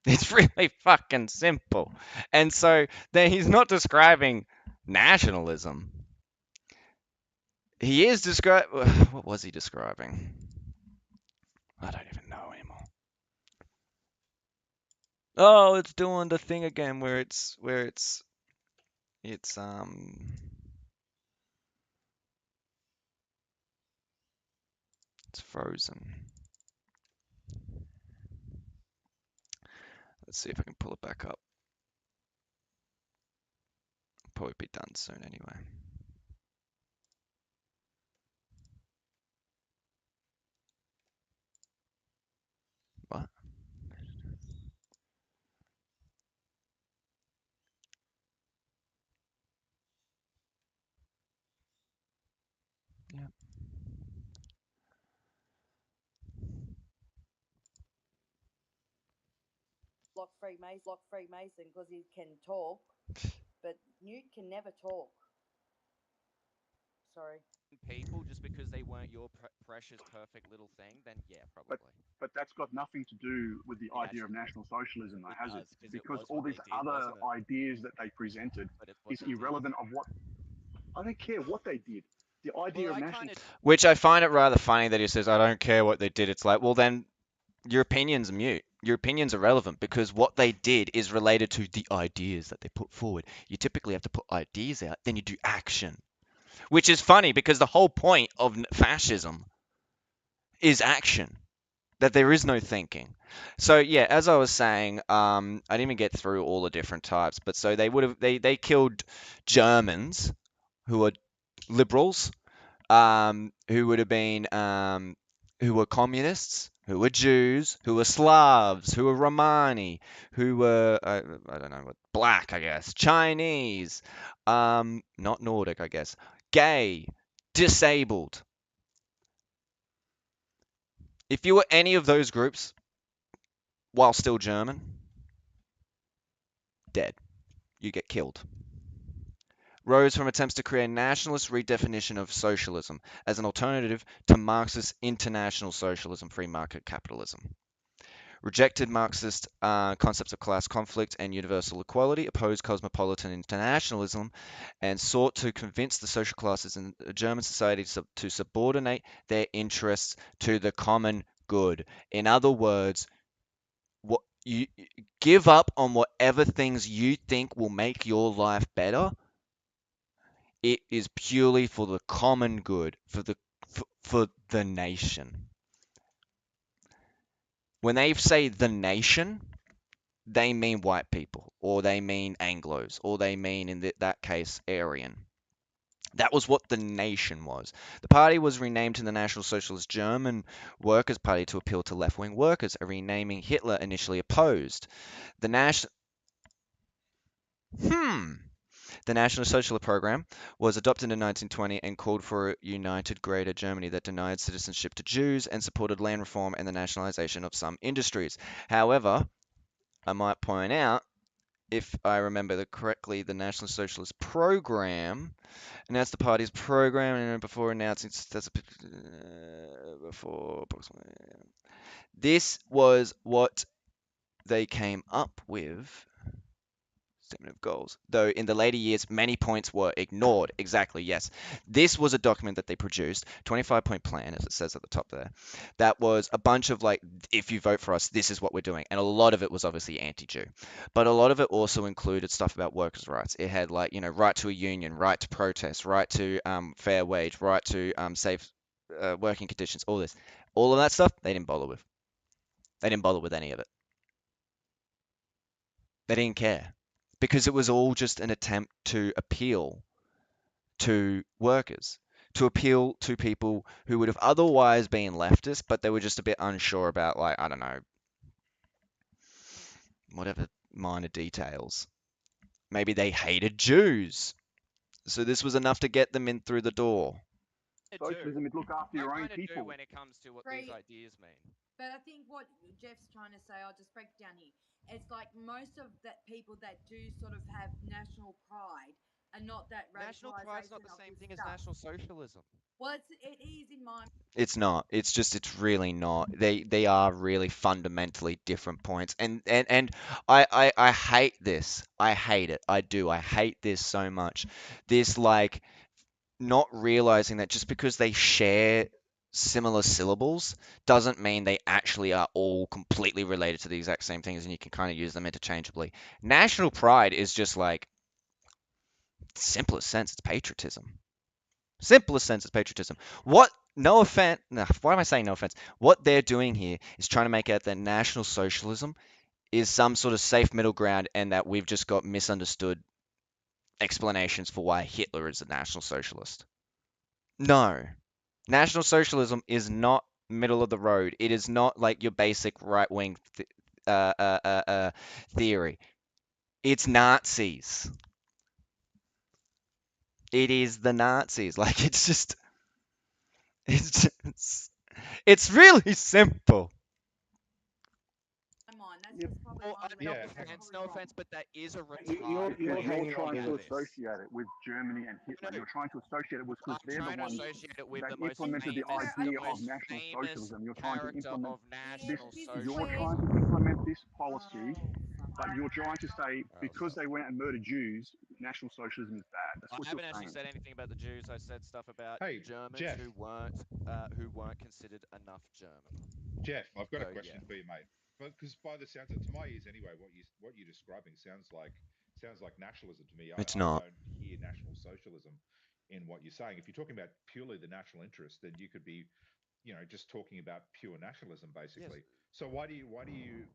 It's really fucking simple. And so then he's not describing nationalism. He is what was he describing? I don't even know anymore. Oh, it's doing the thing again where it's it's frozen. Let's see if I can pull it back up. Probably be done soon anyway. What? Yeah. Block Freemason because he can talk, but Newt can never talk. Sorry. People just because they weren't your precious perfect little thing, then yeah, probably. But that's got nothing to do with the idea of National Socialism, though, has it? Because all these other ideas that they presented is irrelevant of what. I don't care what they did. The idea of national. Which I find it rather funny that he says, I don't care what they did. It's like, well, then your opinion's mute. Your opinion's irrelevant because what they did is related to the ideas that they put forward. You typically have to put ideas out, then you do action. Which is funny because the whole point of fascism is action, that there is no thinking. So yeah, as I was saying, I didn't even get through all the different types, but so they killed Germans who are liberals, who would have been who were communists, who were Jews, who were Slavs, who were Romani, who were I don't know what, black, I guess, Chinese, not Nordic, I guess, gay, disabled. If you were any of those groups while still German, dead. You get killed. Rose from attempts to create a nationalist redefinition of socialism as an alternative to Marxist international socialism, free market capitalism. Rejected Marxist concepts of class conflict and universal equality, opposed cosmopolitan internationalism, and sought to convince the social classes in German society to subordinate their interests to the common good. In other words, what you give up on whatever things you think will make your life better. It is purely for the common good, for the nation. When they say the nation, they mean white people, or they mean Anglos, or they mean, in that case, Aryan. That was what the nation was. The party was renamed to the National Socialist German Workers' Party to appeal to left-wing workers, a renaming Hitler initially opposed. The National Socialist Program was adopted in 1920 and called for a united Greater Germany that denied citizenship to Jews and supported land reform and the nationalization of some industries. However, I might point out, if I remember correctly, the National Socialist Program announced the party's program and before announcing before approximately. This was what they came up with. Statement of goals. Though in the later years, many points were ignored. Exactly, yes. This was a document that they produced, 25-point plan, as it says at the top there. That was a bunch of like, if you vote for us, this is what we're doing. And a lot of it was obviously anti-Jew. But a lot of it also included stuff about workers' rights. It had like, right to a union, right to protest, right to fair wage, right to safe working conditions, all this. All of that stuff, they didn't bother with. They didn't bother with any of it. They didn't care. Because it was all just an attempt to appeal to workers, to appeal to people who would have otherwise been leftist, but they were just a bit unsure about, like, I don't know, whatever minor details. Maybe they hated Jews. So this was enough to get them in through the door. Socialism is look after your own people. When it comes to what these ideas mean. But I think what Jeff's trying to say, I'll just break it down here. It's like most of that people that do sort of have national pride are not that National pride's not the same thing as National Socialism. Well, it is in my. It's not. It's really not. They are really fundamentally different points. And I hate this. I hate it. I do. I hate this so much. This, like, not realizing that just because they share similar syllables doesn't mean they actually are all completely related to the exact same things, and you can kind of use them interchangeably. National pride is just like, simplest sense, it's patriotism. Simplest sense, it's patriotism. No offense, why am I saying no offense? What they're doing here is trying to make out that National Socialism is some sort of safe middle ground, and that we've just got misunderstood explanations for why Hitler is a National Socialist. No. National Socialism is not middle of the road. It is not like your basic right-wing theory. It's Nazis. It is the Nazis. Like, it's just, it's really simple. No offense, but that is a You're retarded way of trying looking to at this. associate it with Germany and Hitler. You're trying to associate it with because they're the trying to ones associate it with that the most implemented the famous- idea the of most National famous Socialism. You're trying to character implement of this. National You're Socialism. trying to implement this policy, but you're trying to say because they went and murdered Jews, National Socialism is bad. That's I what haven't you're actually saying. said anything about the Jews. I said stuff about Hey, Germans Jeff. who weren't considered enough German. Jeff, I've got a So, question yeah. for you, mate. But because by the sounds of it, to my ears anyway, what you're describing sounds like nationalism to me. It's I not. don't hear National Socialism in what you're saying. If you're talking about purely the national interest, then you could be, just talking about pure nationalism, basically. So why do you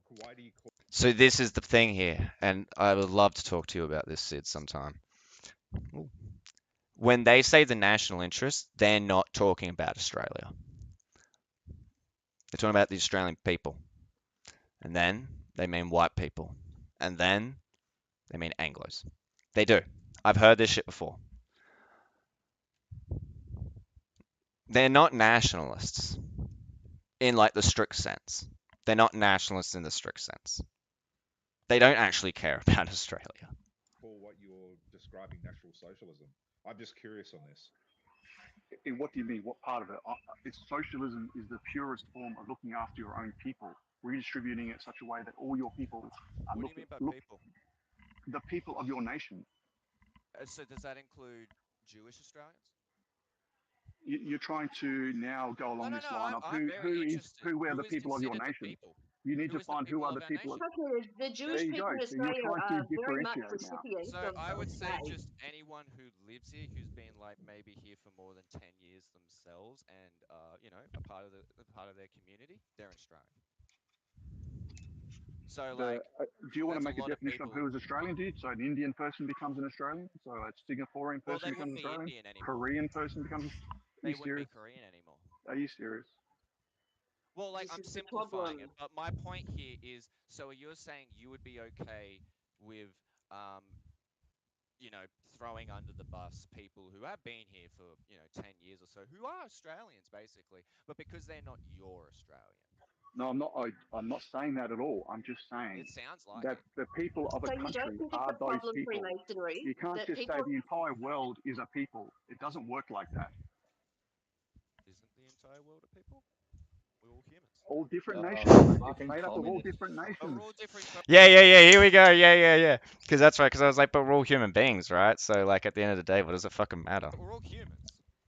call? So this is the thing here, and I would love to talk to you about this, Sid, sometime. Ooh. When they say the national interest, they're not talking about Australia. They're talking about the Australian people. And then they mean white people. And then they mean Anglos. They do. I've heard this shit before. They're not nationalists in like the strict sense. They're not nationalists in the strict sense. They don't actually care about Australia. Call what you're describing National Socialism? I'm just curious on this. In what do you mean? What part of it? It's socialism is the purest form of looking after your own people, redistributing it such a way that all your people are What do you mean by people? the people of your nation. So does that include Jewish Australians? You're trying to now go along this line of I'm very interested. who are Who the is people of your considered the nation. people? You need Who to is the find who people are of the our people. nation? The Jewish There you people go. in So you're Australia trying to are very much differentiate now. recipients So of I would say aid. just anyone who lives here, who's been like maybe here for more than 10 years themselves, and a part of their community, they're Australian. So like, do you want to that's make a lot of definition of people- who is Australian, dude? So an Indian person becomes an Australian. So a Singaporean Well, person they becomes wouldn't be Australian. Indian anymore. Korean person becomes. They wouldn't be Korean anymore. Are you serious? Well, like, I'm This is the simplifying problem. it, but my point here is, so you're saying you would be okay with, throwing under the bus people who have been here for, 10 years or so, who are Australians, basically, but because they're not your Australian. No, I'm not. I'm not saying that at all. I'm just saying It sounds like that the people of a So you country don't think it's are a those problem, people. Freemasonry, You can't that just say people- the entire world is a people. It doesn't work like that. Isn't the entire world a people? We're all humans. All different Oh, nations. fucking It's made up of all communist. different But nations. we're all different. Yeah, here we go. Yeah. Because that's right, because I was like, but we're all human beings, right? So, like, at the end of the day, what does it fucking matter? But we're all humans.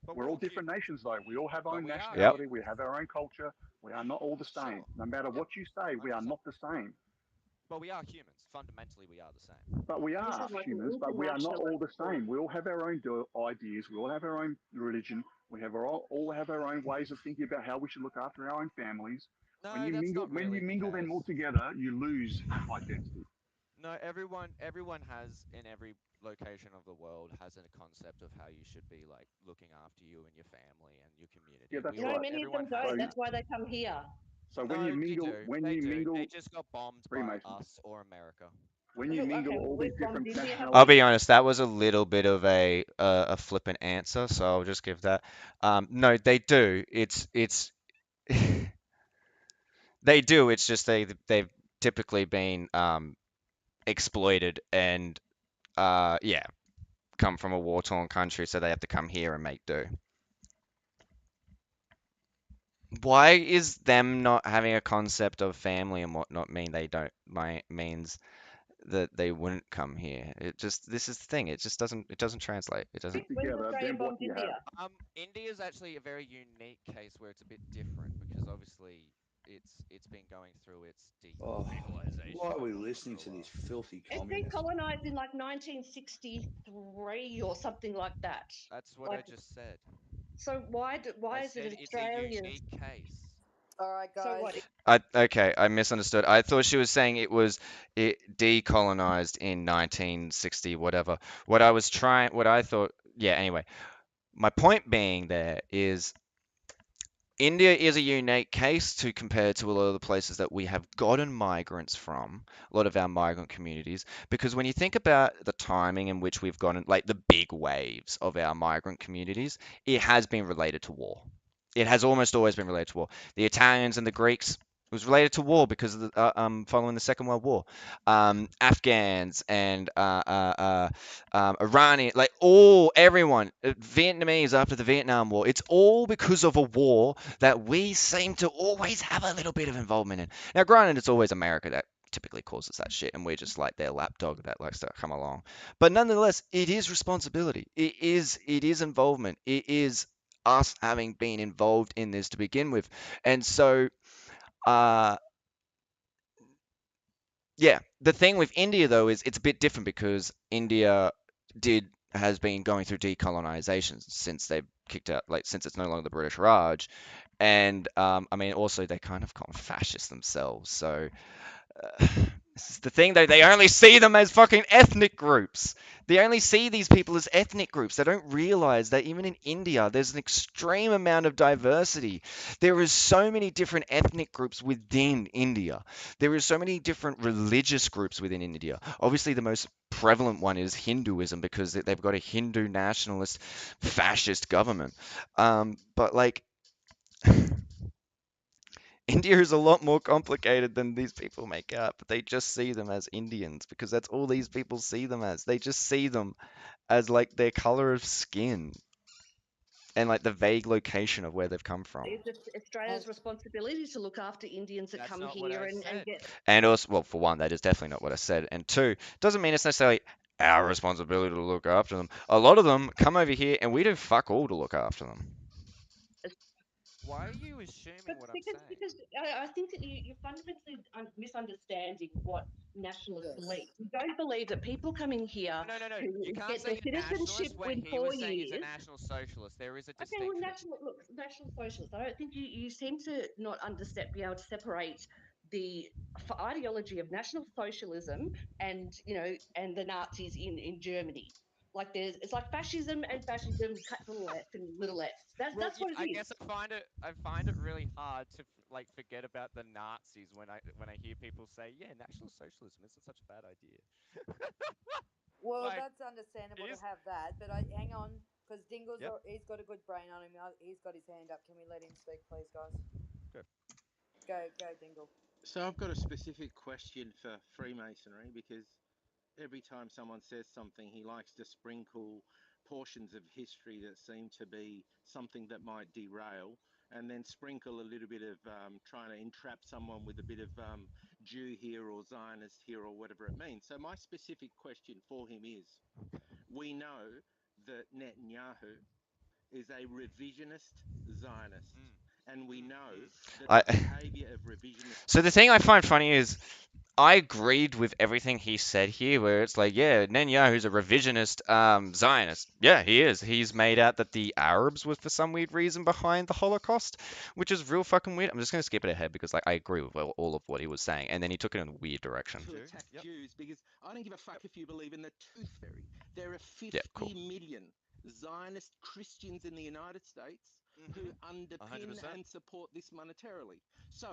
But We're all different nations, though. We all have our own we are. nationality. We have our own culture. We are not all the same. Sure. No matter what you say, we are not the same. But we are humans. Fundamentally, we are the same. But we are is like an humans, but we are not all the international same. We all have our own ideas. We all have our own religion. We have all have our own ways of thinking about how we should look after our own families. No, When you that's mingle, not really the mingle them case. all together, you lose identity. No, everyone has in every location of the world has a concept of how you should be like looking after you and your family and your community. Yeah, that's You know, many of them don't. That's why they come here. So when you mingle, they just got bombed by us or America. When you mingle all these different nationalities. I'll be honest, that was a little bit of a flippant answer, so I'll just give that. No, they do. It's they do. It's just they've typically been exploited and come from a war-torn country, so they have to come here and make do. Why is them not having a concept of family and whatnot means that they wouldn't come here. This is the thing. It just doesn't translate. It doesn't. When's Australia bombed India? India is actually a very unique case where it's a bit different because obviously it's been going through its Oh, decolonization. why are we listening to this filthy It communist? decolonized in like 1963 or something like that. That's what I just said. So why is it It's Australians? a unique case. All right, guys. So what? Okay, I misunderstood. I thought she was saying it decolonized in 1960, whatever. What I thought, yeah, anyway. My point being there is India is a unique case to compare to a lot of the places that we have gotten migrants from, a lot of our migrant communities, because when you think about the timing in which we've gotten, like the big waves of our migrant communities, it has been related to war. It has almost always been related to war. The Italians and the Greeks was related to war because of the, following the Second World War. Afghans and Iranian, like everyone, Vietnamese after the Vietnam War. It's all because of a war that we seem to always have a little bit of involvement in. Now, granted, it's always America that typically causes that shit, and we're just like their lapdog that likes to come along. But nonetheless, it is responsibility. It is involvement. It is us having been involved in this to begin with. And so, yeah, the thing with India though is it's a bit different because India has been going through decolonization since they've kicked out, like since it's no longer the British Raj, and I mean also they kind of gone fascist themselves. So this is the thing though, they only see them as fucking ethnic groups. They only see these people as ethnic groups. They don't realize that even in India, there's an extreme amount of diversity. There is so many different ethnic groups within India. There is so many different religious groups within India. Obviously, the most prevalent one is Hinduism because they've got a Hindu nationalist fascist government. But like India is a lot more complicated than these people make out, but they just see them as Indians because that's all these people see them as. They just see them as like their color of skin and like the vague location of where they've come from. Is it Australia's responsibility to look after Indians that come here and get? And also, well, for one, that is definitely not what I said. And two, doesn't mean it's necessarily our responsibility to look after them. A lot of them come over here and we do fuck all to look after them. Why are you assuming what I'm saying? Because I think that you're fundamentally misunderstanding what nationalists believe. You don't believe that people coming here No. who You can't get say their citizenship when with he 4 was saying years. he's a national socialist. There is a Okay, distinction. well, national socialist. I don't think you seem to not be able to separate the ideology of national socialism and and the Nazis in Germany. Like it's like fascism and fascism, capital F and little f. That's what it is. I guess I find it really hard to like forget about the Nazis when I hear people say, yeah, National Socialism isn't such a bad idea. Well, Like, that's understandable to have that, but hang on, because Dingle's he's got a good brain on him. He's got his hand up. Can we let him speak, please, guys? Good. Go, Dingle. So I've got a specific question for Freemasonry because every time someone says something, he likes to sprinkle portions of history that seem to be something that might derail, and then sprinkle a little bit of trying to entrap someone with a bit of Jew here or Zionist here or whatever it means. So my specific question for him is, we know that Netanyahu is a revisionist Zionist, and we know that the behavior of revisionist... So the thing I find funny is I agreed with everything he said here, where it's like, yeah, Netanyahu's a revisionist Zionist. Yeah, he is. He's made out that the Arabs were for some weird reason behind the Holocaust, which is real fucking weird. I'm just going to skip it ahead because like I agree with all of what he was saying, and then he took it in a weird direction. To attack Jews, because I don't give a fuck if you believe in the tooth fairy. There are 50 million Zionist Christians in the United States who underpin 100%. and support this monetarily. So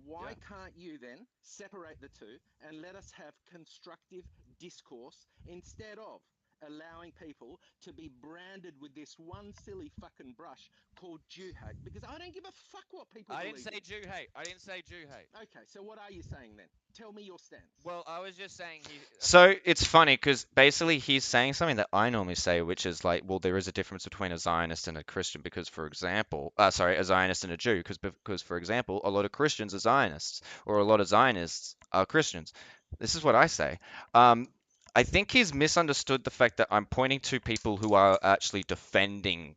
why can't you then separate the two and let us have constructive discourse instead of allowing people to be branded with this one silly fucking brush called Jew hate? Because I don't give a fuck what people I believe didn't say in. Jew hate. I didn't say Jew hate. Okay, so what are you saying then? Tell me your stance. Well, I was just saying So it's funny because basically he's saying something that I normally say, which is like, well, there is a difference between a Zionist and a Christian because, for example, a Zionist and a Jew, because for example, a lot of Christians are Zionists or a lot of Zionists are Christians. This is what I say. I think he's misunderstood the fact that I'm pointing to people who are actually defending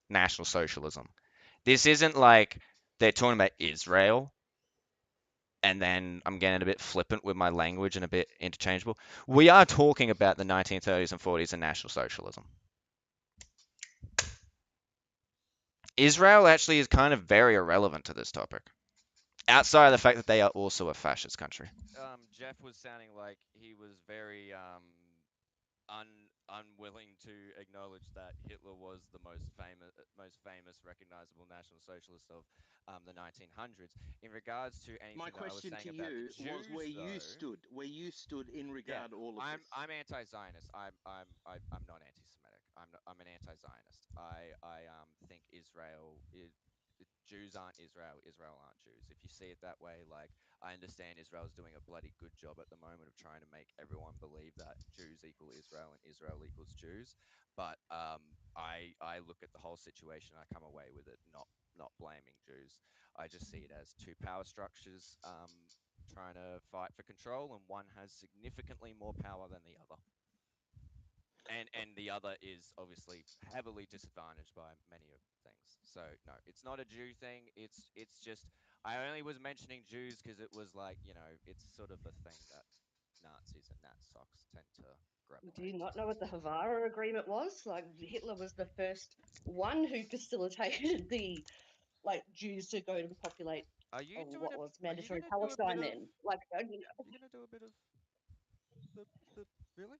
National Socialism. This isn't like they're talking about Israel, and then I'm getting a bit flippant with my language and a bit interchangeable. We are talking about the 1930s and 40s and National Socialism. Israel actually is kind of very irrelevant to this topic, outside of the fact that they are also a fascist country. Jeff was sounding like he was very unwilling to acknowledge that Hitler was the most famous, recognizable National Socialist of the 1900s. In regards to anything My that I was question saying to about you the Jews, where you stood in regard to all of this. I'm anti-Zionist. I'm not anti-Semitic. I'm an anti-Zionist. I think Jews aren't Israel. Israel aren't Jews. If you see it that way, like, I understand Israel's doing a bloody good job at the moment of trying to make everyone believe that Jews equal Israel and Israel equals Jews. But I look at the whole situation and I come away with it not blaming Jews. I just see it as two power structures trying to fight for control, and one has significantly more power than the other. And the other is obviously heavily disadvantaged by many of things. So no, it's not a Jew thing. It's just, I only was mentioning Jews because it was like, it's sort of a thing that Nazis and Natsocks tend to gravitate. Do you not know what the Havara Agreement was? Like, Hitler was the first one who facilitated the Jews to go and populate what was mandatory Palestine then. Like, Are you gonna do a bit of the really?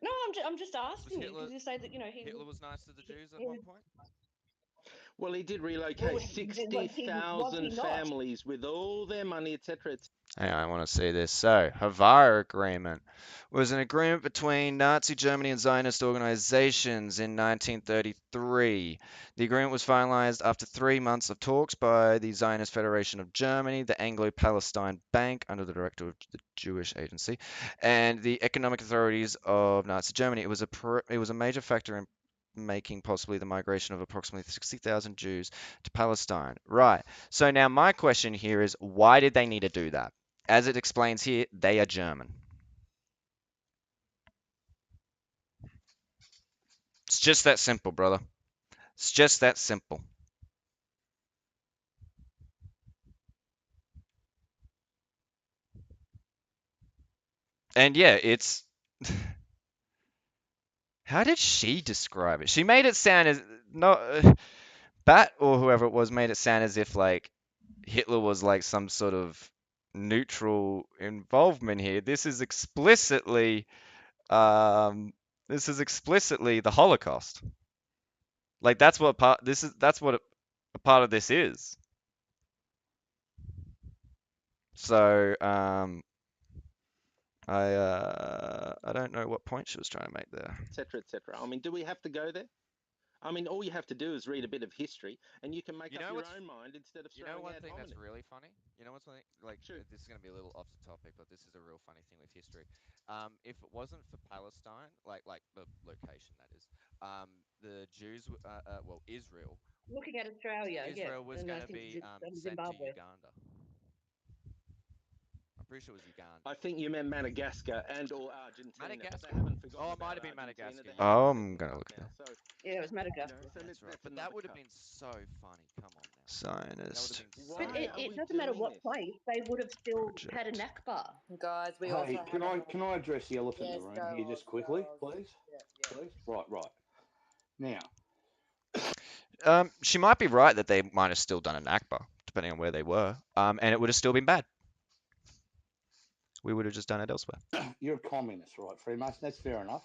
No, I'm just asking you because you say that Hitler was nice to the Jews at one point. Well, he did relocate 60,000 families with all their money, etc. Hang on, I want to see this. So, Havara Agreement was an agreement between Nazi Germany and Zionist organizations in 1933. The agreement was finalized after 3 months of talks by the Zionist Federation of Germany, the Anglo-Palestine Bank under the director of the Jewish Agency, and the economic authorities of Nazi Germany. It was a major factor in making possibly the migration of approximately 60,000 Jews to Palestine. Right. So now my question here is, why did they need to do that? As it explains here, they are German. It's just that simple, brother. It's just that simple. And yeah, it's... How did she describe it? She made it sound as... Bat or whoever it was made it sound as if, like, Hitler was, like, some sort of neutral involvement here. This is explicitly... the Holocaust. Like, that's what a part of this is. So, I don't know what point she was trying to make there. etc. etc. I mean, do we have to go there? I mean, all you have to do is read a bit of history, and you can make up your own mind instead of throwing out one thing hominem. that's really funny? You know what's funny? Like, this is going to be a little off the topic, but this is a real funny thing with history. If it wasn't for Palestine, like the location that is, the Jews, Israel. Looking at Australia, Israel was and going I to think be sent to Zimbabwe. Uganda. I'm pretty sure it was Uganda. I think you meant Madagascar and or Argentina. Madagascar. They haven't forgotten Oh, it about might have been Argentina. Madagascar. They haven't Oh, set I'm them gonna up look now. now. So, yeah, it was Madagascar. That's right. But that would have been so funny. Come on now. Zionist. But it doesn't matter what place, they would have still had a Nakba. Guys, we Hey, also can I address the elephant in Yes, the room go here on, just quickly, go on. please? Yeah. Please. Right. Now, She might be right that they might have still done a Nakba, depending on where they were. And it would have still been bad. We would have just done it elsewhere. you're a communist, right, Freemason? That's fair enough.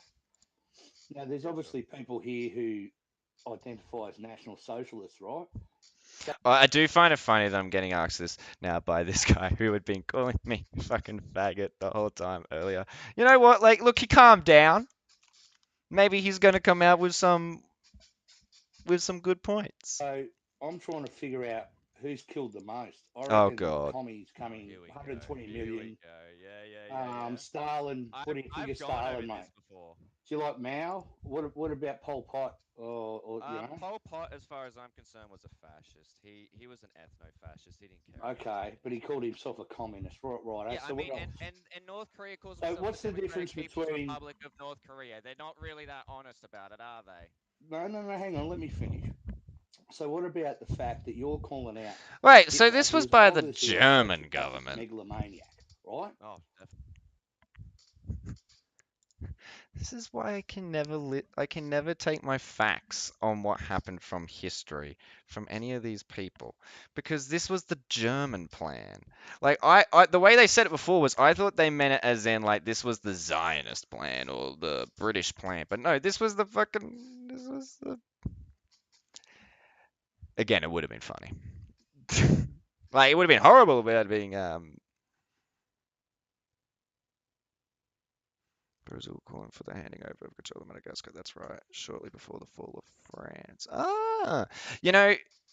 Now, there's obviously people here who identify as National Socialists, right? I do find it funny that I'm getting asked this now by this guy who had been calling me fucking faggot the whole time earlier. You know what? Like, look, he calmed down. Maybe he's going to come out with some good points. So I'm trying to figure out who's killed the most. I Oh, reckon God. commies coming 120 million. Yeah. Stalin, what do you think of Stalin, mate? Do you like Mao? What about Pol Pot? Or you know? Pol Pot, as far as I'm concerned, was a fascist. He was an ethno-fascist. He didn't care. Okay, but he called himself a communist, right? Yeah, So I mean, what and North Korea calls So themselves what's the the difference Democratic People's between? Republic of North Korea. They're not really that honest about it, are they? No. Hang on, let me finish. So what about the fact that you're calling out? Wait, so Hitler, this who was by the obviously a German sociopathic government. megalomaniac, right? Oh, this is why I can never take my facts on what happened from history from any of these people, because this was the German plan. Like the way they said it before was I thought they meant it as in like this was the Zionist plan or the British plan, but no, this was the. Again, it would have been funny. Like it would have been horrible about being Brazil calling for the handing over of control of Madagascar. That's right. Shortly before the fall of France. Ah,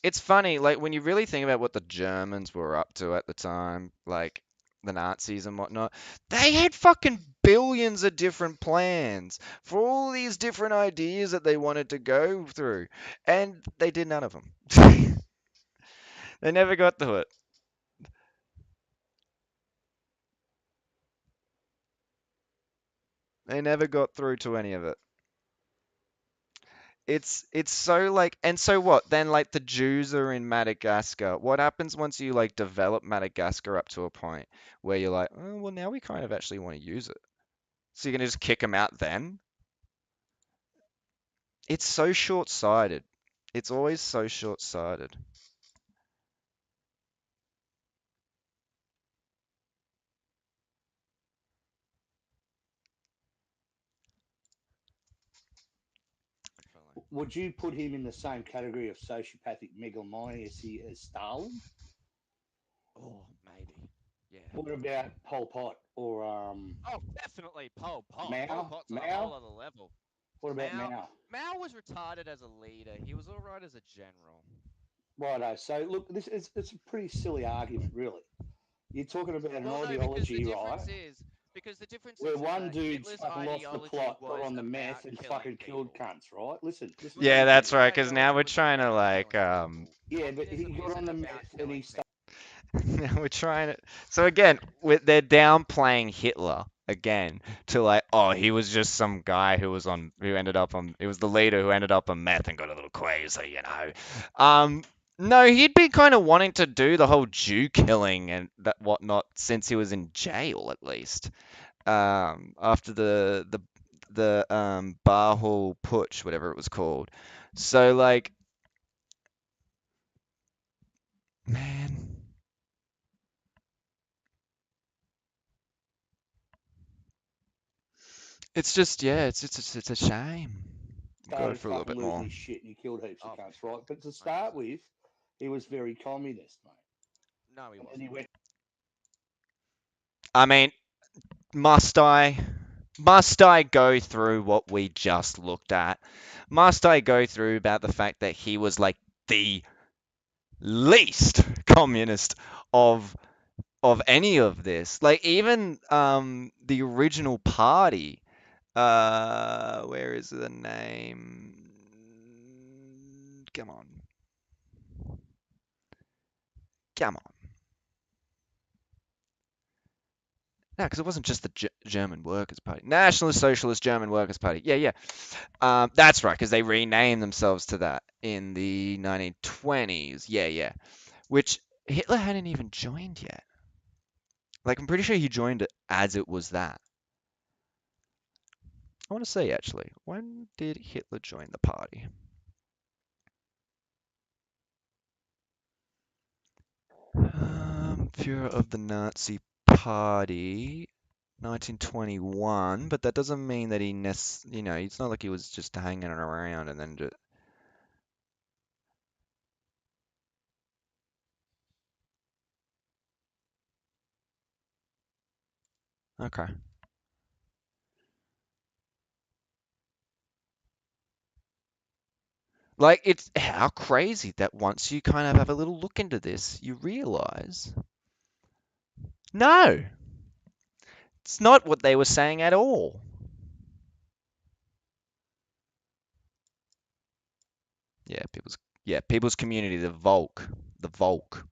it's funny. Like when you really think about what the Germans were up to at the time, like the Nazis and whatnot, they had fucking billions of different plans for all these different ideas that they wanted to go through, and they did none of them. They never got to it. They never got through to any of it. It's so like, and so what? Then like the Jews are in Madagascar. What happens once you like develop Madagascar up to a point where you're like, oh, well, now we kind of actually want to use it. So you're gonna just kick them out then? It's so short-sighted. It's always so short-sighted. Would you put him in the same category of sociopathic megalomaniac as Stalin? Oh, maybe. Yeah. What about Pol Pot or Oh, definitely Pol Pot. Mao? Pol Pot's on a whole other level. What about Mao? Mao was retarded as a leader. He was all right as a general. Righto. So look, it's a pretty silly argument, really. You're talking about an Well, no, ideology, because right? the difference Where is one that dude Hitler's fucking lost the ideology plot, got was on the about meth, and killing fucking killed cunts, right? Listen. Yeah, that's right. Because now we're trying to like Yeah, but he got on the meth and he started. now we're trying to. So again, they're downplaying Hitler again to like, oh, he was just some guy who ended up on. It was the leader who ended up on meth and got a little crazy, No, he'd been kind of wanting to do the whole Jew killing and that whatnot since he was in jail, at least. After the Barhol Putsch, whatever it was called. So like, man. It's just, yeah, it's a shame. Go for a little bit losing more. his shit and he killed heaps of cunts, right? But to start with, he was very communist, mate. No, he wasn't. And he went. I mean, must I go through what we just looked at? Must I go through about the fact that he was like the least communist of any of this? Like even the original party. Where is the name? Come on. No, because it wasn't just the German Workers' Party. Nationalist Socialist German Workers' Party. Yeah. That's right, because they renamed themselves to that in the 1920s. Yeah. Which Hitler hadn't even joined yet. Like, I'm pretty sure he joined it as it was that. I want to say, actually, when did Hitler join the party? Führer of the Nazi Party, 1921, but that doesn't mean that it's not like he was just hanging around and then just... Okay. Like, it's how crazy that once you kind of have a little look into this, you realize, no, it's not what they were saying at all. People's Community, the Volk. The Volk.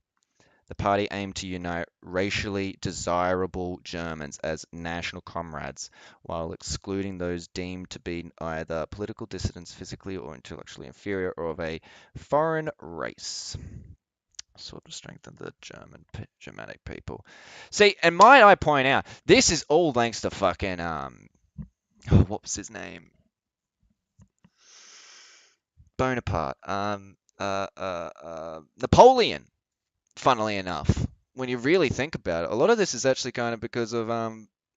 The party aimed to unite racially desirable Germans as national comrades, while excluding those deemed to be either political dissidents, physically or intellectually inferior, or of a foreign race. Sort of strengthen the Germanic people. See, and might I point out, this is all thanks to fucking what was his name? Bonaparte. Napoleon. Funnily enough, when you really think about it, a lot of this is actually kind of because of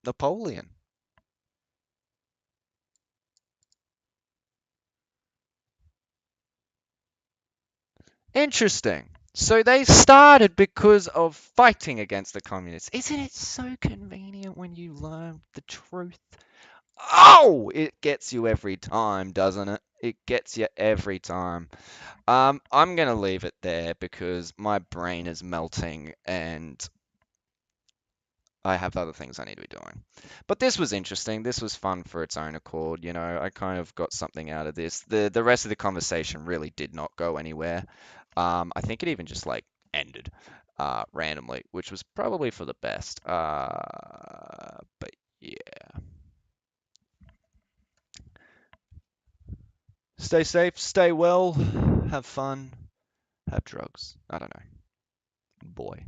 Napoleon. Interesting. So they started because of fighting against the communists. Isn't it so convenient when you learn the truth? Oh, it gets you every time, doesn't it? It gets you every time. I'm gonna leave it there because my brain is melting and I have other things I need to be doing. But this was interesting. This was fun for its own accord. You know, I kind of got something out of this. The rest of the conversation really did not go anywhere. I think it even just like ended randomly, which was probably for the best. But yeah. Stay safe, stay well, have fun, have drugs. I don't know. Boy.